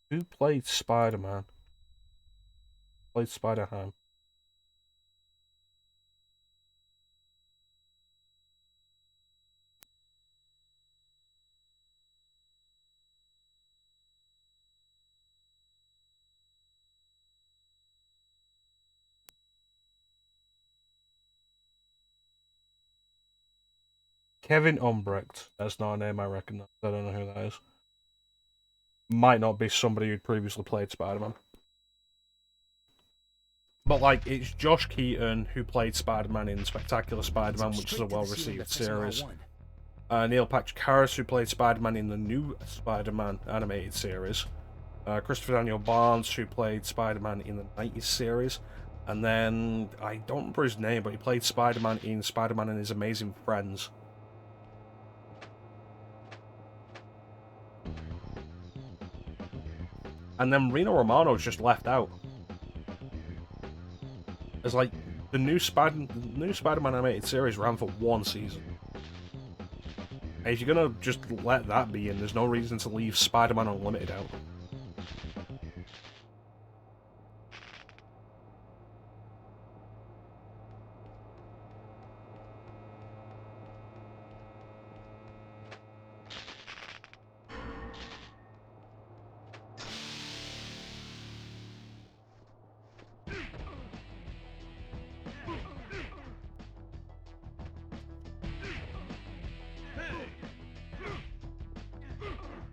Who played Spider-Man? Played Spider-Ham. Kevin Umbrecht. That's not a name I recognize. I don't know who that is. Might not be somebody who'd previously played Spider-Man. But, like, it's Josh Keaton who played Spider-Man in Spectacular Spider-Man, which is a well-received series. Neil Patrick Harris, who played Spider-Man in the new Spider-Man animated series. Christopher Daniel Barnes, who played Spider-Man in the 90s series. And then, I don't remember his name, but he played Spider-Man in Spider-Man and His Amazing Friends. And then Rino Romano's just left out. It's like, the new Spider-Man animated series ran for 1 season. And if you're gonna just let that be in, there's no reason to leave Spider-Man Unlimited out.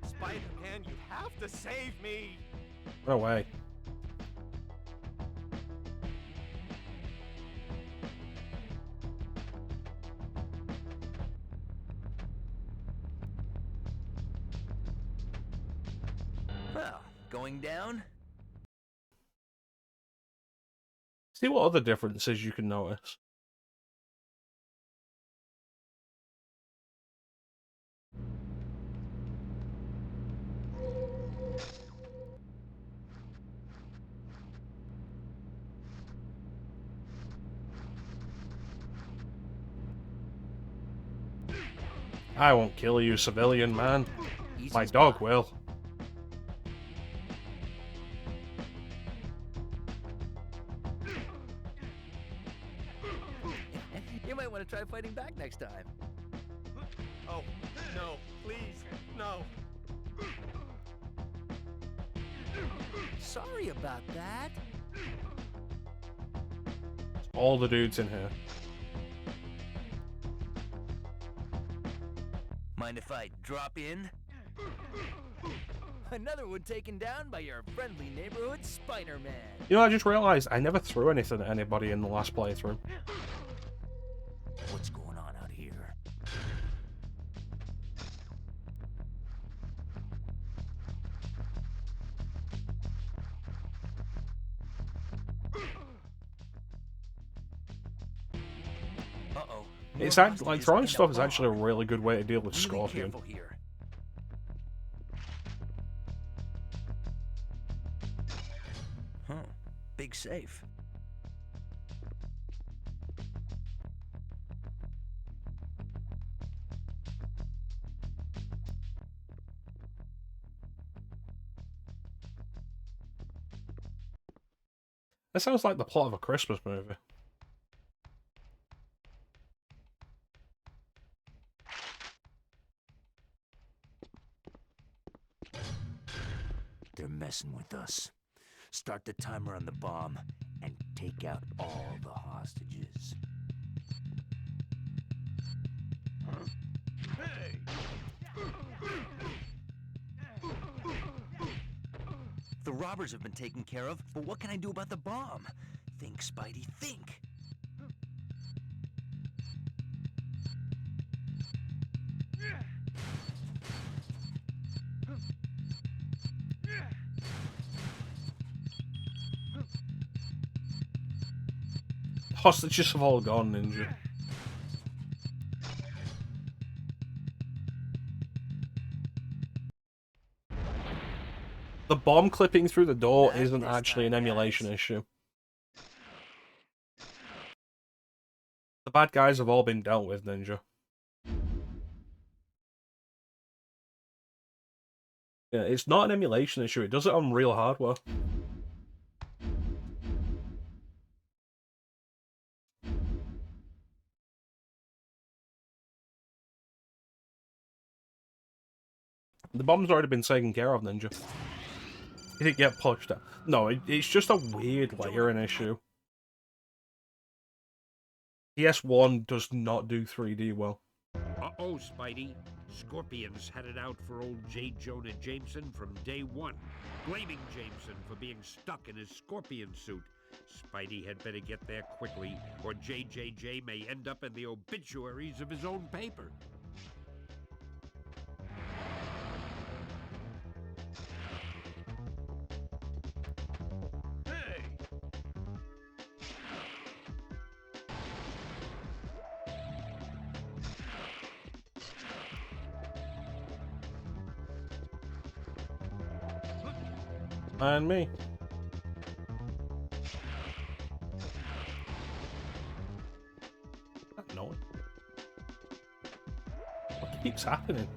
Spider-Man, you have to save me! No way. Well, going down? See what other differences you can notice. I won't kill you, civilian man. My dog will. You might want to try fighting back next time. Oh, no, please, no. Sorry about that. All the dudes in here. Mind if I drop in? Another one taken down by your friendly neighborhood Spider-Man. You know, I just realized I never threw anything at anybody in the last playthrough. What's going on out here? Uh-oh. It's like throwing stuff is actually a really good way to deal with Scorpion. Huh. Big safe. That sounds like the plot of a Christmas movie. They're messing with us. Start the timer on the bomb and take out all the hostages. The robbers have been taken care of, but what can I do about the bomb? Think, Spidey, think! Hostages have all gone, Ninja. The bomb clipping through the door isn't actually an emulation issue. The bad guys have all been dealt with, Ninja. Yeah, it's not an emulation issue. It does it on real hardware. The bomb's already been taken care of, Ninja. Did it get pushed out? No, it's just a weird layering issue. PS1 does not do 3D well. Uh-oh, Spidey. Scorpions had it out for old J. Jonah Jameson from day one, blaming Jameson for being stuck in his scorpion suit. Spidey had better get there quickly, or JJJ may end up in the obituaries of his own paper. And me. No. What keeps happening?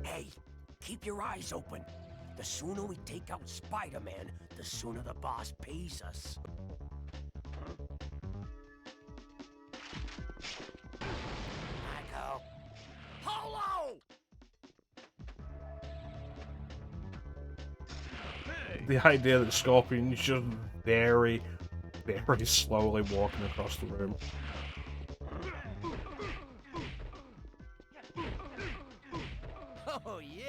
Hey, keep your eyes open. The sooner we take out Spider-Man, the sooner the boss pays us. Michael! Polo! The idea that Scorpion's just very, very slowly walking across the room. Oh, yeah!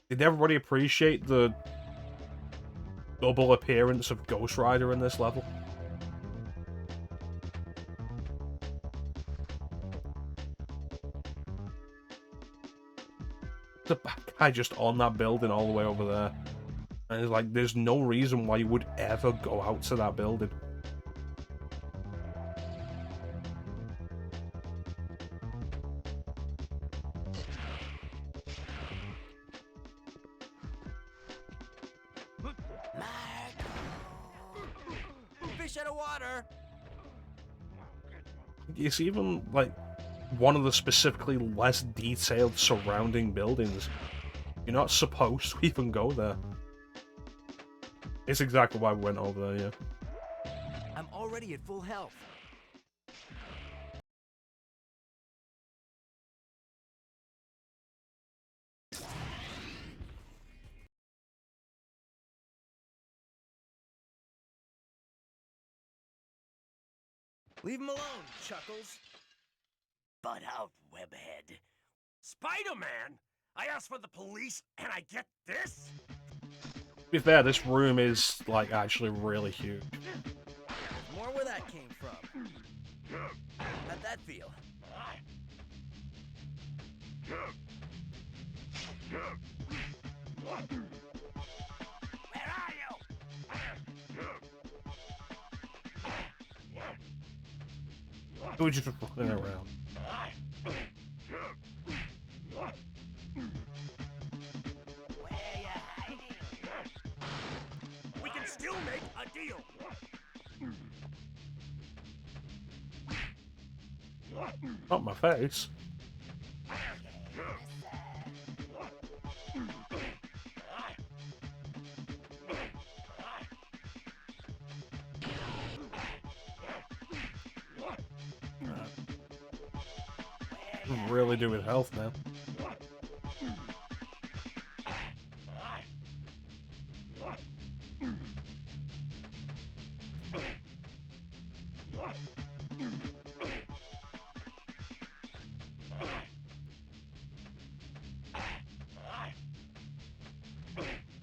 Did everybody appreciate the double appearance of Ghost Rider in this level? The bad guy just on that building all the way over there. And it's like, there's no reason why you would ever go out to that building. Fish out of water! It's even, like, one of the specifically less detailed surrounding buildings. You're not supposed to even go there. It's exactly why we went over there, yeah. I'm already at full health. Leave him alone, Chuckles. Butt out, Webhead. Spider-Man? I asked for the police, and I get this? To be fair, this room is, like, actually really huge. More where that came from. How'd that feel? Where are you? It was just running around. We can still make a deal. Not my face. Really do with health now.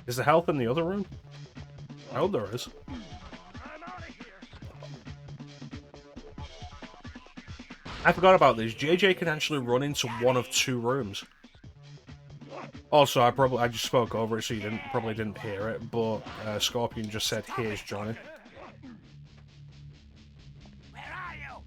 Is the health in the other room? I hope there is. I forgot about this. JJ can actually run into one of two rooms. Also, I just spoke over it, so you probably didn't hear it, but Scorpion just said, "Here's Johnny." Where are you?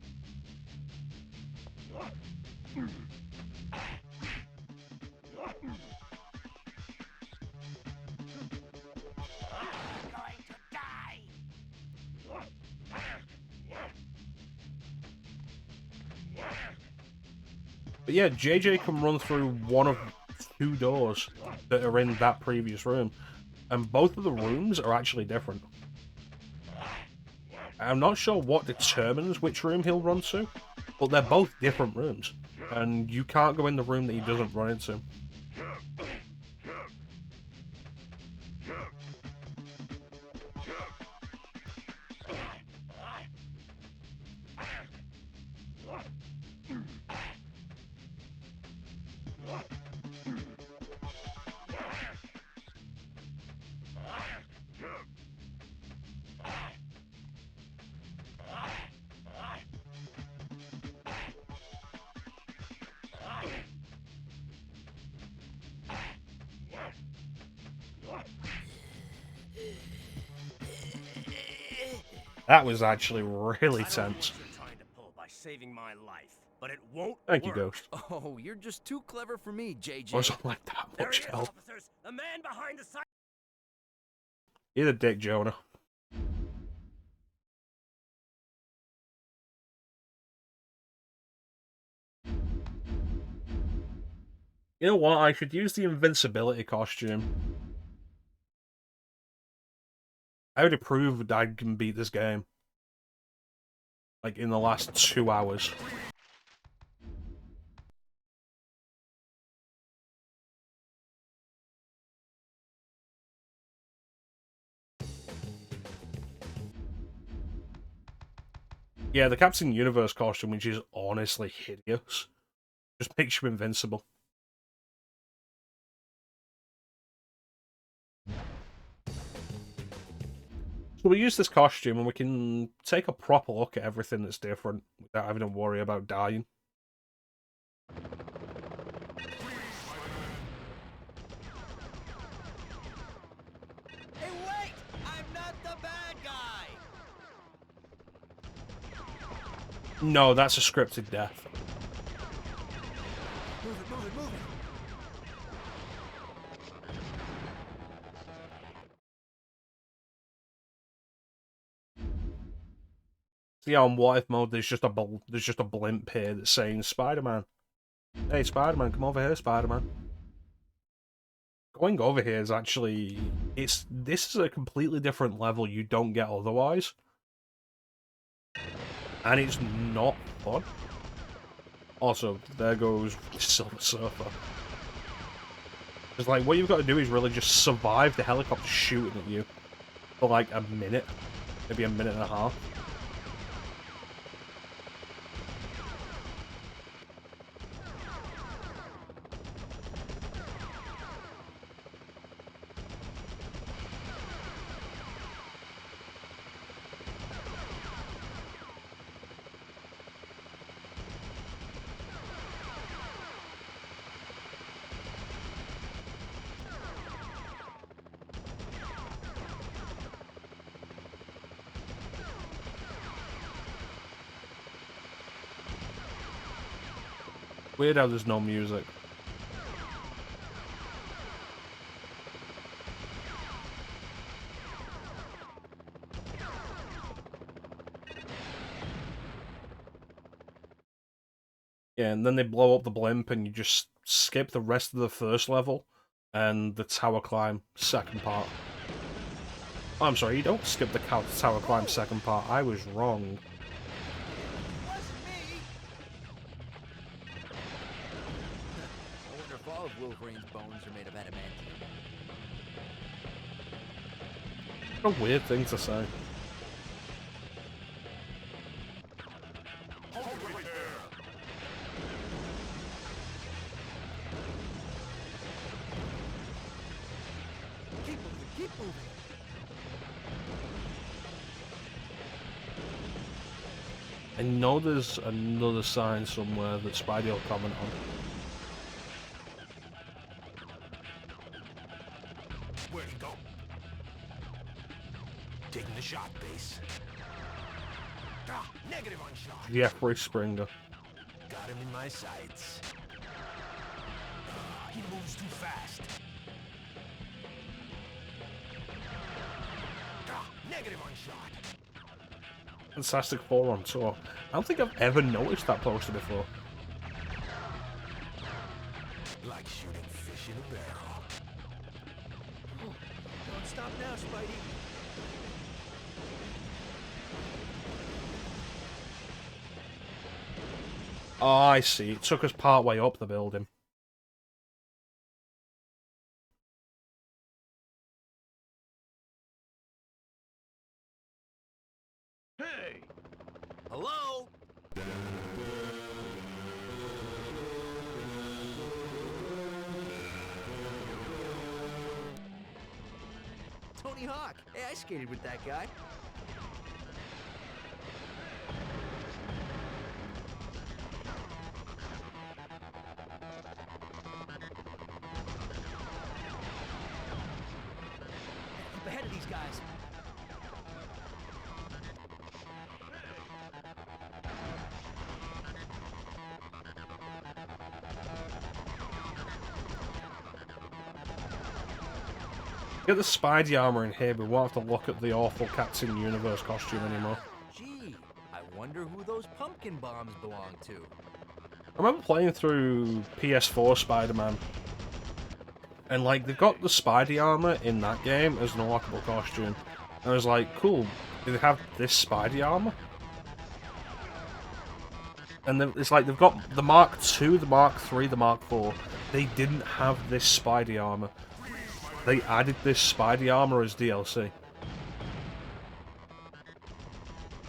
But yeah, JJ can run through one of 2 doors that are in that previous room, and both of the rooms are actually different. I'm not sure what determines which room he'll run to, but they're both different rooms, and you can't go in the room that he doesn't run into. That was actually really tense. Saving my life, but it won't Thank work. you, Ghost. Oh, you're just too clever for me, JJ. Wasn't like that There much he is, help. officers. The man behind the sign. You're the dick, Jonah. You know what? I should use the invincibility costume. I already proved I can beat this game. Like, in the last 2 hours. Yeah, the Captain Universe costume, which is honestly hideous, just makes you invincible. So we use this costume and we can take a proper look at everything that's different without having to worry about dying. Hey, wait! I'm not the bad guy! No, that's a scripted death. Move it, move it, move it! See how on what if mode there's just a blimp here that's saying Spider-Man. Hey Spider-Man, come over here, Spider-Man. Going over here is actually this is a completely different level you don't get otherwise. And it's not fun. Also, there goes Silver Surfer. It's like what you've got to do is really just survive the helicopter shooting at you for like a minute, maybe a minute and a half. Weird how there's no music. Yeah, and then they blow up the blimp and you just skip the rest of the first level and the tower climb second part. Oh, I'm sorry, you don't skip the tower climb second part. I was wrong. I wonder if all of Wolverine's bones are made of adamantium. What a weird thing to say. Keep moving, keep moving! I know there's another sign somewhere that Spidey will comment on. Where'd he go? Taking the shot, base. Ah, negative on shot. Jeffrey Springer. Got him in my sights. He moves too fast. Ah, negative on shot. Fantastic Four on tour. I don't think I've ever noticed that poster before. Oh, I see. It took us part way up the building. Hey! Hello? Tony Hawk. Hey, I skated with that guy. Keep ahead of these guys. Get the Spidey armor in here, but we won't have to look at the awful Captain Universe costume anymore. Gee, I wonder who those pumpkin bombs belong to. I remember playing through PS4 Spider-Man, and like they've got the Spidey armor in that game as an unlockable costume. And I was like, cool, do they have this Spidey armor? And then it's like they've got the Mark II, the Mark III, the Mark IV. They didn't have this Spidey armor. They added this Spidey armor as DLC.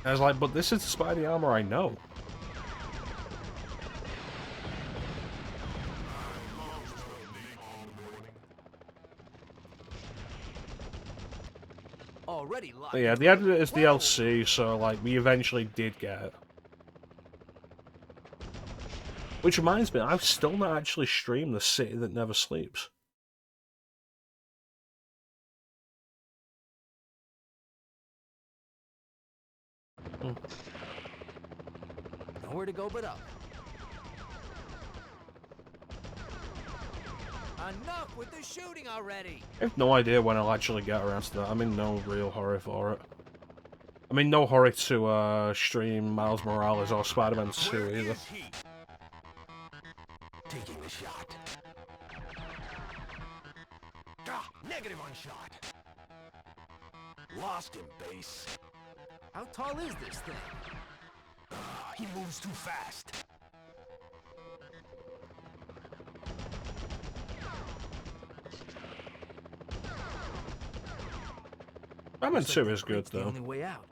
I was like, but this is the Spidey armor I know. Already locked. But yeah, they added it as DLC, so like we eventually did get it. Which reminds me, I've still not actually streamed The City That Never Sleeps. Nowhere to go but up. Enough with the shooting already! I have no idea when I'll actually get around to that. I'm in no real hurry for it. I'm in no hurry to stream Miles Morales or Spider-Man 2 either. Taking the shot. Ah, negative on shot. Lost him, base. How tall is this thing? Ah, he moves too fast. Spider-Man 2 is good, It's the though. only way out.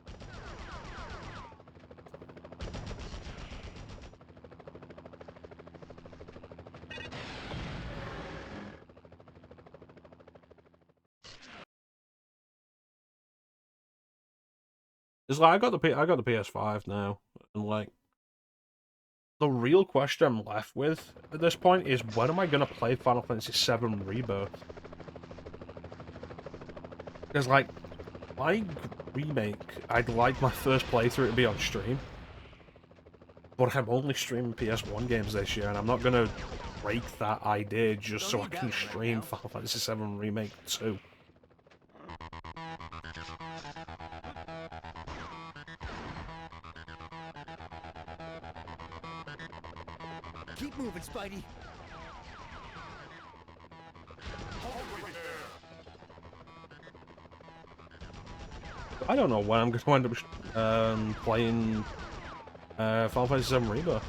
It's like I got the PS5 now, and like the real question I'm left with at this point is when am I gonna play Final Fantasy VII Rebirth? Because like my remake, I'd like my first playthrough to be on stream, but I'm only streaming PS1 games this year, and I'm not gonna break that idea just so I can stream Final Fantasy VII Remake 2. Keep moving, Spidey. I don't know when I'm going to end up playing Final Fantasy VII Rebirth.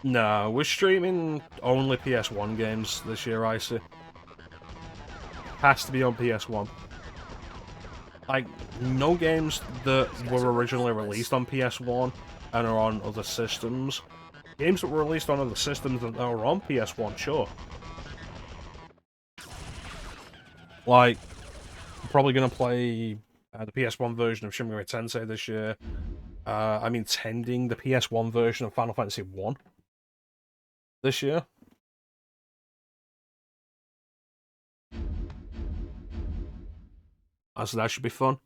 No, we're streaming only PS1 games this year, I see. Has to be on PS1. Like, no games that were originally released on PS1 and are on other systems. Games that were released on other systems that are on PS1, sure. Like, I'm probably going to play the PS1 version of Shin Megami Tensei this year. I'm intending the PS1 version of Final Fantasy 1 this year. So that should be fun.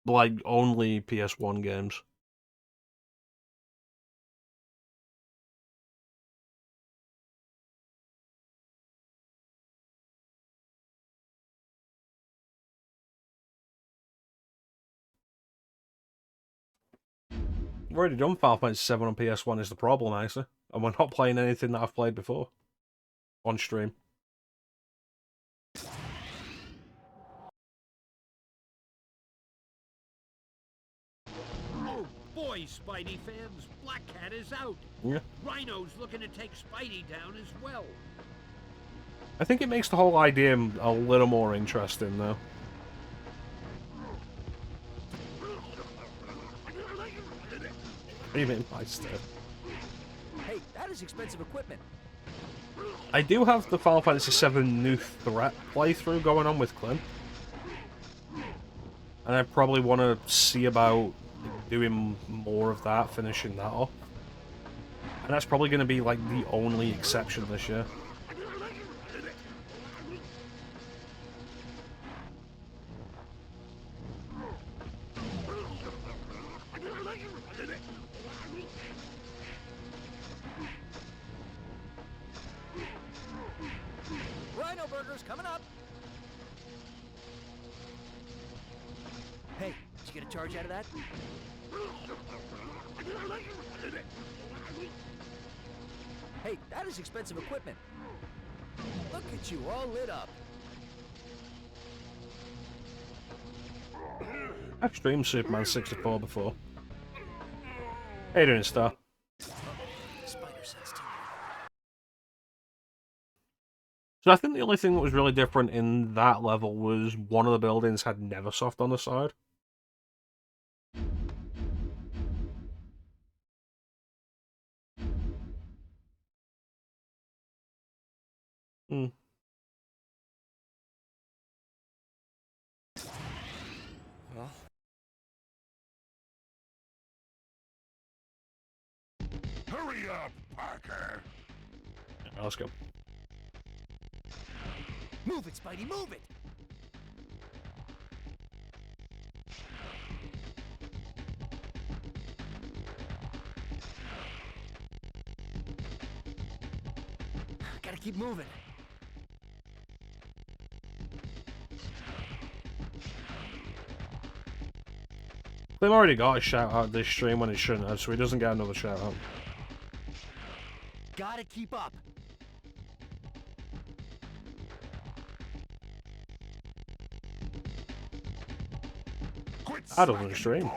Like, only PS1 games. I've already done Final Fantasy VII on PS1 is the problem, actually. And we're not playing anything that I've played before. on stream. Oh boy, Spidey fans, Black Cat is out. Yeah. Rhino's looking to take Spidey down as well. I think it makes the whole idea a little more interesting, though. What do you mean, Meister? Hey, that is expensive equipment. I do have the Final Fantasy VII New Threat playthrough going on with Clint. And I probably want to see about doing more of that, finishing that off. And that's probably going to be, like, the only exception this year. Rhino burgers coming up. Hey, did you get a charge out of that? Hey, that is expensive equipment. Look at you, all lit up. I've streamed Superman 64 before. How you doing, Star? Spider sense too. So I think the only thing that was really different in that level was one of the buildings had NeverSoft on the side. Hmm. Well. Hurry up, Parker! Yeah, let's go. Move it, Spidey, move it! Gotta keep moving. They've already got a shout out this stream when it shouldn't have, so he doesn't get another shout out. Gotta keep up. I don't stream.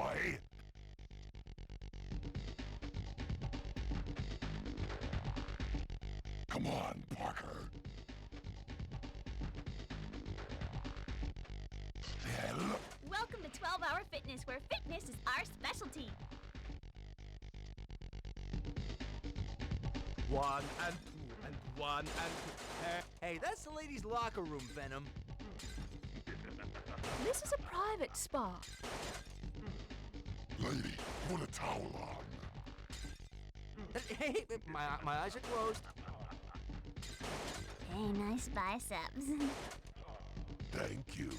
Come on, Parker. Welcome to 12-Hour Fitness, where fitness is our specialty. One and two and one and two. Hey, that's the ladies' locker room, Venom. This is a private spa. Lady, put a towel on. Hey, my eyes are closed. Hey, nice biceps. Thank you.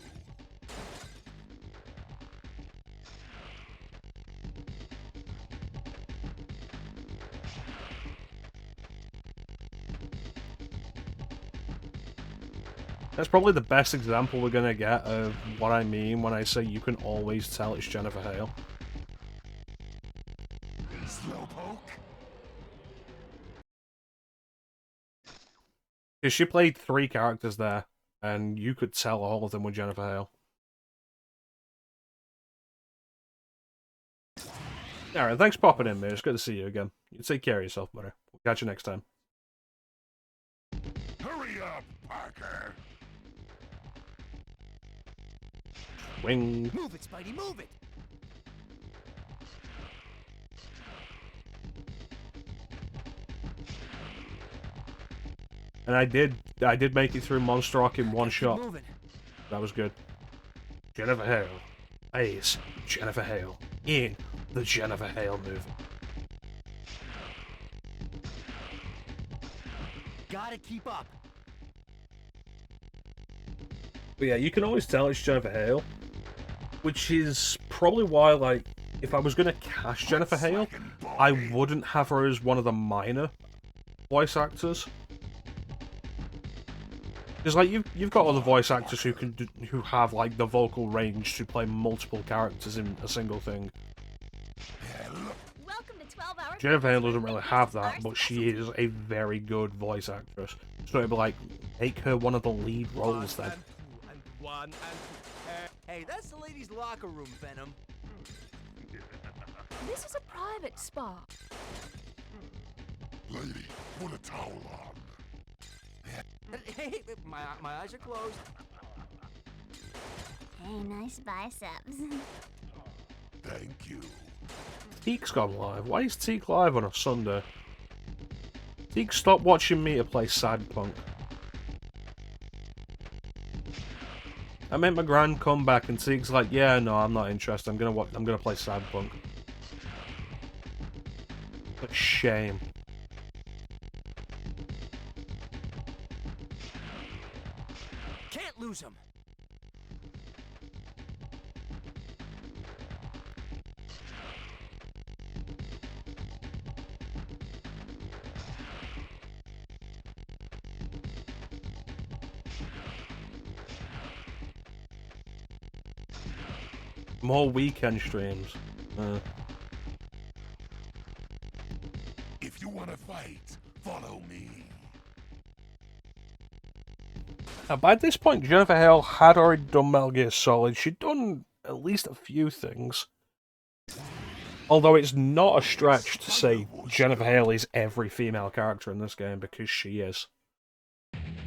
That's probably the best example we're gonna get of what I mean when I say you can always tell it's Jennifer Hale. Slowpoke? Because she played 3 characters there, and you could tell all of them were Jennifer Hale. Alright, thanks for popping in, mate. It's good to see you again. You take care of yourself, buddy. We'll catch you next time. Hurry up, Parker! Wing. Move it, Spidey, move it! And I did make it through Monster Rock in one shot. Moving. That was good. Jennifer Hale. Ace. Jennifer Hale. In the Jennifer Hale movie. Gotta keep up. But yeah, you can always tell it's Jennifer Hale. Which is probably why, like, if I was going to cast Jennifer Hale, I wouldn't have her as one of the minor voice actors. Because, like, you've got other voice actors who have, like, the vocal range to play multiple characters in a single thing. Welcome to 12 Hours. Jennifer Hale doesn't really have that, but she is a very good voice actress. So it'd be like, make her one of the lead roles then. Hey, that's the ladies' locker room, Venom. This is a private spa. Lady, put a towel on. Hey, my eyes are closed. Hey, nice biceps. Thank you. Teek's gone live. Why is Teek live on a Sunday? Teek, stop watching me to play Cyberpunk. I made my grand comeback and Teek's like, yeah, no, I'm not interested. I'm gonna play Cyberpunk. What a shame. Can't lose him. More weekend streams. If you want to fight, follow me. Now, by this point, Jennifer Hale had already done Metal Gear Solid. She'd done at least a few things. Although it's not a stretch to say Jennifer Hale is every female character in this game, because she is.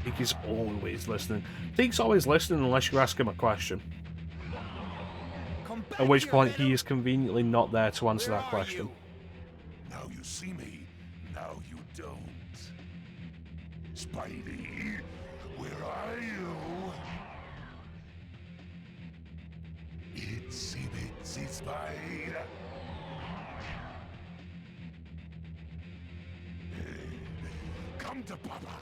Teek is always listening. Teek's always listening unless you ask him a question. At which point he is conveniently not there to answer that question. Now you see me, now you don't. Spidey, where are you? Itsy bitsy spider. Come to Papa.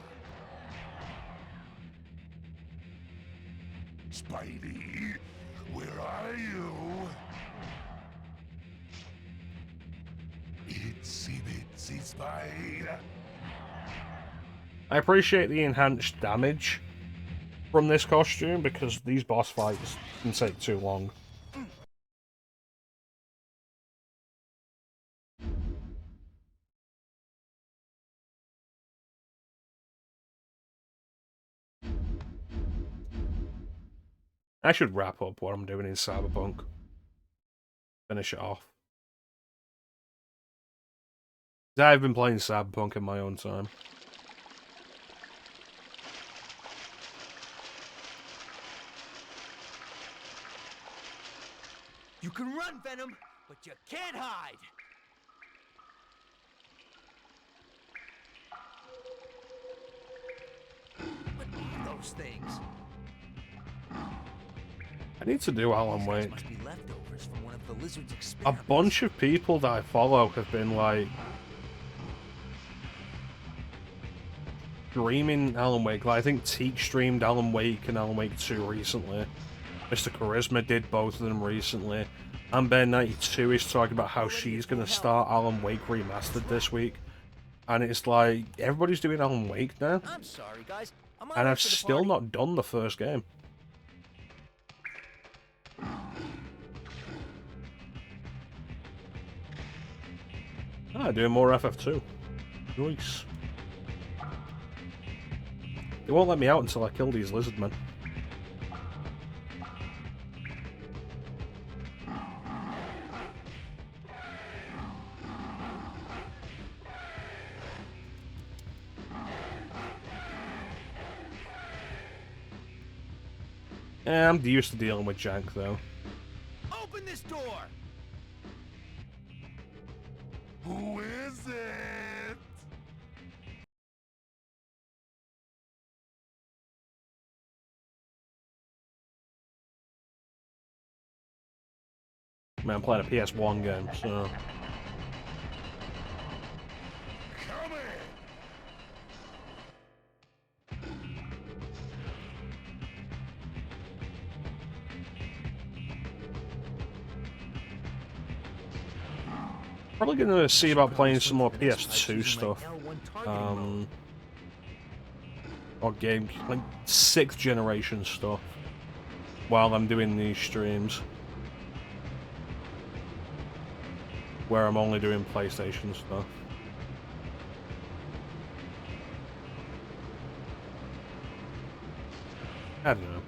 Spidey, where are you? Itsy bitsy spider. I appreciate the enhanced damage from this costume because these boss fights can take too long. I should wrap up what I'm doing in Cyberpunk. Finish it off. I've been playing Cyberpunk in my own time. You can run, Venom, but you can't hide. What are those things? I need to do Alan Wake. Must be leftovers from one of the lizard's A experiments. bunch of people that I follow have been like streaming Alan Wake. Like, I think Teek streamed Alan Wake and Alan Wake 2 recently. Mr. Charisma did both of them recently. And Ben92 is talking about how she's going to start Alan Wake Remastered this week. And it's like, everybody's doing Alan Wake now. I'm sorry, guys. I'm And I've still not done the first game. Ah, doing more FF2. Nice. They won't let me out until I kill these lizard men. Yeah, I'm used to dealing with jank though. Open this door. Who is it? Man, I'm playing a PS1 game, so... Come in. Probably gonna see about playing some more PS2 stuff. Or games, like 6th generation stuff, while I'm doing these streams. where I'm only doing PlayStation stuff. I don't know.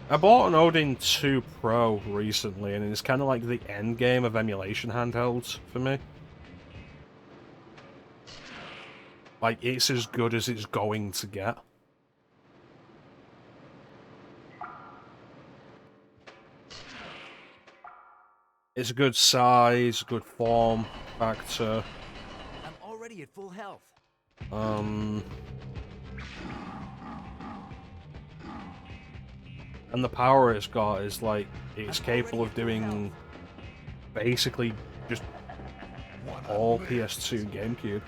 I bought an Odin 2 Pro recently, and it's kind of like the end game of emulation handhelds for me. Like, it's as good as it's going to get. It's a good size, good form factor. I'm already at full health. And the power it's got is like, it's capable of doing basically just all PS2 GameCube.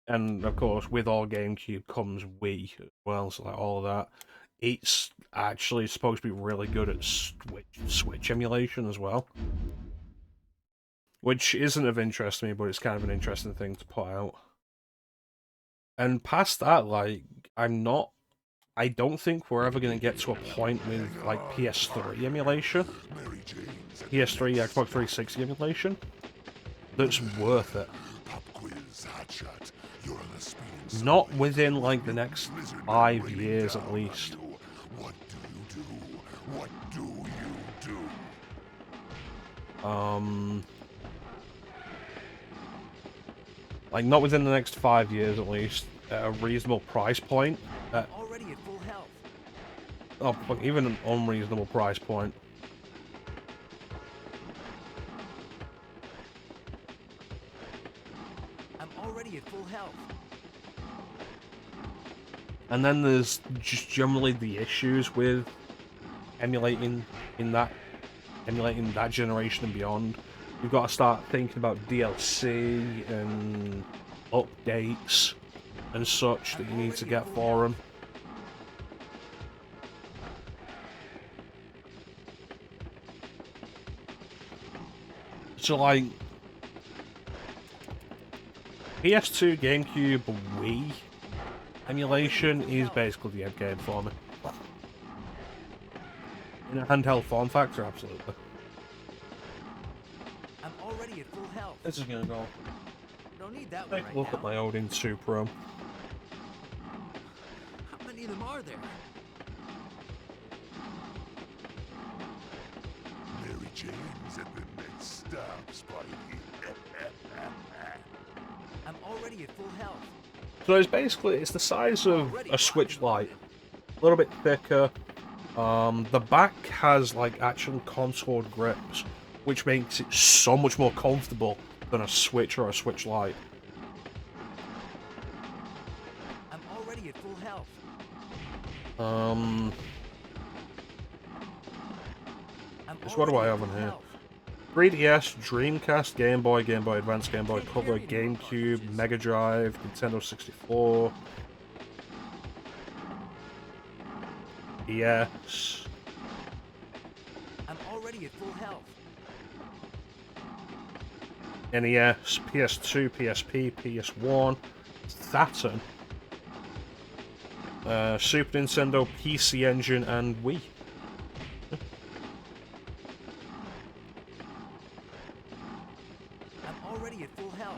And of course, with all GameCube comes Wii as well, so like all of that. It's actually supposed to be really good at Switch emulation as well. Which isn't of interest to me, but it's kind of an interesting thing to put out. And past that, like, I don't think we're ever going to get to a point with, like, PS3 emulation. PS3, Xbox 360 emulation. That's worth it. Not within, like, the next 5 years at least. What do you do? What do you do? Like, not within the next 5 years at least, at a reasonable price point. Already at full health. Oh, fuck, even an unreasonable price point. I'm already at full health. And then there's just generally the issues with emulating that generation and beyond. You've got to start thinking about DLC and updates and such that you need to get for them. So like, PS2, GameCube, Wii emulation is basically the end game for me. In a handheld form factor, absolutely. I'm already at full health. This is gonna go. Don't need that Take one a look right at my Odin 2 Pro. How many of them are there? Mary Jane's at the next stop, Spidey. I'm already at full health. So it's the size of a Switch Lite, a little bit thicker. The back has like actual contoured grips, which makes it so much more comfortable than a Switch or a Switch Lite. I'm already at full health. So what do I have on here? 3DS, Dreamcast, Game Boy, Game Boy Advance, Game Boy Color, GameCube, Mega Drive, Nintendo 64, DS. I'm already at full health. NES, PS2, PSP, PS1, Saturn, Super Nintendo, PC Engine, and Wii. I'm already at full health.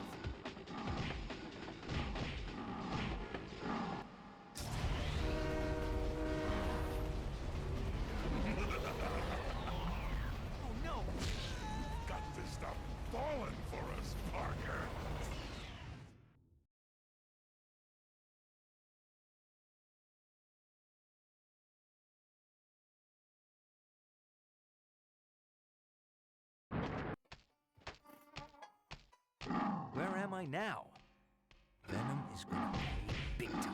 Oh no! Got this stuff falling for us, Parker. Where am I now? Venom is gonna pay big time.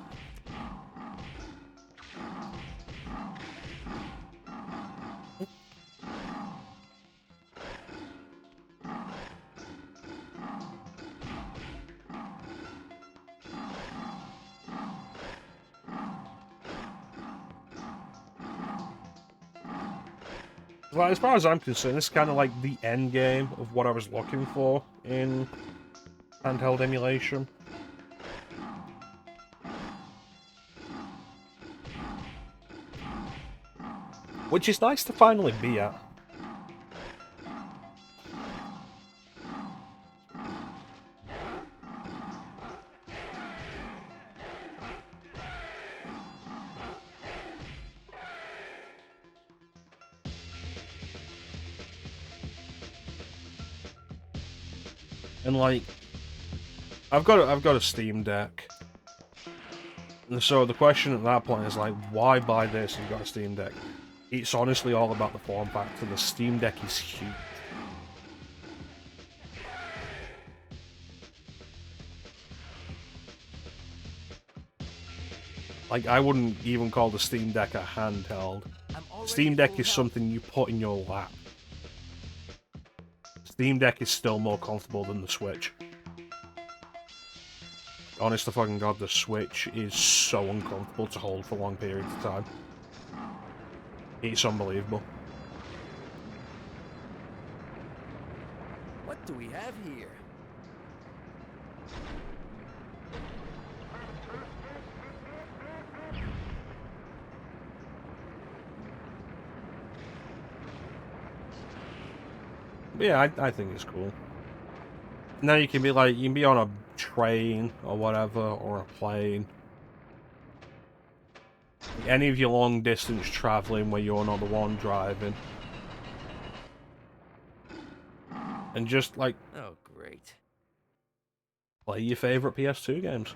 Well, as far as I'm concerned, this is kind of like the end game of what I was looking for in handheld emulation. Which is nice to finally be at. And like, I've got a Steam Deck, and so the question at that point is like, why buy this if you've got a Steam Deck? It's honestly all about the form factor. The Steam Deck is huge. Like, I wouldn't even call the Steam Deck a handheld. Steam Deck is something you put in your lap. Steam Deck is still more comfortable than the Switch. Honest to fucking god, the Switch is so uncomfortable to hold for long periods of time. It's unbelievable. What do we have here? But yeah, I think it's cool. Now you can be like, you can be on a train or whatever, or a plane. Any of your long distance traveling where you're not the one driving. And just like, oh great, play your favorite PS2 games.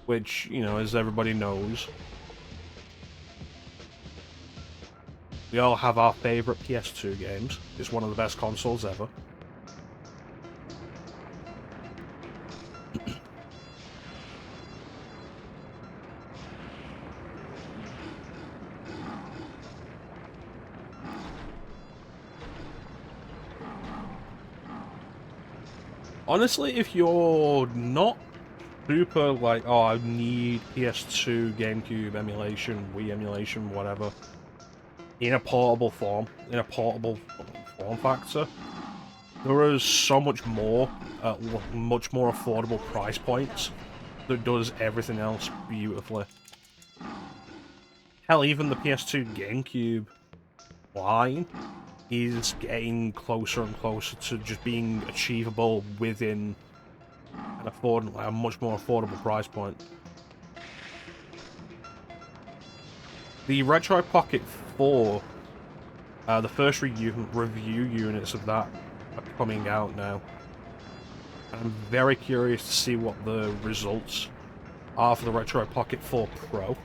Which, you know, as everybody knows, we all have our favorite PS2 games. It's one of the best consoles ever. Honestly, if you're not super like, oh, I need PS2, GameCube emulation, Wii emulation, whatever, in a portable form, in a portable form factor, there is so much more at much more affordable price points that does everything else beautifully. Hell, even the PS2 GameCube line is getting closer and closer to just being achievable within a much more affordable price point. The Retro Pocket 4, the first review units of that are coming out now. I'm very curious to see what the results are for the Retro Pocket 4 Pro.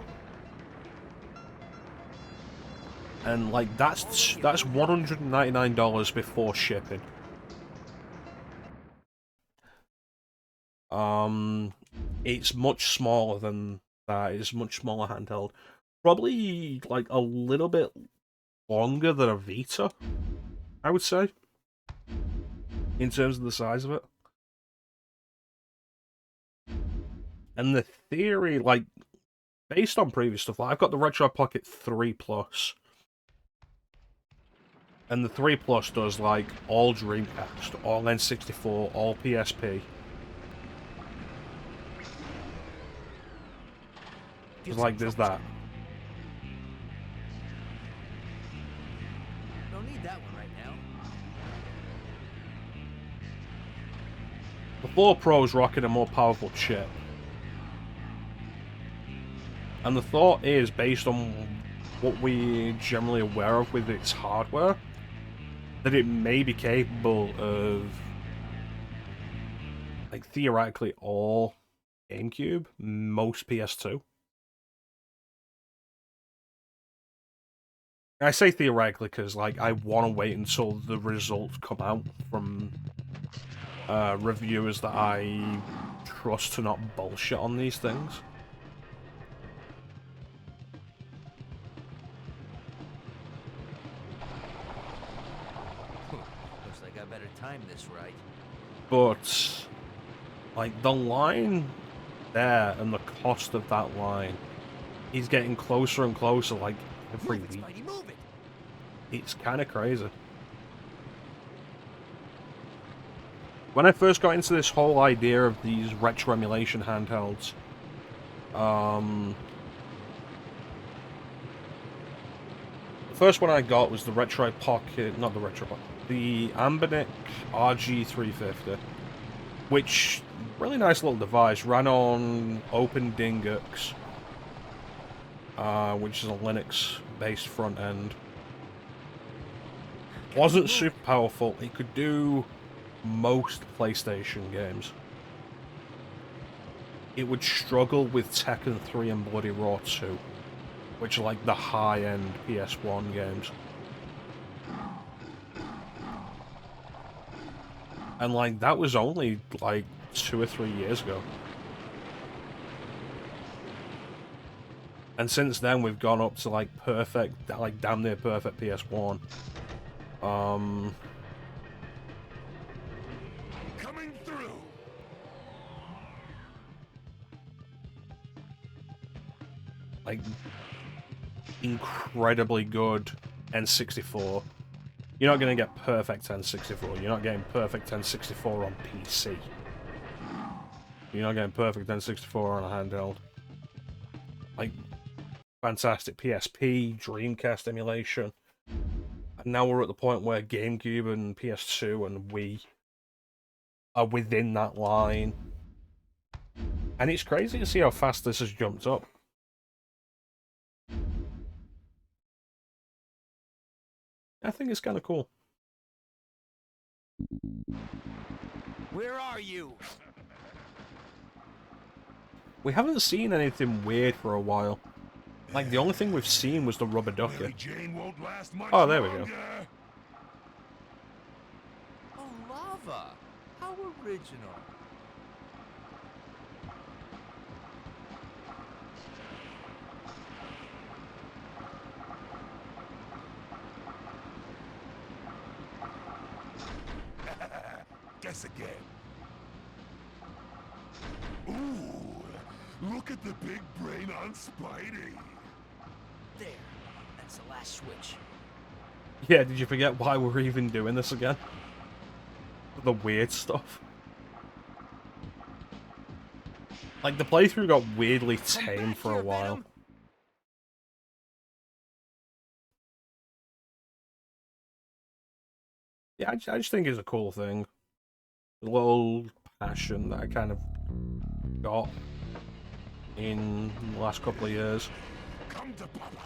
And like, that's $199 before shipping. It's much smaller than that. It's a much smaller handheld. Probably like a little bit longer than a Vita, I would say, in terms of the size of it. And the theory, like, based on previous stuff, like, I've got the Retro Pocket 3 Plus. And the 3 Plus does, like, all Dreamcast, all N64, all PSP. It's like, there's that. Don't need that one right now. The 4 Pro's rocking a more powerful chip. And the thought is, based on what we're generally aware of with its hardware, that it may be capable of, like, theoretically all GameCube, most PS2. I say theoretically because, like, I want to wait until the results come out from reviewers that I trust to not bullshit on these things. Looks like I better time this right. But, like, the line there and the cost of that line is getting closer and closer, like, every week. Spidey, move it. It's kind of crazy. When I first got into this whole idea of these retro emulation handhelds, the first one I got was the Retro Pocket, not the Retro Pocket, the Ambinic RG350, which, really nice little device, ran on OpenDingux, which is a Linux-based front end. Wasn't super powerful, it could do most PlayStation games. It would struggle with Tekken 3 and Bloody Roar 2, which are like the high-end PS1 games. And like, that was only like 2 or 3 years ago. And since then we've gone up to like perfect, like damn near perfect PS1. Coming through. Like, incredibly good N64. You're not going to get perfect N64. You're not getting perfect N64 on PC. You're not getting perfect N64 on a handheld. Like, fantastic PSP, Dreamcast emulation. And now we're at the point where GameCube and PS2 and Wii are within that line. And it's crazy to see how fast this has jumped up. I think it's kind of cool. Where are you? We haven't seen anything weird for a while. Like, the only thing we've seen was the rubber ducky. Oh, there we go. Oh, lava! How original. Guess again. Ooh, look at the big brain on Spidey. There. That's the last switch. Yeah, did you forget why we're even doing this again? The weird stuff. Like, the playthrough got weirdly tame for a while. Yeah, I just think it's a cool thing. A little passion that I kind of got in the last couple of years. Come to Papa.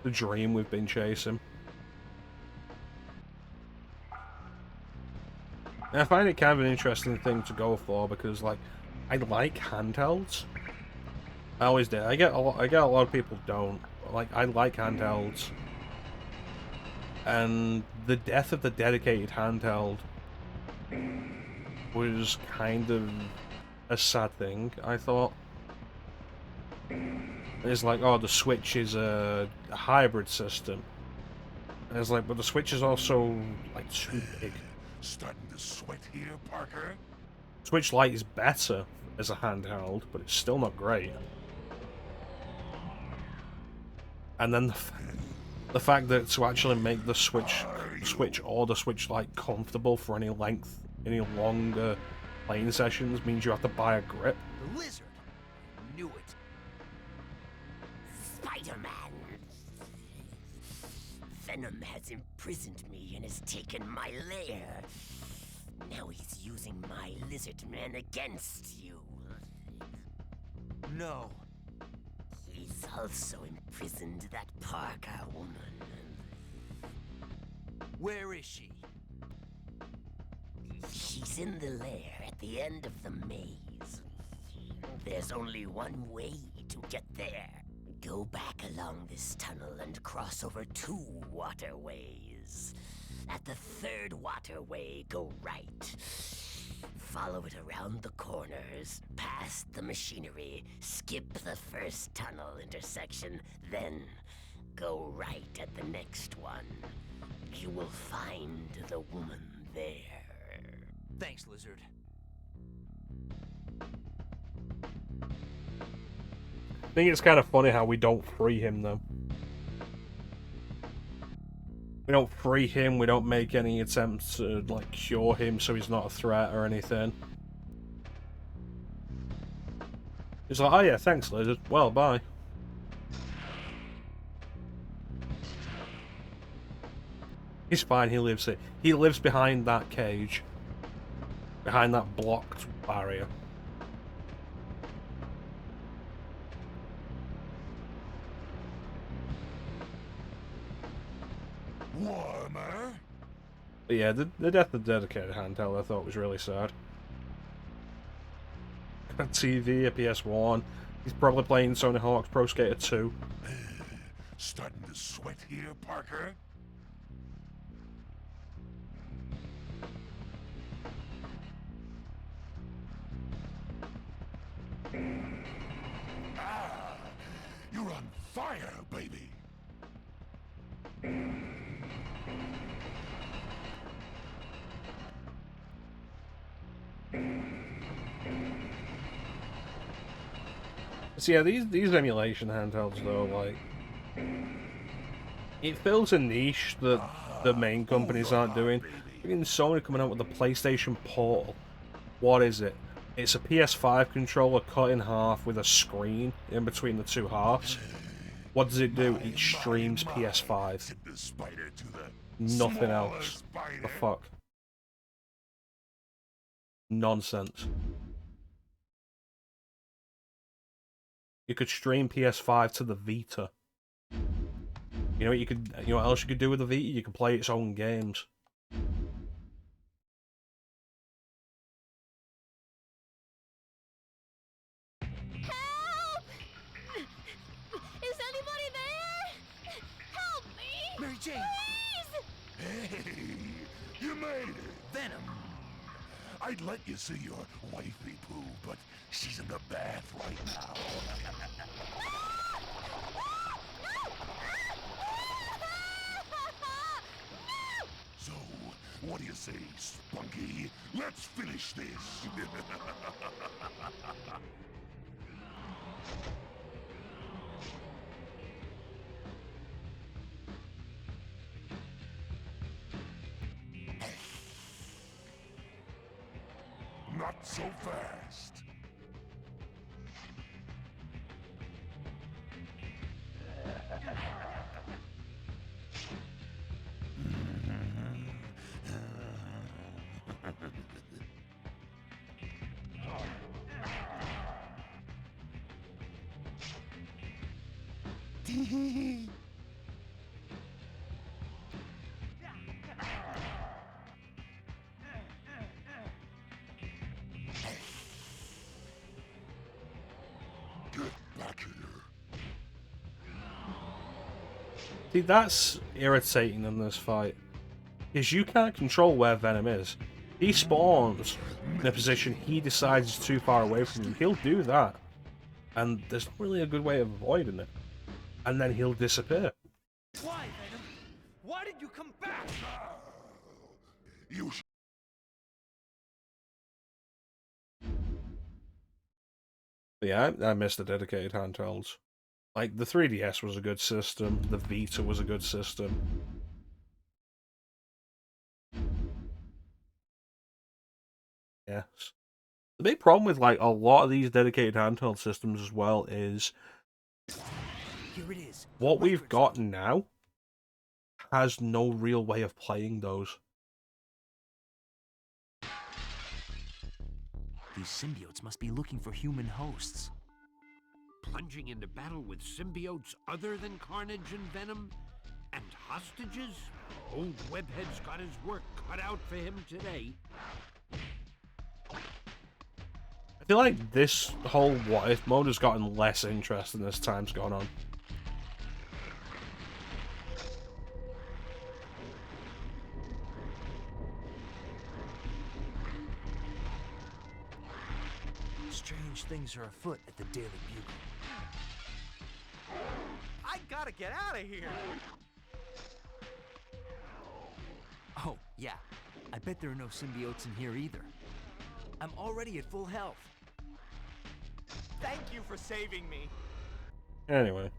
The dream we've been chasing. And I find it kind of an interesting thing to go for because, like, I like handhelds. I always did. I get a lot of people don't. But, like, I like handhelds. And the death of the dedicated handheld was kind of a sad thing, I thought. It's like, oh, the Switch is a hybrid system. And it's like, but the Switch is also, like, too big. Starting to sweat here, Parker? Switch Lite is better as a handheld, but it's still not great. And then the fact that to actually make the Switch or the Switch Lite comfortable for any length, any longer playing sessions means you have to buy a grip. The lizard! I knew it. Spider-Man! Venom has imprisoned me and has taken my lair. Now he's using my lizard man against you. No. He's also imprisoned that Parker woman. Where is she? She's in the lair at the end of the maze. There's only one way to get there. Go back along this tunnel and cross over 2 waterways. At the 3rd waterway, go right. Follow it around the corners, past the machinery, skip the first tunnel intersection, then go right at the next one. You will find the woman there. Thanks, lizard. I think it's kind of funny how we don't free him, though. We don't free him, we don't make any attempts to, like, cure him so he's not a threat or anything. He's like, oh yeah, thanks, Lizard. Well, bye. He's fine, he lives it. He lives behind that cage. Behind that blocked barrier. Warmer? But yeah, the death of the dedicated handheld I thought was really sad. A TV, a PS1. He's probably playing Tony Hawk's Pro Skater 2. Starting to sweat here, Parker? Ah, you're on fire, baby. So yeah, these emulation handhelds though, like, it fills a niche that the main companies aren't doing. Even Sony coming out with the PlayStation Portal. What is it? It's a PS5 controller cut in half with a screen in between the two halves. What does it do? It streams PS5. Nothing else. The fuck? Nonsense. You could stream PS5 to the Vita. You know what you know what else you could do with the Vita? You could play its own games. Help! Is anybody there? Help me! Mary Jane! Please! Hey, you made it! Venom! I'd let you see your wifey poo, but she's in the bath right now. So, what do you say, Spunky? Let's finish this. Not so fast. See, that's irritating in this fight. Because you can't control where Venom is. He spawns in a position he decides is too far away from you. He'll do that. And there's not really a good way of avoiding it. And then he'll disappear. Why, Venom? Why did you come back? You But yeah, I miss the dedicated handhelds. Like, the 3DS was a good system. The Vita was a good system. Yes. The big problem with, like, a lot of these dedicated handheld systems as well is... Here it is. What we've got now has no real way of playing those. These symbiotes must be looking for human hosts. Plunging into battle with symbiotes other than Carnage and Venom? And hostages? Old Webhead's got his work cut out for him today. I feel like this whole what if mode has gotten less interesting as time's gone on. Strange things are afoot at the Daily Bugle. I gotta get out of here! Oh, yeah. I bet there are no symbiotes in here either. I'm already at full health. Thank you for saving me. Anyway.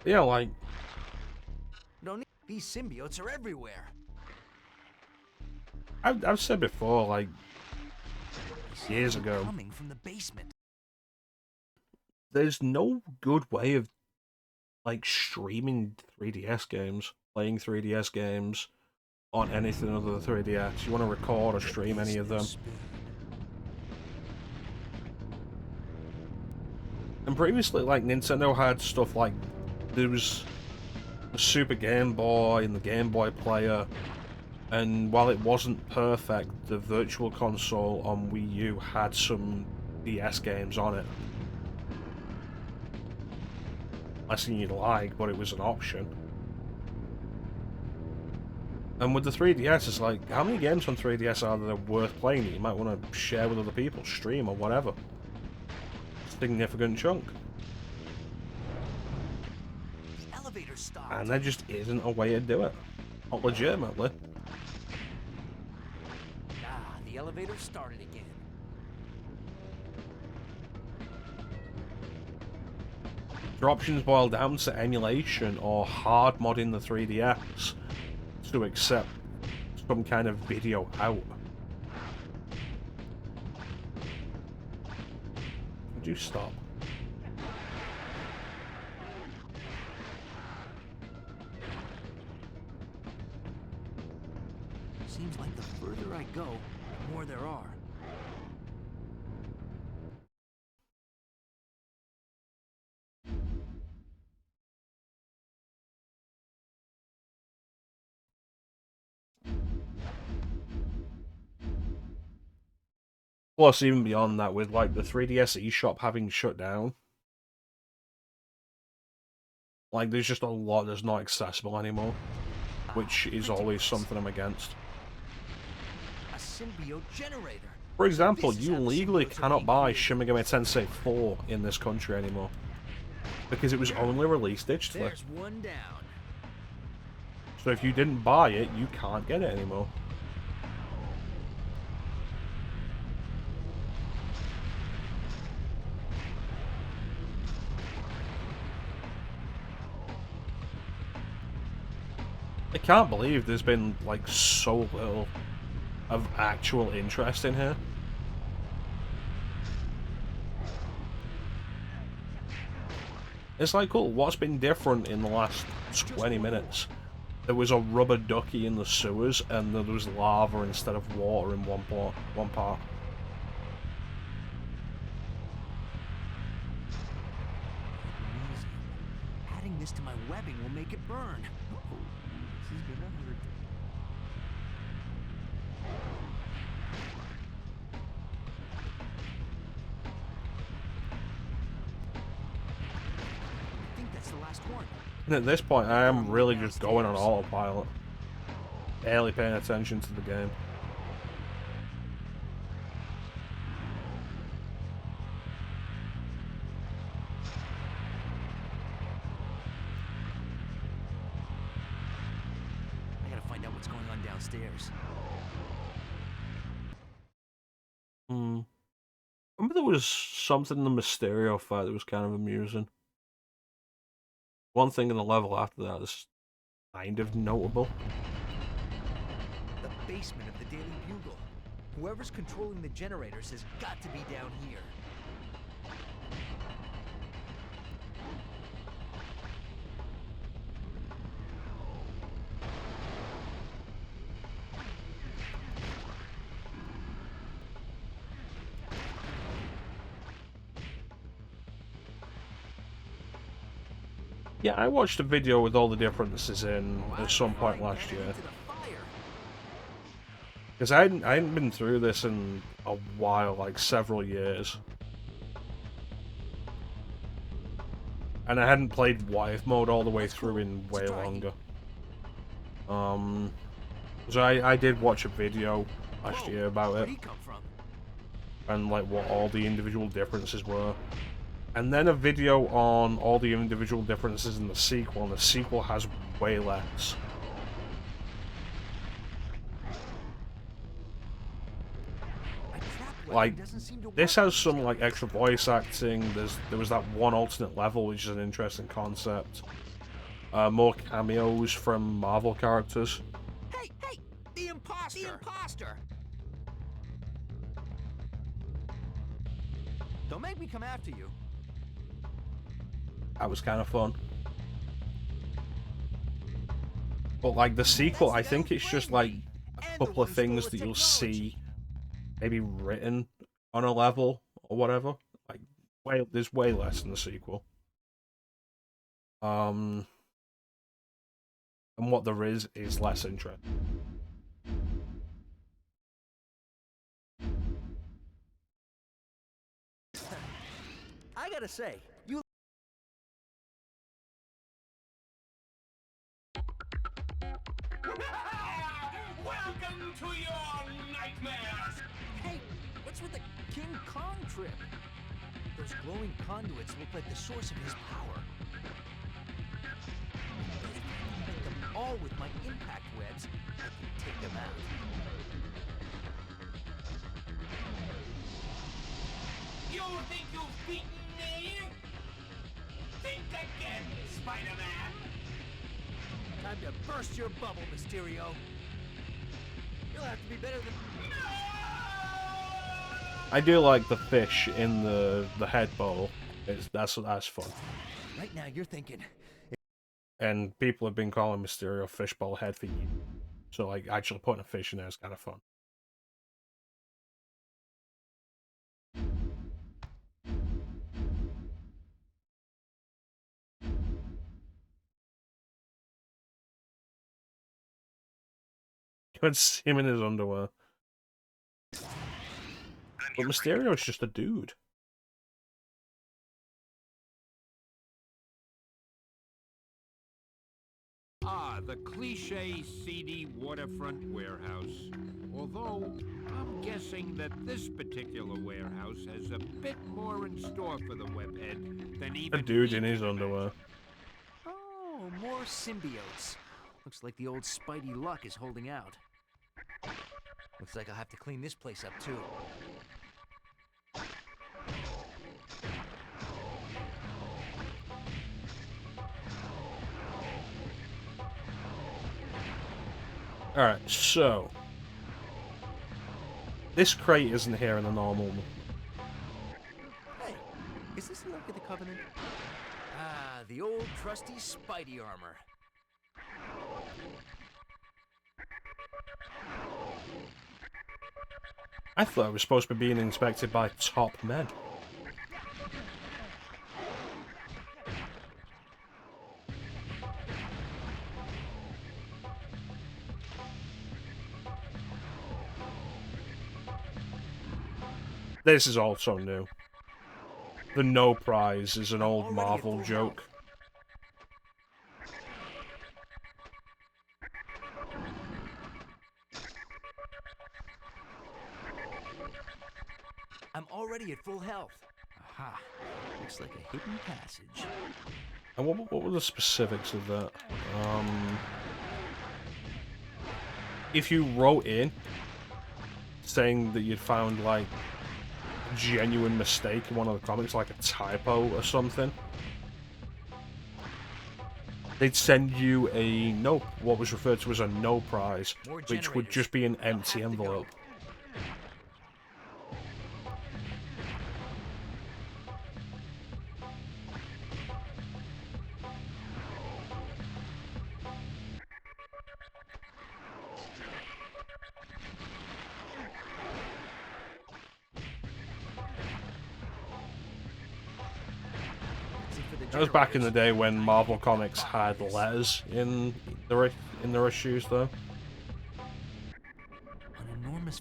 Yeah, like... These symbiotes are everywhere. I've said before, like, years ago, Coming from the basement. there's no good way of, like, streaming 3DS games, playing 3DS games on anything other than 3DS. You want to record or stream any of them. And previously, like, Nintendo had stuff like, there was the Super Game Boy and the Game Boy Player, and while it wasn't perfect, the Virtual Console on Wii U had some DS games on it. Less than you'd like, but it was an option. And with the 3DS, it's like, how many games on 3DS are there worth playing that you might want to share with other people, stream or whatever? Significant chunk. The elevator stopped. And there just isn't a way to do it. Not legitimately. Ah, the elevator started again. Your options boil down to emulation or hard modding the 3DS to accept some kind of video out. Would you stop? Seems like the further I go, the more there are. Plus, even beyond that, with like the 3DS eShop having shut down, like there's just a lot that's not accessible anymore, which is always something I'm against. A symbiote generator. For example, you legally cannot buy Shin Megami Tensei 4 in this country anymore, because it was only released digitally. There's one down. So if you didn't buy it, you can't get it anymore. I can't believe there's been, like, so little of actual interest in here. It's like, cool, what's been different in the last 20 minutes? There was a rubber ducky in the sewers, and there was lava instead of water in one part. Adding this to my webbing will make it burn. Uh-oh, this is gonna hurt. I think that's the last one. And at this point, I am really just going on autopilot. Barely paying attention to the game. I gotta find out what's going on downstairs. Remember there was something in the Mysterio fight that was kind of amusing. One thing in the level after that is kind of notable. The basement of the Daily Bugle. Whoever's controlling the generators has got to be down here. Yeah, I watched a video with all the differences in at some point last year. Because I hadn't been through this in a while, like several years. And I hadn't played wife mode all the way through in way longer. So I did watch a video last year about it. And like what all the individual differences were. And then a video on all the individual differences in the sequel, and the sequel has way less. Like, this has some like extra voice acting, there was that one alternate level, which is an interesting concept. more cameos from Marvel characters. Hey, the imposter! The imposter! Don't make me come after you. That was kind of fun. But like the sequel, I think it's just like a couple of things that you'll see maybe written on a level or whatever. Like there's way less in the sequel. And what there is less interesting. I gotta say, you. Welcome to your nightmares! Hey, what's with the King Kong trip? Those glowing conduits look like the source of his power. If I hit them all with my impact webs, I can take them out. You think you've beaten me? Think again, Spider-Man! Time to burst your bubble, Mysterio. You'll have to be better than... I do like the fish in the head bowl. That's fun. Right now, you're thinking... And people have been calling Mysterio fishbowl head for years. So like actually putting a fish in there is kind of fun. You would see him in his underwear. But Mysterio is just a dude. Ah, the cliche seedy waterfront warehouse. Although, I'm guessing that this particular warehouse has a bit more in store for the webhead than even... A dude in his underwear. Oh, more symbiotes. Looks like the old Spidey luck is holding out. Looks like I'll have to clean this place up, too. Alright, so... This crate isn't here in the normal... Hey, is this the Ark of the Covenant? Ah, the old trusty Spidey armor. I thought it was supposed to be being inspected by top men. This is also new. The no prize is an old Marvel joke. I'm already at full health. Aha. Looks like a hidden passage. And what were the specifics of that? If you wrote in saying that you'd found like a genuine mistake in one of the comics, like a typo or something, they'd send you a what was referred to as a no prize, which would just be an empty envelope. That was back in the day when Marvel Comics had letters in their issues, though.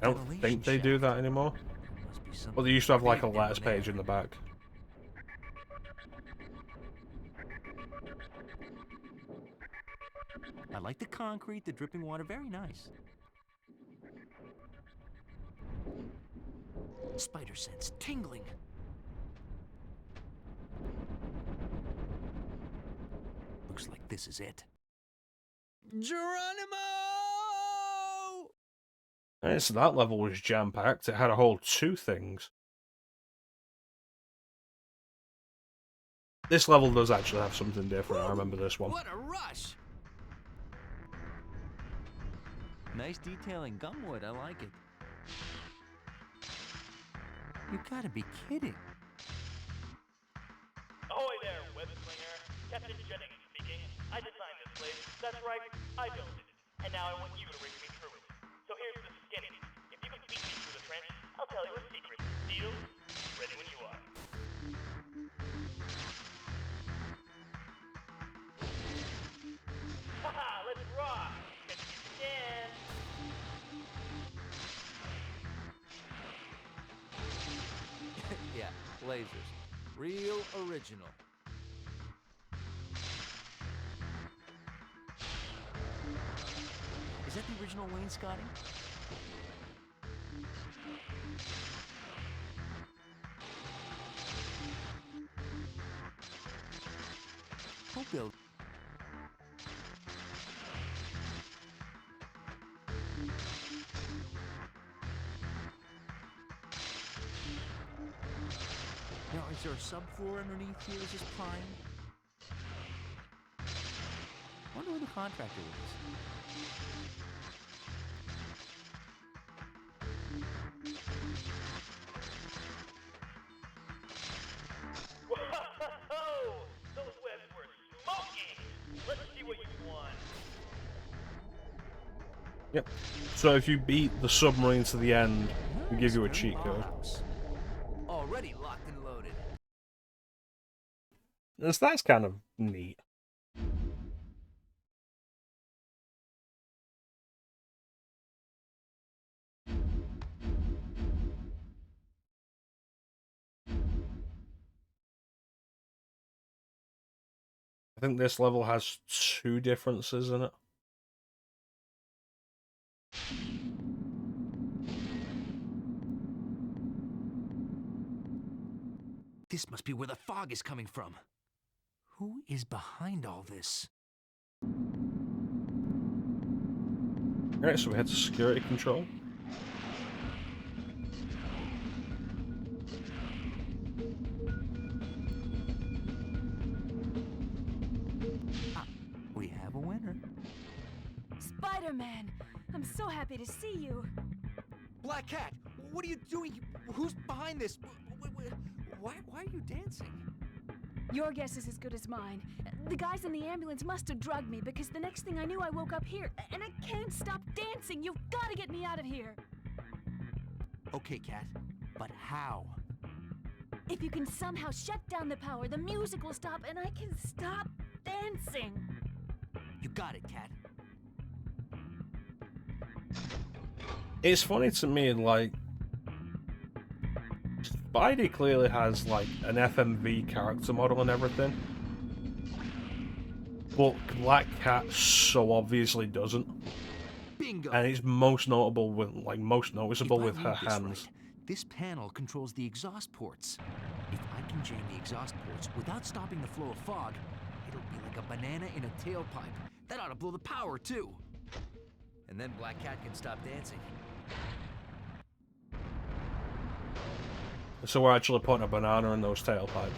I don't think they do that anymore. Well, they used to have like a letters page in the back. I like the concrete, the dripping water, very nice. Spider sense tingling. Looks like this is it. Geronimo! And so that level was jam-packed. It had a whole 2 things. This level does actually have something different. I remember this one. What a rush! Nice detailing gumwood, I like it. You gotta be kidding. Ahoy there, web slinger. Captain Jennings speaking. I designed this place. That's right, I built it. And now I want you to rig me through it. So here's the skinny. If you can beat me through the trench, I'll tell you a secret. Deal? Ready when you are. Haha, let's rock! Catch me if you can. Yeah, lasers. Real original. Is that the original wainscoting? Who built? Now, is there a subfloor underneath here? Is this prime? Wonder who the contractor was. Whoa! Those webs were smoking! Let's see what you want. Yep. So if you beat the submarine to the end, we give you a cheat code. Already locked and loaded. That's kind of neat. I think this level has 2 differences in it. This must be where the fog is coming from. Who is behind all this? Alright, so we head to security control. We have a winner. Spider-Man! I'm so happy to see you. Black Cat, what are you doing? Who's behind this? Why are you dancing? Your guess is as good as mine. The guys in the ambulance must have drugged me because the next thing I knew I woke up here and I can't stop dancing. You've got to get me out of here. Okay, Cat, but how? If you can somehow shut down the power, the music will stop and I can stop dancing. You got it, Cat. It's funny to me, like, Spidey clearly has, like, an FMV character model and everything. But Black Cat so obviously doesn't. Bingo. And it's most notable with, like, most noticeable with her hands. Right, this panel controls the exhaust ports. If I can jam the exhaust ports without stopping the flow of fog, it'll be like a banana in a tailpipe. That ought to blow the power, too. And then Black Cat can stop dancing. So we're actually putting a banana in those tailpipes.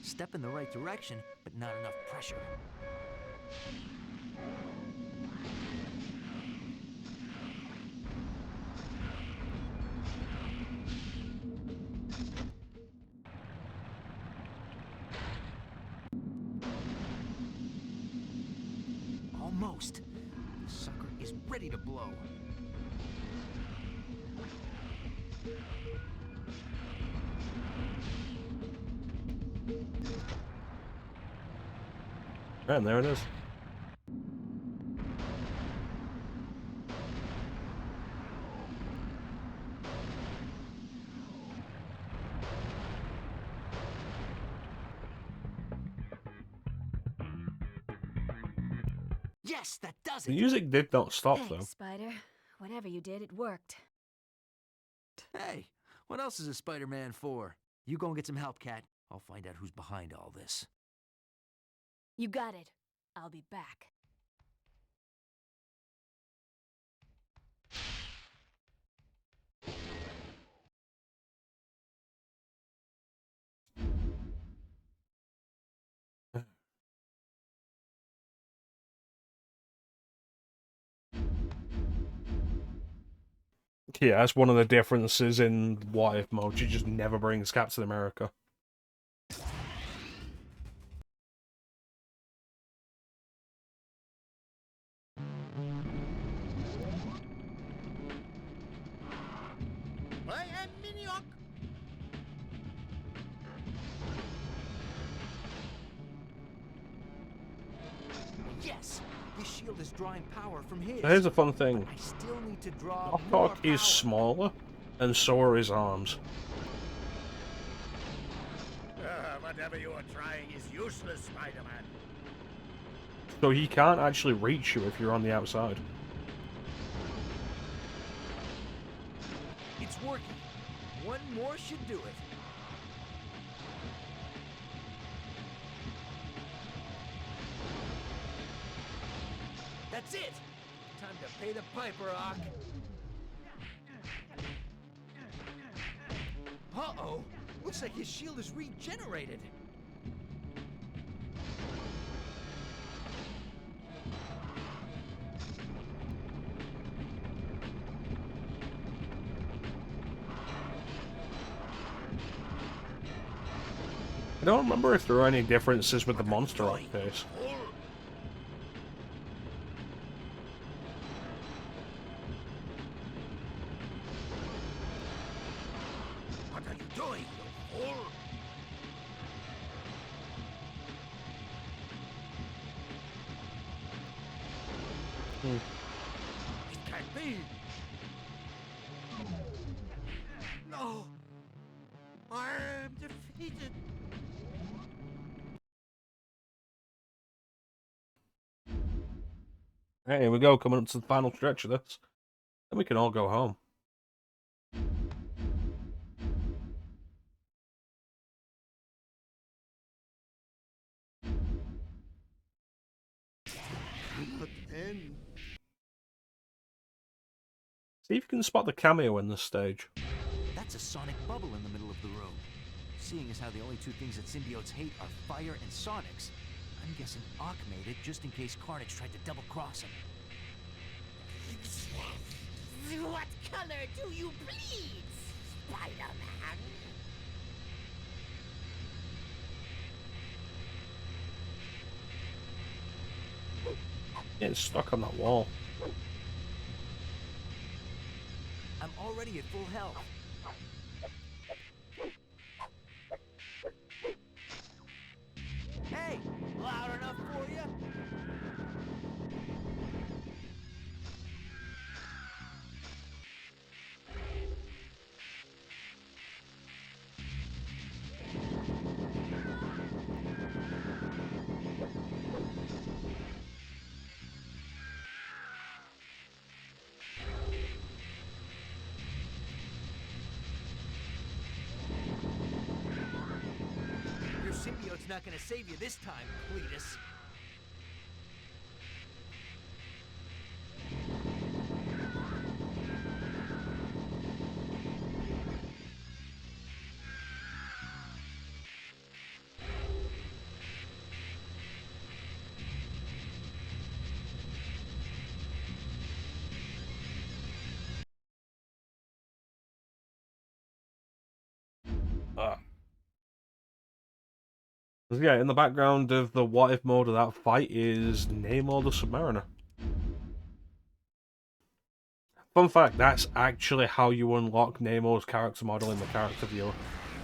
Step in the right direction, but not enough pressure. Almost. The sucker is ready to blow. And there it is. Yes, that does it. The music did not stop, Thanks, though. Spider. Whatever you did, it worked. Hey, what else is a Spider-Man for? You go and get some help, Cat. I'll find out who's behind all this. You got it. I'll be back. Yeah, that's one of the differences in What If mode. She just never brings Captain America. I am Miniok. Yes! This shield is drawing power from his. So here's a fun thing. I still need to draw Doc more Ock is power. smaller, and so are his arms. Whatever you are trying is useless, Spider-Man. So he can't actually reach you if you're on the outside. It's working. One more should do it. That's it! Time to pay the piper, Ock. Uh-oh! Looks like his shield is regenerated. I don't remember if there are any differences with the monster art case. What are you doing, you fool? It can't be. No. I am defeated. Right, here we go, coming up to the final stretch of this. Then we can all go home. Cannot end. See if you can spot the cameo in this stage. That's a sonic bubble in the middle of the room. Seeing as how the only two things that symbiotes hate are fire and sonics, I'm guessing Ock made it just in case Carnage tried to double-cross him. What color do you bleed, Spider-Man? Getting stuck on that wall. I'm already at full health. Hey! Loud enough for you? Your symbiote's not gonna save you this time, Cletus. Yeah, in the background of the What If mode of that fight is Namor the Submariner. Fun fact, that's actually how you unlock Namor's character model in the character viewer.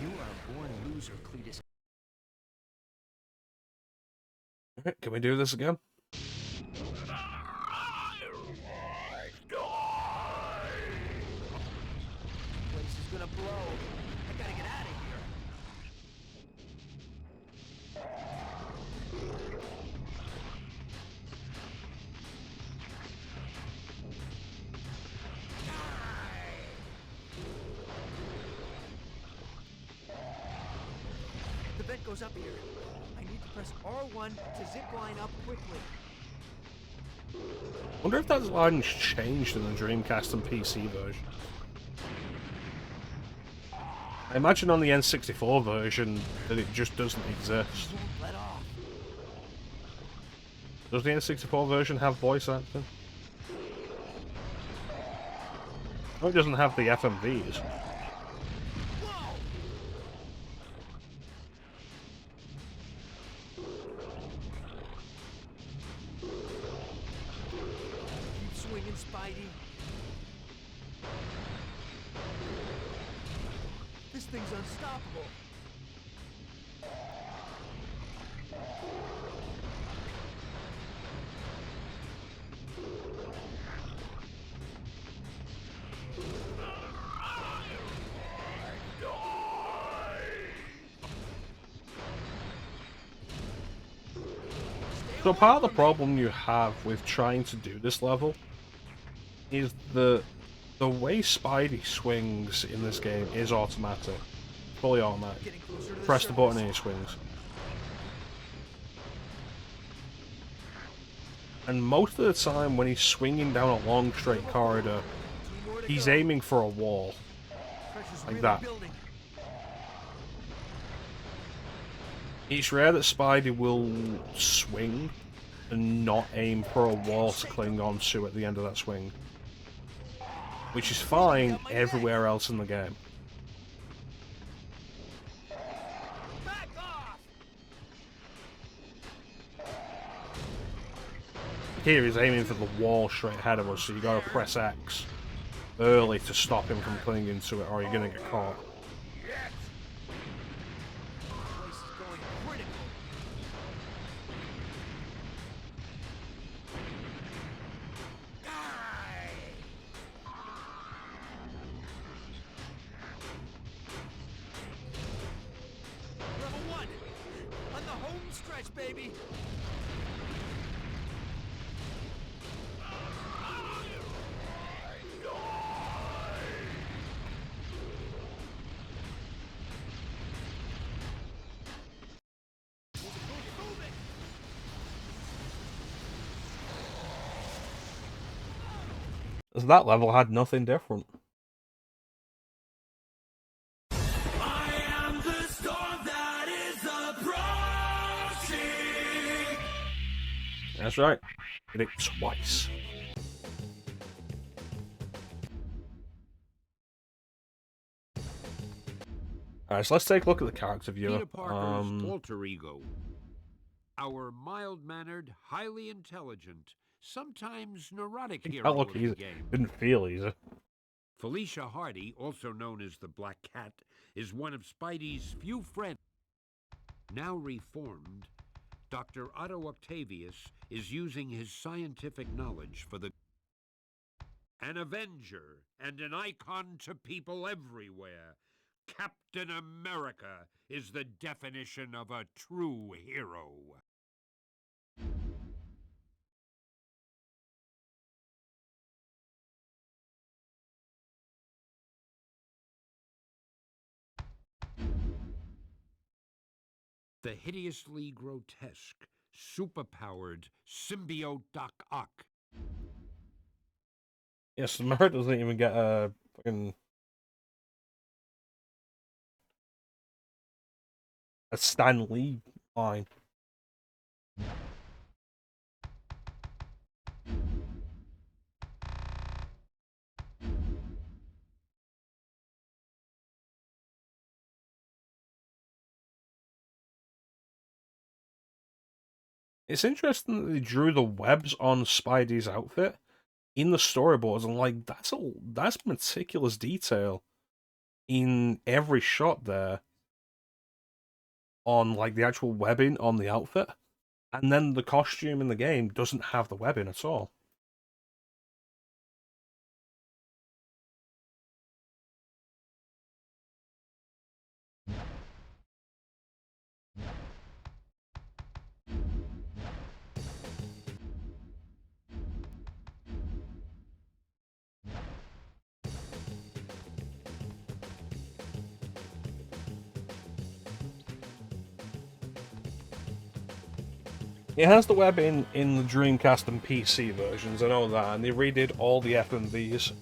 You are a born loser, Cletus. Alright, can we do this again? Place is gonna blow. I gotta get out of here. The vent goes up here. I need to press R1 to zip line up quickly. Wonder if that line's changed in the Dreamcast and PC version. I imagine on the N64 version that it just doesn't exist. Let off. Does the N64 version have voice acting? No, it doesn't have the FMVs. Keep swinging, Spidey. This thing's unstoppable. So part of the problem you have with trying to do this level is the way Spidey swings in this game is automatic. Fully automatic. Press the button and he swings. And most of the time when he's swinging down a long straight corridor, he's aiming for a wall. Like that. It's rare that Spidey will swing and not aim for a wall to cling on to at the end of that swing. Which is fine everywhere else in the game. Here he's aiming for the wall straight ahead of us, so you gotta press X early to stop him from clinging to it or you're gonna get caught. Level 1! On the home stretch, baby! As that level had nothing different. That's right. Did it twice. Alright, so let's take a look at the character viewer. Peter Parker's alter ego. Our mild-mannered, highly intelligent, sometimes neurotic hero look of the easy. game. Didn't feel easy. Felicia Hardy, also known as the Black Cat, is one of Spidey's few friends. Now reformed, Dr. Otto Octavius is using his scientific knowledge for the... An Avenger and an icon to people everywhere, Captain America is the definition of a true hero. The hideously grotesque, superpowered symbiote Doc Ock. Yes, Samara doesn't even get a fucking... a Stan Lee line. It's interesting that they drew the webs on Spidey's outfit in the storyboards, and like that's meticulous detail in every shot there on like the actual webbing on the outfit, and then the costume in the game doesn't have the webbing at all. It has the webbing in the Dreamcast and PC versions, I know that, and they redid all the FMVs.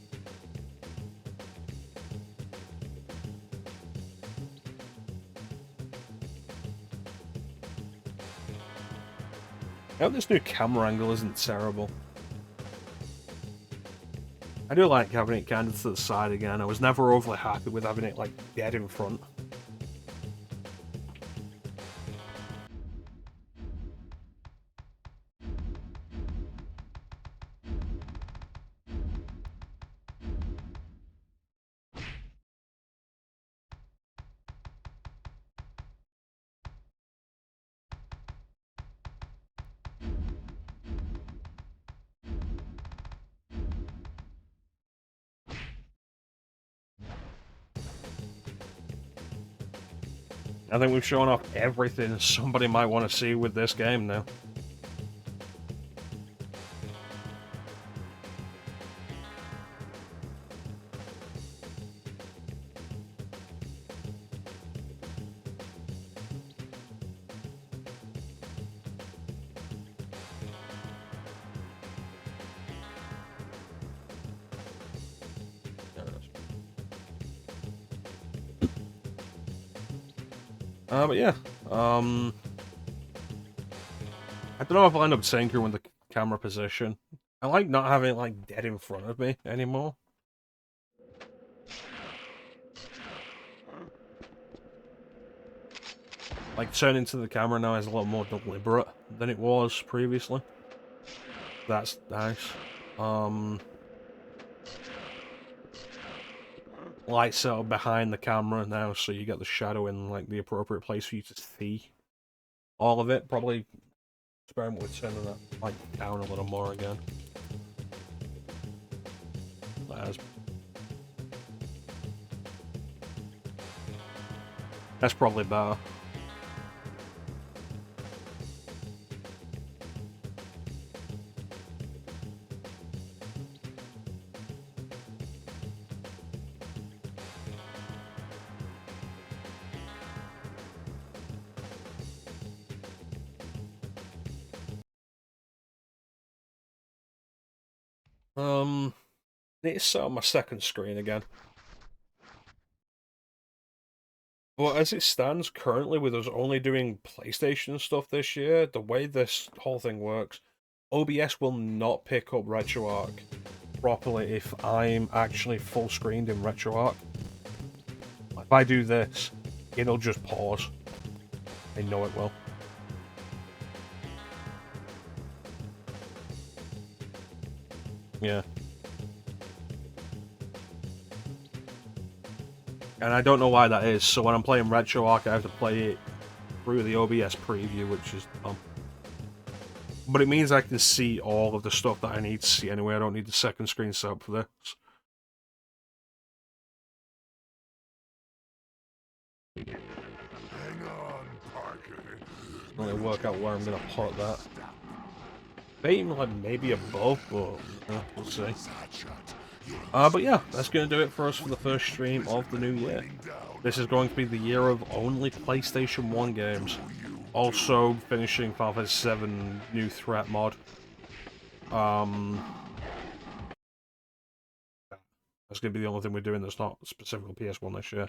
I hope this new camera angle isn't terrible. I do like having it kind of to the side again. I was never overly happy with having it like dead in front. I think we've shown off everything somebody might want to see with this game now. But yeah, I don't know if I'll end up tinkering with the camera position. I like not having it like dead in front of me anymore. Like turning to the camera now is a lot more deliberate than it was previously. That's nice. Lights set up behind the camera now, so you get the shadow in like the appropriate place for you to see all of it. Probably experiment with turning that light down a little more again. That's probably better. Need to set up my second screen again. But as it stands currently, with us only doing PlayStation stuff this year, the way this whole thing works, OBS will not pick up RetroArch properly if I'm actually full screened in RetroArch. If I do this, it'll just pause. I know it will. Yeah. And I don't know why that is, so when I'm playing RetroArch I have to play it through the OBS preview, which is dumb. But it means I can see all of the stuff that I need to see anyway. I don't need the second screen set up for this. Hang on, Parker. I'm gonna work out where I'm gonna put that. Maybe like maybe above, but we'll see. But yeah, that's going to do it for us for the first stream of the new year. This is going to be the year of only PlayStation 1 games. Also finishing Final Fantasy VII New Threat mod. That's going to be the only thing we're doing that's not specifically PS1 this year.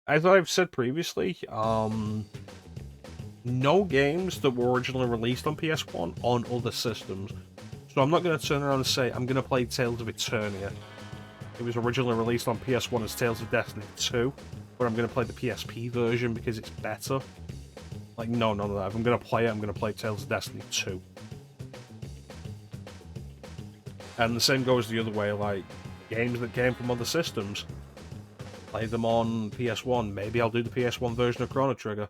As I've said previously, no games that were originally released on PS1 on other systems. So I'm not going to turn around and say, I'm going to play Tales of Eternia. It was originally released on PS1 as Tales of Destiny 2, but I'm going to play the PSP version because it's better. Like, no, none of that. If I'm going to play it, I'm going to play Tales of Destiny 2. And the same goes the other way, like, games that came from other systems. Play them on PS1. Maybe I'll do the PS1 version of Chrono Trigger.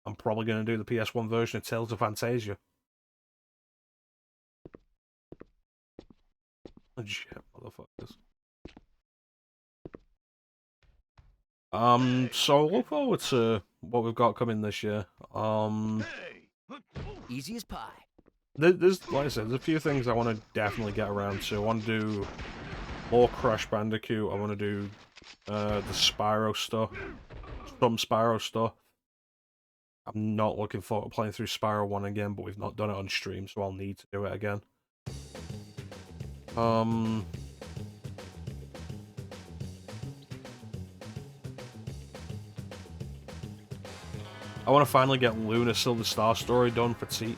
I'm probably going to do the PS1 version of Tales of Fantasia. Oh, shit, motherfuckers. So look forward to what we've got coming this year. Easy as pie. There's, like I said, there's a few things I want to definitely get around to. I want to do more Crash Bandicoot. I want to do the Spyro stuff. Some Spyro stuff. I'm not looking forward to playing through Spyro 1 again, but we've not done it on stream, so I'll need to do it again. I want to finally get Luna Silver Star story done for Teak.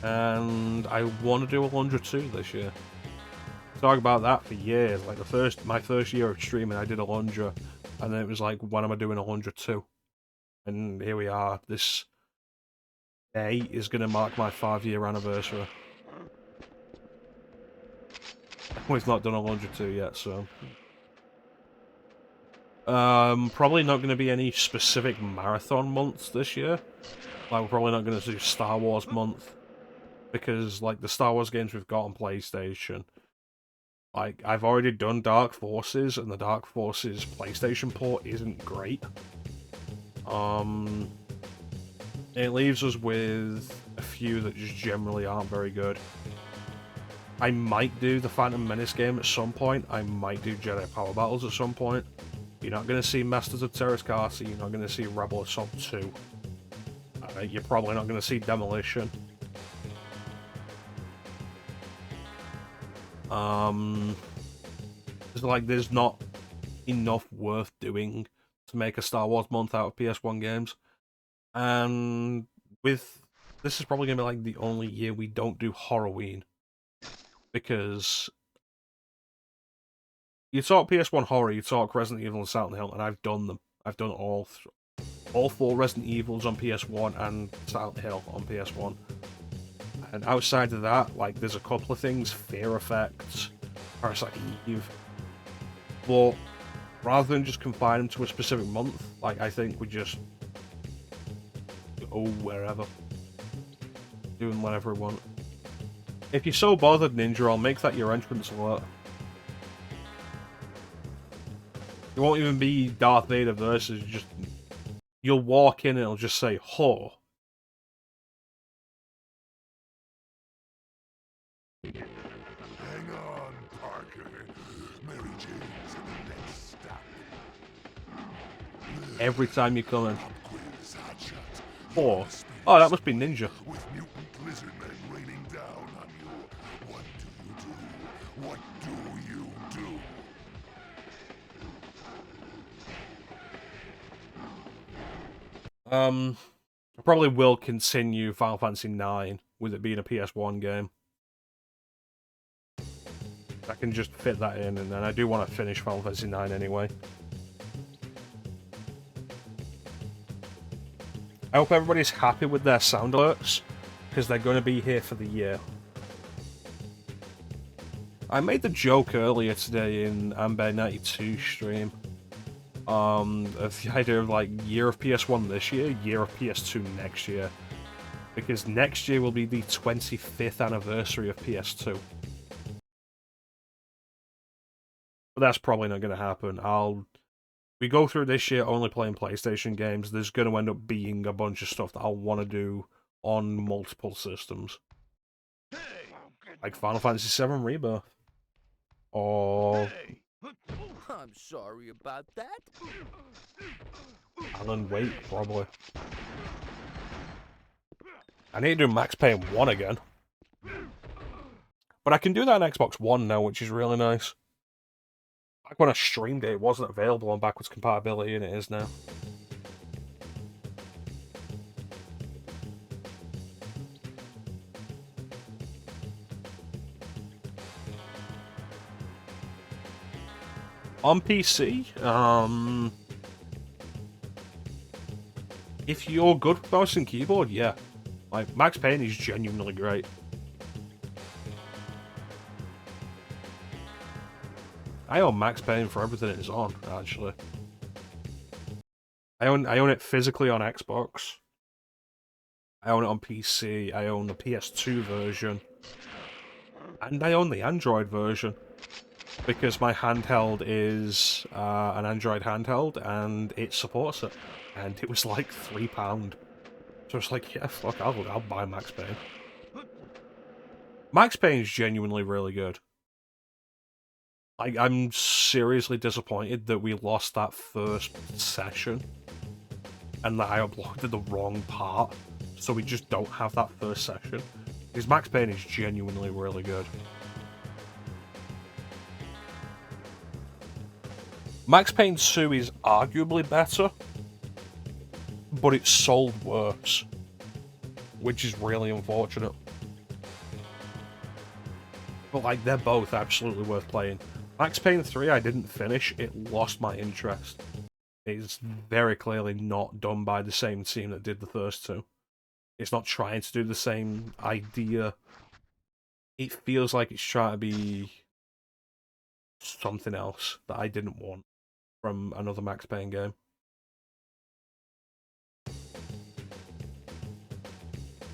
and I want to do Alundra 2 this year. Talk about that for years. Like my first year of streaming, I did Alundra, and then it was like, when am I doing Alundra 2? And here we are. This May is going to mark my 5-year anniversary. We've not done Alundra 2 yet, so... probably not going to be any specific marathon months this year. Like, we're probably not going to do Star Wars month, because, like, the Star Wars games we've got on PlayStation, like, I've already done Dark Forces, and the Dark Forces PlayStation port isn't great. It leaves us with a few that just generally aren't very good. I might do the Phantom Menace game at some point. I might do Jedi Power Battles at some point. You're not going to see Masters of Terrascasi. You're not going to see Rebel Assault 2. You're probably not going to see Demolition. There's not enough worth doing to make a Star Wars month out of PS1 games. And this is probably going to be like the only year we don't do Horrorween. Because you talk PS1 horror, you talk Resident Evil and Silent Hill, and I've done them. I've done all 4 Resident Evils on PS1 and Silent Hill on PS1. And outside of that, like, there's a couple of things, Fear Effects, Parasite Eve. But rather than just confine them to a specific month, like, I think we just go wherever. Doing whatever we want. If you're so bothered, Ninja, I'll make that your entrance alert. It won't even be Darth Vader versus, just... You'll walk in and it'll just say, "Ho." Hang on, Parker. Mary Jane's in the next stop. Every time you come in. Ho. Oh, that must be Ninja. With mutant lizard men raining down on you, what do you do? What do you do? I probably will continue Final Fantasy IX with it being a PS1 game. I can just fit that in, and then I do want to finish Final Fantasy IX anyway. I hope everybody's happy with their sound alerts, because they're going to be here for the year. I made the joke earlier today in Amber92 stream, of the idea of, like, year of PS1 this year, year of PS2 next year. Because next year will be the 25th anniversary of PS2. But that's probably not going to happen. We go through this year only playing PlayStation games. There's going to end up being a bunch of stuff that I'll want to do on multiple systems. Like Final Fantasy VII Rebirth. Or... I'm sorry about that. Alan Wake, probably. I need to do Max Payne 1 again. But I can do that on Xbox One now, which is really nice. Back when I streamed it wasn't available on backwards compatibility, and it is now. On PC, if you're good with mouse and keyboard, yeah. Like, Max Payne is genuinely great. I own Max Payne for everything it's on, actually. I own it physically on Xbox. I own it on PC. I own the PS2 version. And I own the Android version. Because my handheld is an Android handheld, and it supports it. And it was like £3. So it's like, yeah, fuck, I'll buy Max Payne. Max Payne is genuinely really good. I'm seriously disappointed that we lost that first session. And that I uploaded the wrong part. So we just don't have that first session. Because Max Payne is genuinely really good. Max Payne 2 is arguably better, but it's sold worse, which is really unfortunate. But, like, they're both absolutely worth playing. Max Payne 3 I didn't finish, it lost my interest. It's very clearly not done by the same team that did the first two. It's not trying to do the same idea. It feels like it's trying to be something else that I didn't want from another Max Payne game.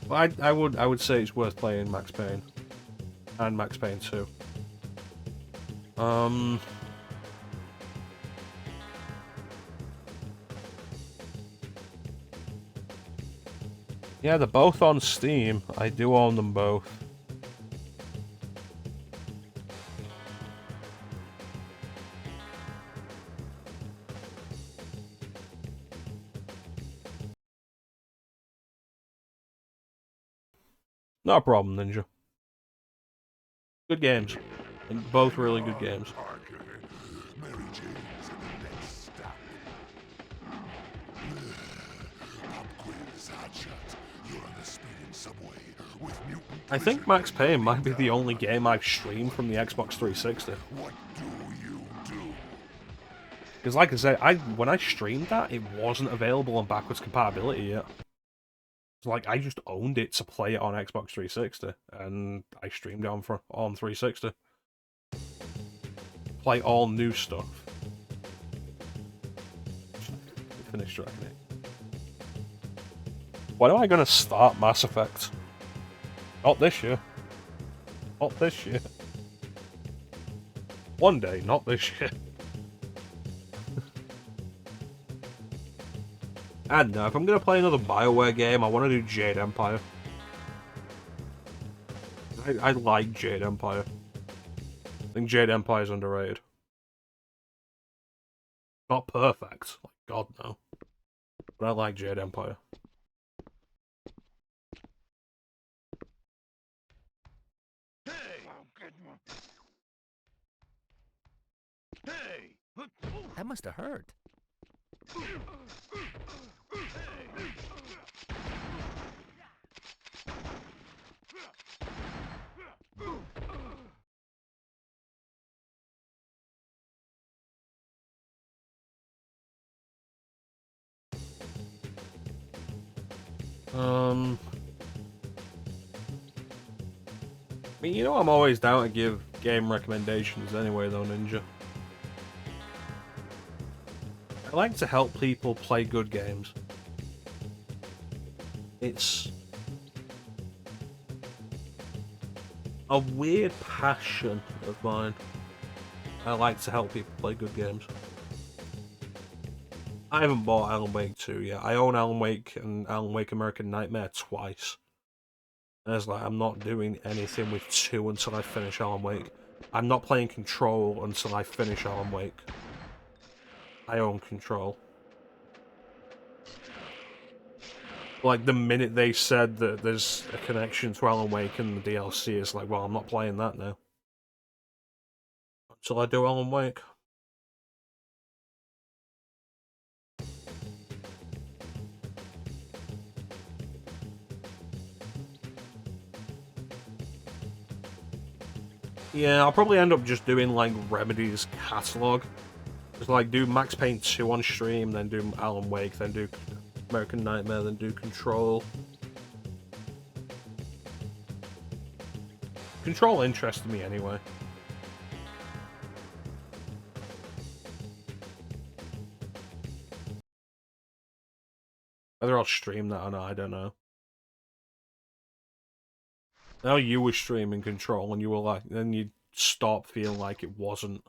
But I would say it's worth playing Max Payne and Max Payne 2. Yeah, they're both on Steam. I do own them both. Not a problem, Ninja. Good games. And both really good games. Mary Jane's in the next stop. Pop quiz, hotshot. You're on the speeding subway with mutant. I think Max Payne might be the only game I've streamed from the Xbox 360. What do you do? Because like I said, when I streamed that, it wasn't available on backwards compatibility yet. So, like, I just owned it to play it on Xbox 360, and I streamed it on 360. Play all new stuff. Finish Dragon 8. When am I gonna start Mass Effect? Not this year. Not this year. One day, not this year. And if I'm gonna play another BioWare game, I want to do Jade Empire. I like Jade Empire. I think Jade Empire is underrated. Not perfect, like God no. But I like Jade Empire. That must have hurt. I mean, you know I'm always down to give game recommendations anyway, though, Ninja. I like to help people play good games. It's a weird passion of mine. I like to help people play good games. I haven't bought Alan Wake 2 yet. I own Alan Wake and Alan Wake American Nightmare twice. And it's like, I'm not doing anything with 2 until I finish Alan Wake. I'm not playing Control until I finish Alan Wake. I own Control. Like, the minute they said that there's a connection to Alan Wake and the DLC, it's like, well, I'm not playing that now. Until I do Alan Wake. Yeah, I'll probably end up just doing, like, Remedy's catalogue. Just, like, do Max Payne 2 on stream, then do Alan Wake, then do American Nightmare, then do Control. Control interested me anyway. Whether I'll stream that or not, I don't know. Now you were streaming Control and you were like, then you stopped feeling like it wasn't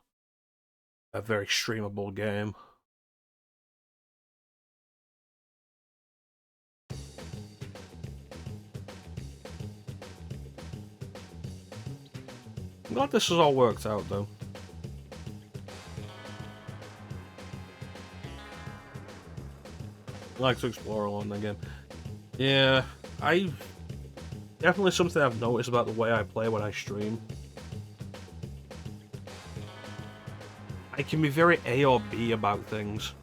a very streamable game. I'm glad this has all worked out though. I like to explore along the game. Yeah, definitely something I've noticed about the way I play when I stream. I can be very A or B about things.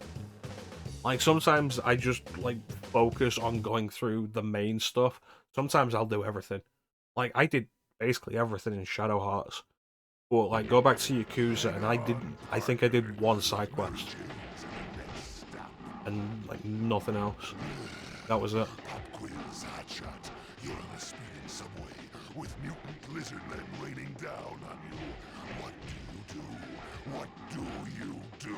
Like, sometimes I just, like, focus on going through the main stuff. Sometimes I'll do everything. Like, I did basically everything in Shadow Hearts. But like, go back to Yakuza, and I think I did one side quest, and like nothing else. That was it. You're on a speeding subway with mutant lizard men raining down on you. What do you do? What do you do?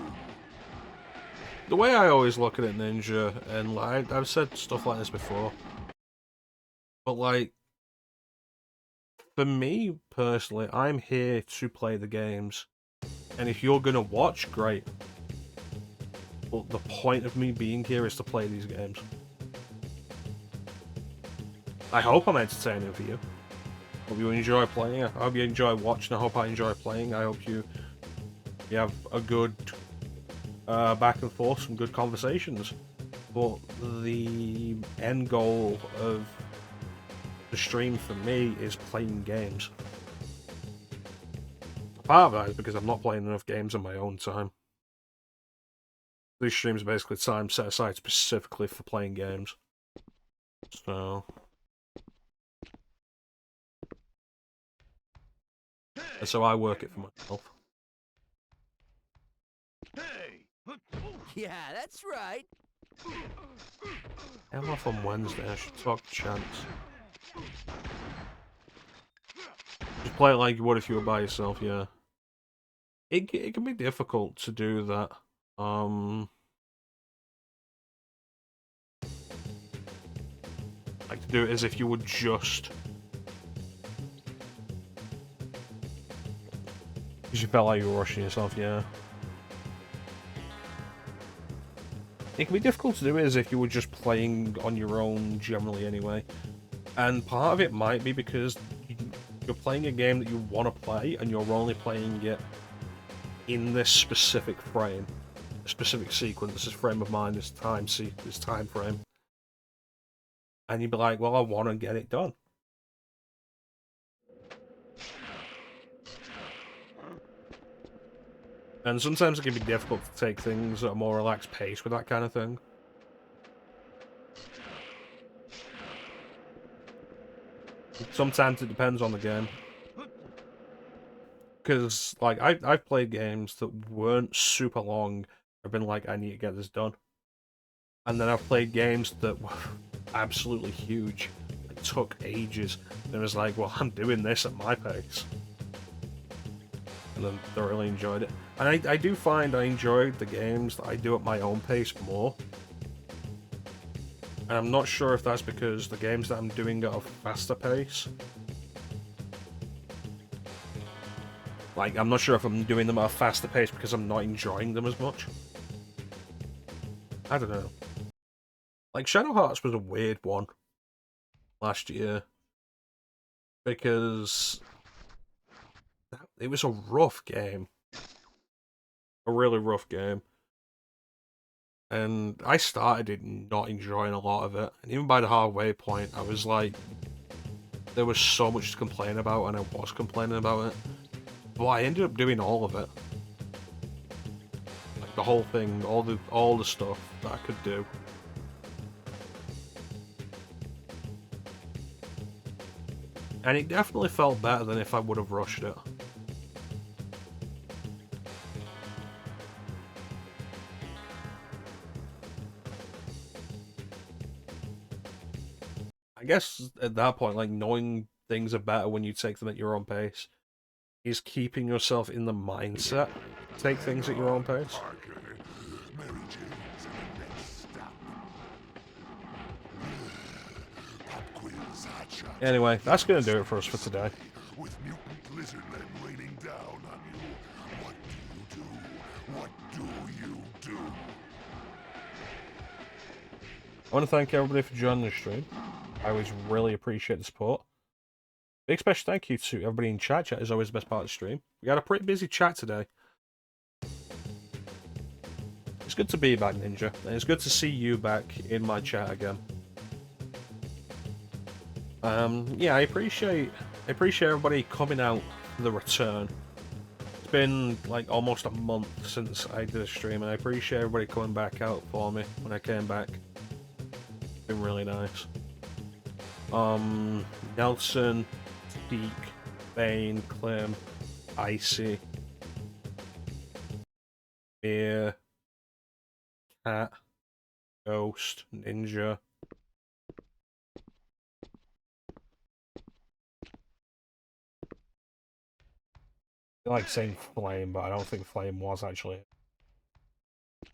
The way I always look at it, Ninja, and like, I've said stuff like this before, but like, for me personally, I'm here to play the games, and if you're gonna watch, great. But the point of me being here is to play these games. I hope I'm entertaining for you. Hope you enjoy playing. I hope you enjoy watching. I hope I enjoy playing. I hope you have a good back and forth, some good conversations. But the end goal of the stream for me is playing games. Part of that is because I'm not playing enough games on my own time. These streams are basically time set aside specifically for playing games. So... and so I work it for myself. Yeah, that's right. I'm off on Wednesday, I should talk to Chance. Just play it like you would if you were by yourself, yeah. It can be difficult to do that. Like to do it as if you would just... because you felt like you were rushing yourself, yeah. It can be difficult to do it as if you were just playing on your own generally anyway. And part of it might be because you're playing a game that you want to play and you're only playing it in this specific frame. A specific sequence, this frame of mind, this time frame. And you'd be like, well, I want to get it done. And sometimes it can be difficult to take things at a more relaxed pace with that kind of thing. Sometimes it depends on the game. Because, like, I've played games that weren't super long. I've been like, I need to get this done. And then I've played games that were absolutely huge. It took ages. And it was like, well, I'm doing this at my pace. And then thoroughly enjoyed it. And I do find I enjoy the games that I do at my own pace more. And I'm not sure if that's because the games that I'm doing at a faster pace. Like, I'm not sure if I'm doing them at a faster pace because I'm not enjoying them as much. I don't know. Like, Shadow Hearts was a weird one last year. Because it was a rough game. A really rough game. And I started it not enjoying a lot of it. And even by the halfway point, I was like, there was so much to complain about, and I was complaining about it. But I ended up doing all of it. Like the whole thing, all the stuff that I could do. And it definitely felt better than if I would have rushed it. I guess at that point, like, knowing things are better when you take them at your own pace is keeping yourself in the mindset to take things at your own pace. Anyway, that's going to do it for us for today. With mutant lizard men raining down on you, what do you do? What do you do? I want to thank everybody for joining the stream. I always really appreciate the support. Big special thank you to everybody in chat. Chat is always the best part of the stream. We had a pretty busy chat today. It's good to be back, Ninja, and it's good to see you back in my chat again. Yeah, I appreciate everybody coming out for the return. It's been like almost a month since I did a stream, and I appreciate everybody coming back out for me when I came back. It's been really nice. Nelson, Teak, Bane, Clem, Icy, Beer, Cat, Ghost, Ninja. I like saying Flame, but I don't think Flame was actually.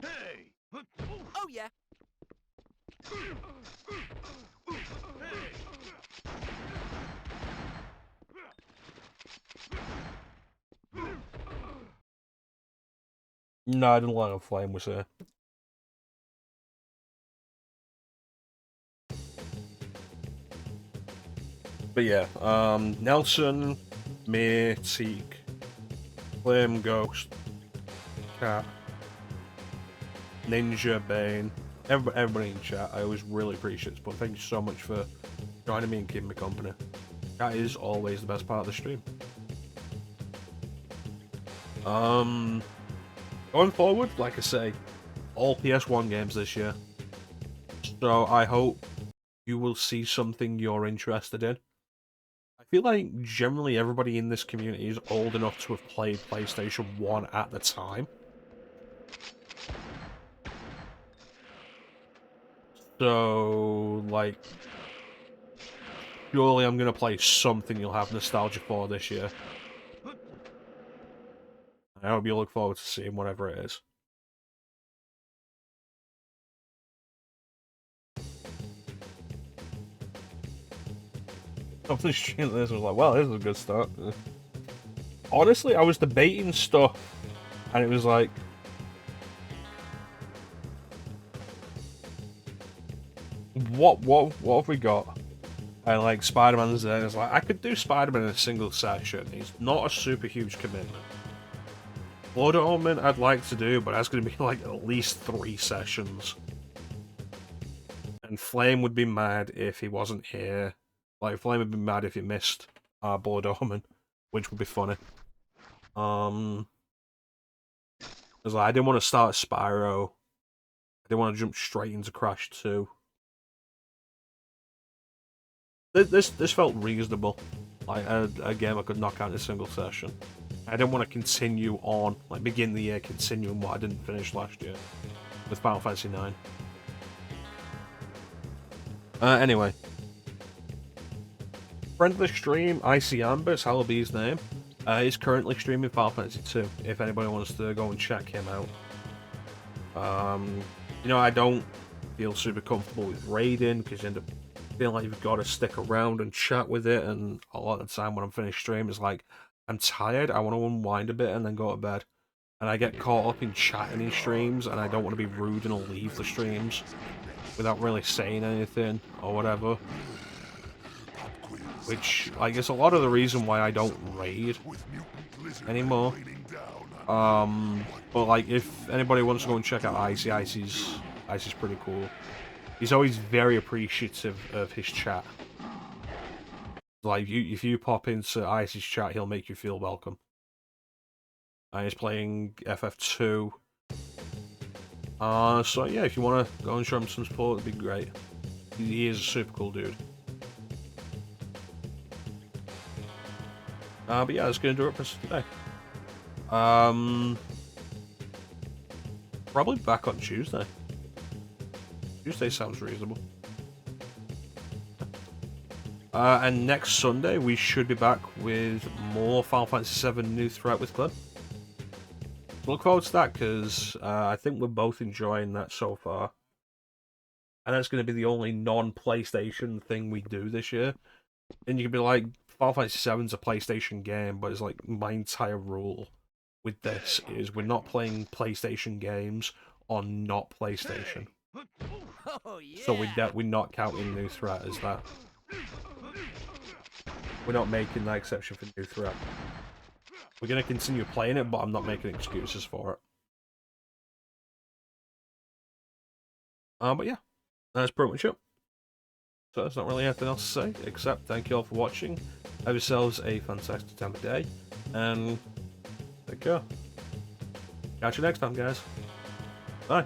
Hey! Oh, yeah. No, I didn't like Flame was here. But yeah, Nelson, Mir, Teak, Flame, Ghost, Cat, Ninja, Bane, everybody in chat. I always really appreciate it, but thank you so much for joining me and keeping me company. That is always the best part of the stream. Going forward, like I say, all PS1 games this year. So I hope you will see something you're interested in. I feel like generally everybody in this community is old enough to have played PlayStation 1 at the time. So, like, surely I'm going to play something you'll have nostalgia for this year. I hope you look forward to seeing whatever it is. After streaming this, I was like, well, this is a good start. Honestly, I was debating stuff, and it was like, what have we got? And like Spider-Man's there, and it's like I could do Spider-Man in a single session. It's not a super huge commitment. Blood Omen I'd like to do, but that's going to be like at least 3 sessions. And Flame would be mad if he wasn't here. Like Flame would be mad if he missed Blood Omen, which would be funny. Because like, I didn't want to start Spyro. I didn't want to jump straight into Crash 2. This felt reasonable. Like a game I could knock out in a single session. I didn't want to continue on, like begin the year continuing what I didn't finish last year with Final Fantasy 9. Anyway. Friend of the stream, Icy Amber, it's Hallaby's name, is currently streaming Final Fantasy 2, if anybody wants to go and check him out. You know, I don't feel super comfortable with raiding, because you end up feeling like you've got to stick around and chat with it, and a lot of the time when I'm finished stream, it's like, I'm tired, I want to unwind a bit and then go to bed. And I get caught up in chatting in streams, and I don't want to be rude and leave the streams without really saying anything or whatever. Which, like, is a lot of the reason why I don't raid anymore. But like, if anybody wants to go and check out Icy, Icy's pretty cool. He's always very appreciative of his chat. Like, if you pop into Icy's chat, he'll make you feel welcome. And he's playing FF2. So yeah, if you want to go and show him some support, it'd be great. He is a super cool dude. But yeah, that's going to do it for us today. Probably back on Tuesday. Tuesday sounds reasonable. And next Sunday, we should be back with more Final Fantasy VII New Threat with Clem. Look forward to that, because I think we're both enjoying that so far. And that's going to be the only non-PlayStation thing we do this year. And you can be like, Final Fantasy VII's a PlayStation game, but it's like, my entire rule with this is we're not playing PlayStation games on not PlayStation. Oh, yeah. So we're not counting New Threat as that. We're not making that exception for New Threat. We're going to continue playing it, but I'm not making excuses for it. But yeah, that's pretty much it. So there's not really anything else to say, except thank you all for watching. Have yourselves a fantastic time of day, and take care. Catch you next time, guys. Bye.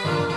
Thank you.